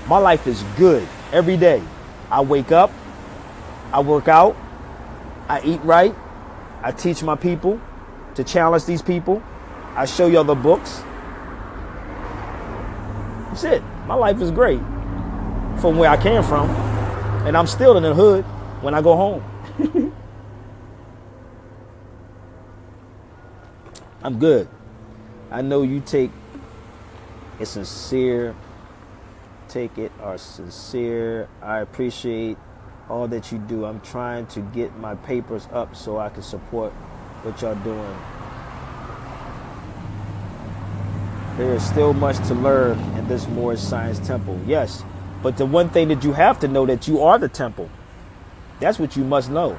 My life is good every day. I wake up, I work out, I eat right, I teach my people to challenge these people. I show you other books. That's it. My life is great from where I came from. And I'm still in the hood when I go home. I'm good. I know you take it sincere. Take it are sincere. I appreciate all that you do. I'm trying to get my papers up so I can support what y'all doing. There is still much to learn in this Moorish Science Temple. Yes, but the one thing that you have to know that you are the temple. That's what you must know.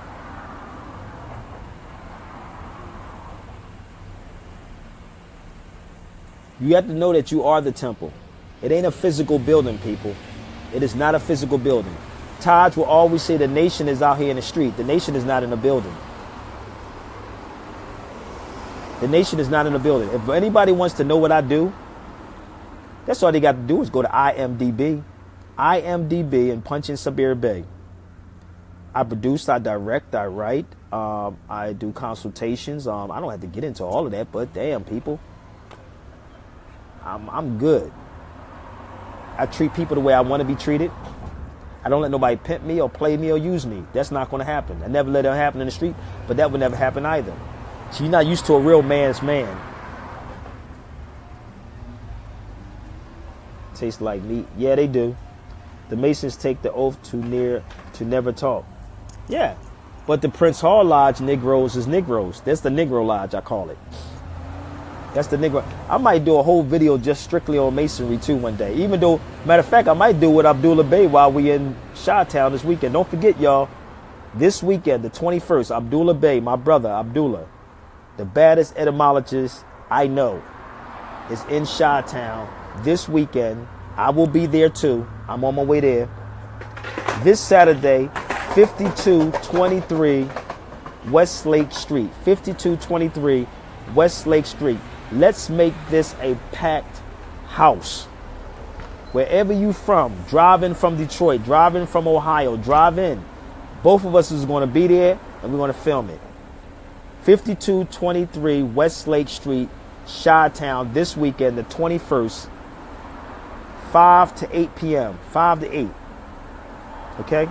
You have to know that you are the temple. It ain't a physical building, people. It is not a physical building. Taj will always say the nation is out here in the street. The nation is not in a building. The nation is not in a building. If anybody wants to know what I do, that's all they got to do is go to IMDb. IMDb and punch in Sabir Bey. I produce, I direct, I write. I do consultations. I don't have to get into all of that, but damn, people. I'm good. I treat people the way I want to be treated. I don't let nobody pimp me or play me or use me. That's not going to happen. I never let it happen in the street, but that would never happen either. So you're not used to a real man's man. Tastes like meat. Yeah, they do. The Masons take the oath to never talk. Yeah, but the Prince Hall Lodge Negroes is Negroes. That's the Negro Lodge, I call it. That's the Negro. I might do a whole video just strictly on Masonry too one day. Even though, matter of fact, I might do with Abdullah Bey while we in Chi-Town this weekend. Don't forget, y'all, this weekend, the 21st, Abdullah Bey, my brother Abdullah, the baddest etymologist I know, is in Chi-Town this weekend. I will be there too. I'm on my way there. This Saturday, 5223 Westlake Street. 5223 Westlake Street. Let's make this a packed house. Wherever you from, driving from Detroit, driving from Ohio, drive in. Both of us is going to be there and we're going to film it. 5223 Westlake Street, Chi-Town, this weekend, the 21st, 5 to 8 p.m., 5 to 8. Okay?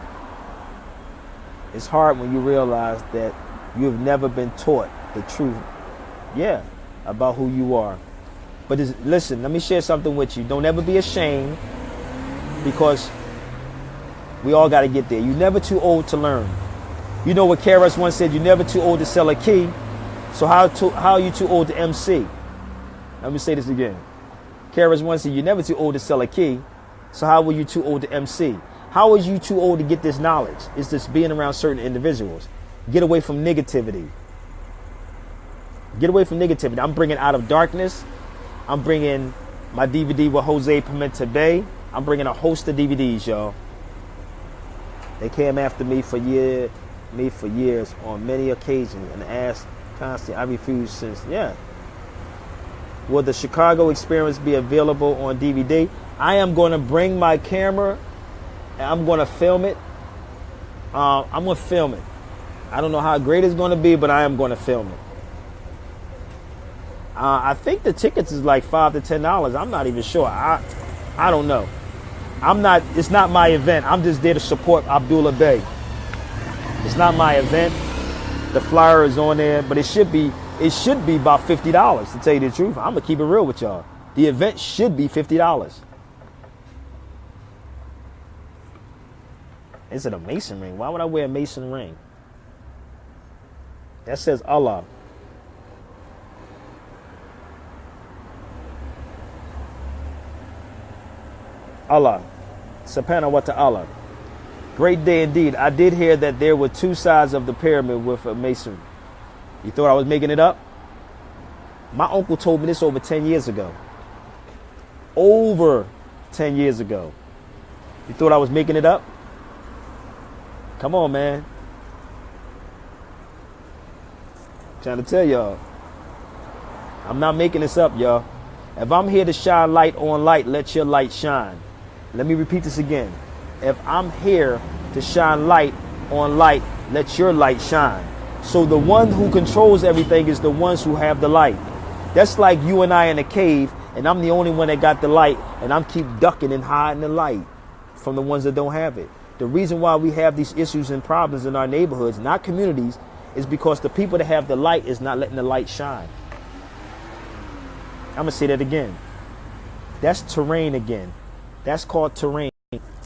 It's hard when you realize that you have never been taught the truth. Yeah, about who you are. But listen, let me share something with you. Don't ever be ashamed, because we all got to get there. You're never too old to learn. You know what KRS once said, you're never too old to sell a key. So how are you too old to MC? Let me say this again. KRS once said, you're never too old to sell a key. So how were you too old to MC? How are you too old to get this knowledge? It's just being around certain individuals. Get away from negativity. Get away from negativity. I'm bringing Out of Darkness. I'm bringing my DVD with Jose Pimenta Bay. I'm bringing a host of DVDs, y'all. They came after me for years on many occasions and asked constantly. I refused since. Yeah. Will the Chicago Experience be available on DVD? I am going to bring my camera and I'm going to film it. I'm going to film it. I don't know how great it's going to be, but I am going to film it. I think the tickets is like $5 to $10. I'm not even sure. I don't know. It's not my event. I'm just there to support Abdullah Bey. It's not my event. The flyer is on there, but it should be about $50, to tell you the truth. I'm gonna keep it real with y'all. The event should be $50. Is it a Mason ring? Why would I wear a Mason ring? That says Allah. Allah. Subhanahu wa ta'ala. Great day indeed. I did hear that there were two sides of the pyramid with a mason. You thought I was making it up? My uncle told me this over 10 years ago. Over 10 years ago. You thought I was making it up? Come on, man. Trying to tell y'all. I'm not making this up, y'all. If I'm here to shine light on light, let your light shine. Let me repeat this again. If I'm here to shine light on light, let your light shine. So the one who controls everything is the ones who have the light. That's like you and I in a cave, and I'm the only one that got the light, and I'm keep ducking and hiding the light from the ones that don't have it. The reason why we have these issues and problems in our neighborhoods, not communities, is because the people that have the light is not letting the light shine. I'm going to say that again. That's terrain again. That's called terrain.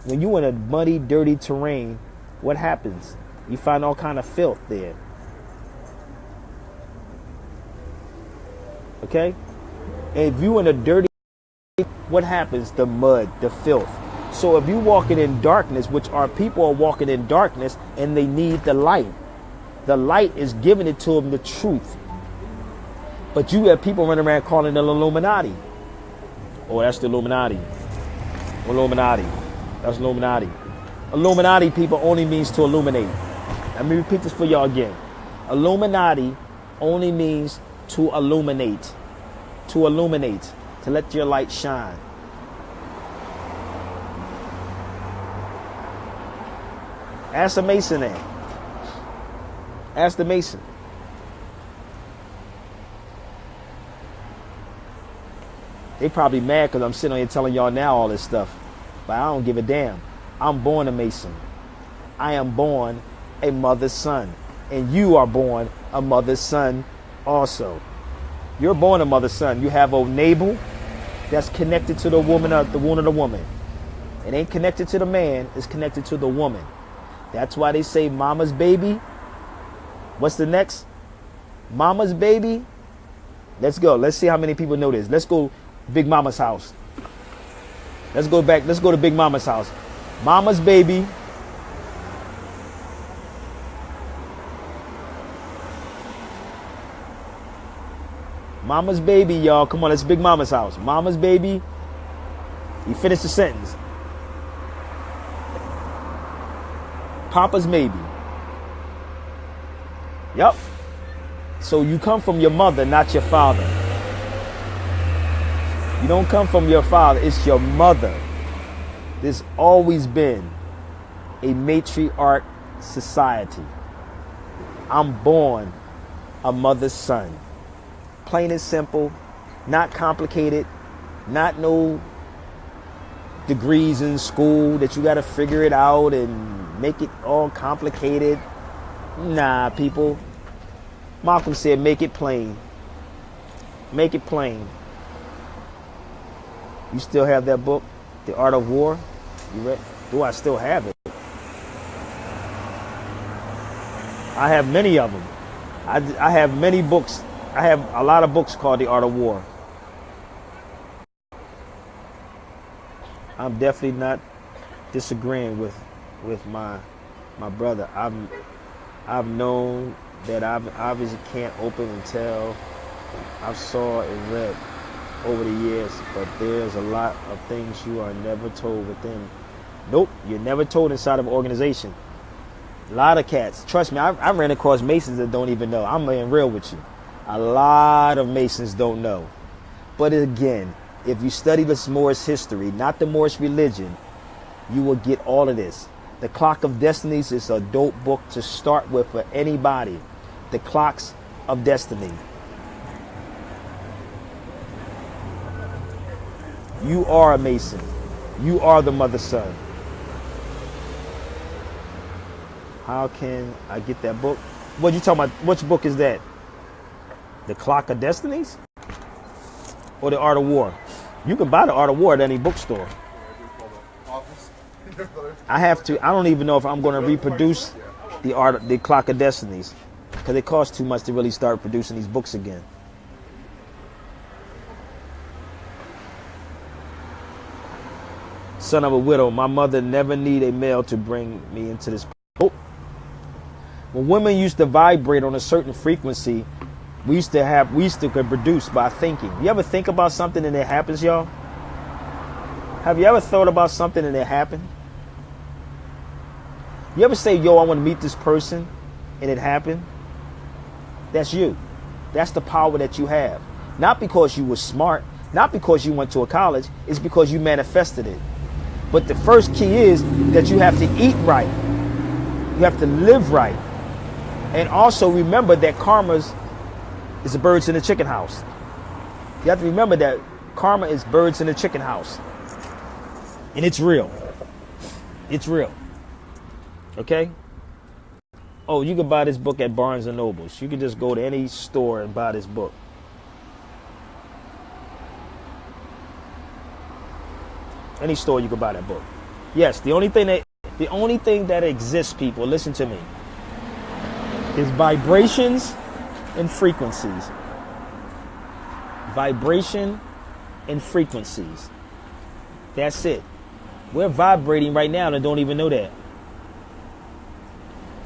When you're in a muddy, dirty terrain, what happens? You find all kind of filth there. Okay? And if you're in a dirty, what happens? The mud, the filth. So if you're walking in darkness, which our people are walking in darkness, and they need the light. The light is giving it to them the truth. But you have people running around calling it Illuminati. Oh, that's the Illuminati. Illuminati. That's Illuminati. Illuminati, people, only means to illuminate. Let me repeat this for y'all again. Illuminati only means to illuminate. To illuminate. To let your light shine. Ask the Mason that. Ask the Mason. They probably mad because I'm sitting on here telling y'all now all this stuff. But I don't give a damn. I'm born a Mason. I am born a mother's son. And you are born a mother's son also. You're born a mother's son. You have a navel that's connected to the woman of the womb of the woman. It ain't connected to the man. It's connected to the woman. That's why they say mama's baby. What's the next? Mama's baby. Let's go. Let's see how many people know this. Let's go Big Mama's house. Let's go back. Let's go to Big Mama's house. Mama's baby. Mama's baby, y'all. Come on, let's Big Mama's house. Mama's baby. You finish the sentence. Papa's maybe. Yep. So you come from your mother, not your father. You don't come from your father, it's your mother. There's always been a matriarch society. I'm born a mother's son. Plain and simple, not complicated, not no degrees in school that you got to figure it out and make it all complicated. Nah, people. Malcolm said, make it plain. Make it plain. You still have that book, The Art of War? You read? Do I still have it? I have many of them. I have many books. I have a lot of books called The Art of War. I'm definitely not disagreeing with my brother. I've known that I obviously can't open and tell. I've saw and read over the years, but there's a lot of things you are never told within. Nope, you're never told inside of an organization. A lot of cats. Trust me, I ran across Masons that don't even know. I'm being real with you. A lot of Masons don't know. But again, if you study the Moorish history, not the Moorish religion, you will get all of this. The Clock of Destinies is a dope book to start with for anybody. The Clocks of Destiny. You are a Mason. You are the mother son. How can I get that book? What you talking about? Which book is that? The Clock of Destinies? Or The Art of War? You can buy The Art of War at any bookstore. I have to. I don't even know if I'm going to reproduce the Clock of Destinies, because it costs too much to really start producing these books again. son of a widow. My mother never needed a male to bring me into this. Oh. When women used to vibrate on a certain frequency, we used to produce by thinking. You ever think about something and it happens, y'all? Have you ever thought about something and it happened? You ever say, yo, I want to meet this person, and it happened? That's you. That's the power that you have. Not because you were smart, not because you went to a college, it's because you manifested it. But the first key is that you have to eat right. You have to live right. And also remember that karma is the birds in the chicken house. You have to remember that karma is birds in the chicken house. And it's real. It's real. Okay? Oh, you can buy this book at Barnes & Nobles. You can just go to any store and buy this book. Any store you can buy that book. Yes, the only thing that exists, people, listen to me, is vibrations and frequencies. Vibration and frequencies. That's it. We're vibrating right now and don't even know that.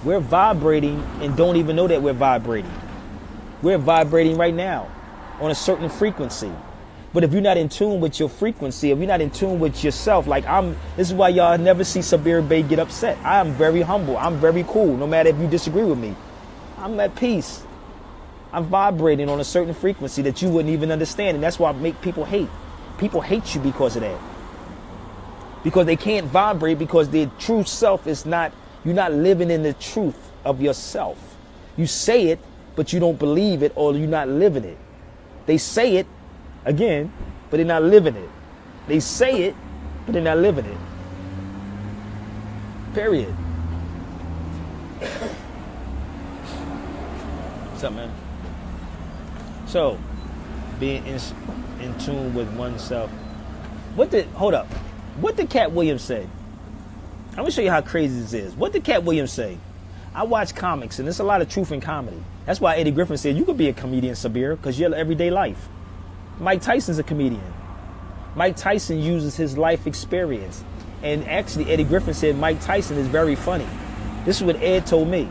We're vibrating and don't even know that we're vibrating. We're vibrating right now on a certain frequency. But if you're not in tune with your frequency, if you're not in tune with yourself, this is why y'all never see Sabir Bey get upset. I am very humble. I'm very cool. No matter if you disagree with me, I'm at peace. I'm vibrating on a certain frequency that you wouldn't even understand. And that's why I make people hate. People hate you because of that. Because they can't vibrate because their true self is not, you're not living in the truth of yourself. You say it, but you don't believe it, or you're not living it. They say it, again, but they're not living it. They say it, but they're not living it. Period. What's up, man? So, being in tune with oneself. Hold up. What did Cat Williams say? I'm going to show you how crazy this is. What did Cat Williams say? I watch comics, and there's a lot of truth in comedy. That's why Eddie Griffin said, you could be a comedian, Sabir, because you're everyday life. Mike Tyson's a comedian. Mike Tyson uses his life experience. And actually, Eddie Griffin said Mike Tyson is very funny. This is what Ed told me.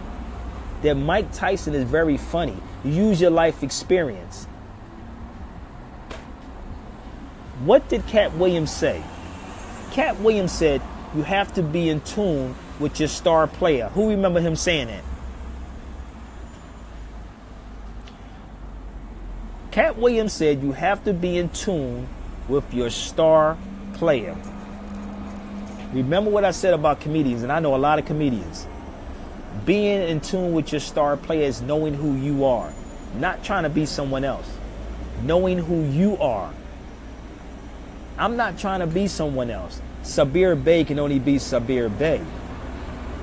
That Mike Tyson is very funny. Use your life experience. What did Cat Williams say? Cat Williams said, you have to be in tune with your star player. Who remember him saying that? Cat Williams said you have to be in tune with your star player. Remember what I said about comedians, and I know a lot of comedians. Being in tune with your star player is knowing who you are, not trying to be someone else. Knowing who you are. I'm not trying to be someone else. Sabir Bey can only be Sabir Bey.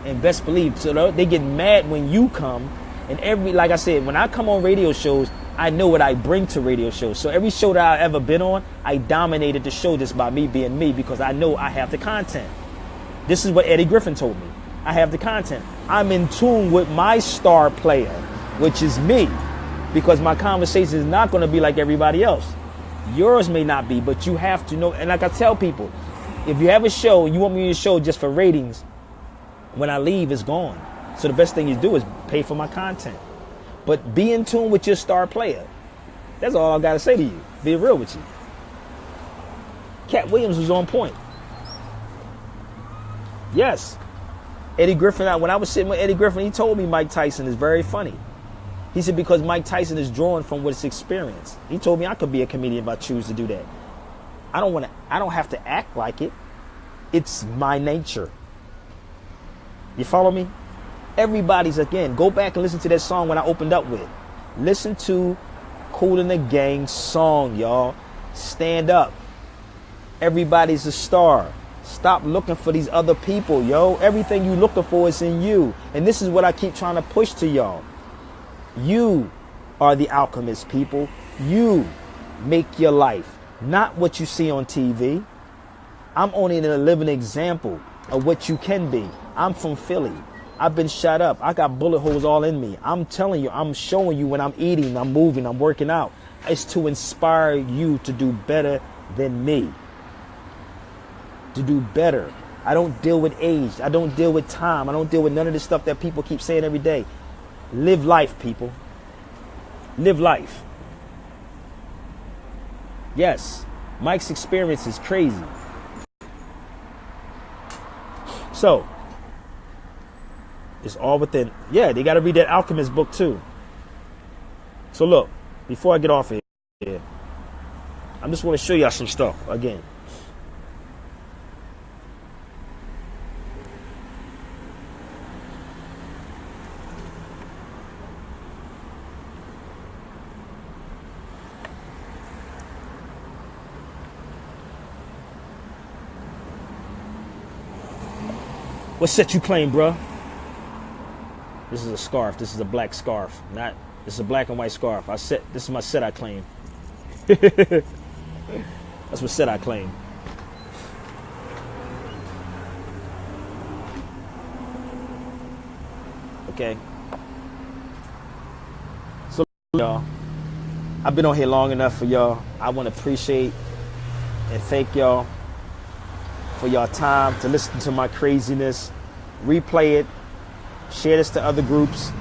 And best believe, so they get mad when you come. And like I said, when I come on radio shows, I know what I bring to radio shows. So every show that I've ever been on, I dominated the show just by me being me because I know I have the content. This is what Eddie Griffin told me. I have the content. I'm in tune with my star player, which is me, because my conversation is not going to be like everybody else. Yours may not be, but you have to know. And like I tell people, if you have a show and you want me on your show just for ratings, when I leave, it's gone. So the best thing you do is pay for my content. But be in tune with your star player. That's all I got to say to you. Be real with you. Cat Williams was on point. Yes. Eddie Griffin, when I was sitting with Eddie Griffin, he told me Mike Tyson is very funny. He said because Mike Tyson is drawing from what's experienced. He told me I could be a comedian if I choose to do that. I don't have to act like it. It's my nature. You follow me? Everybody's, again, go back and listen to that song when I opened up with. Listen to Kool the Gang song, y'all. Stand up. Everybody's a star. Stop looking for these other people, yo. Everything you looking for is in you. And this is what I keep trying to push to y'all. You are the alchemist, people. You make your life, not what you see on TV. I'm only a living example of what you can be. I'm from Philly. I've been shot up. I got bullet holes all in me. I'm telling you, I'm showing you when I'm eating, I'm moving, I'm working out. It's to inspire you to do better than me. to do better. I don't deal with age. I don't deal with time. I don't deal with none of this stuff that people keep saying every day. Live life, people. Live life. Yes, Mike's experience is crazy. So, it's all within. Yeah, they got to read that Alchemist book too. So look, before I get off of here, I just want to show y'all some stuff again. What set you claim, bruh? This is a scarf. This is a black scarf. This is a black and white scarf. This is my set I claim. That's what set I claim. Okay. So y'all, I've been on here long enough for y'all. I want to appreciate and thank y'all for y'all time to listen to my craziness. Replay it. Share this to other groups.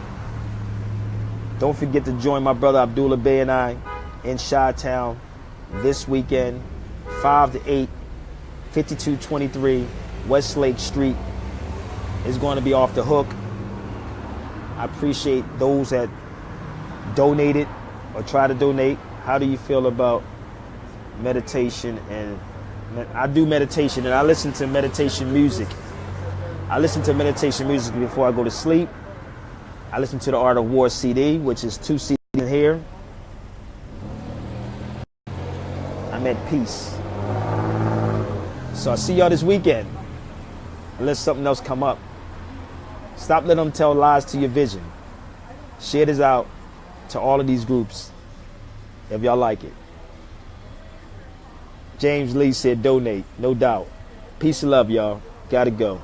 Don't forget to join my brother Abdullah Bey and I in Chi-Town this weekend, 5 to 8, 5223 Westlake Street. It's going to be off the hook. I appreciate those that donated or try to donate. How do you feel about meditation? And I do meditation and I listen to meditation music. I listen to meditation music before I go to sleep. I listen to the Art of War CD, which is 2 CDs in here. I'm at peace. So I'll see y'all this weekend. Unless something else come up. Stop letting them tell lies to your vision. Share this out to all of these groups if y'all like it. James Lee said donate, no doubt. Peace and love, y'all. Gotta go.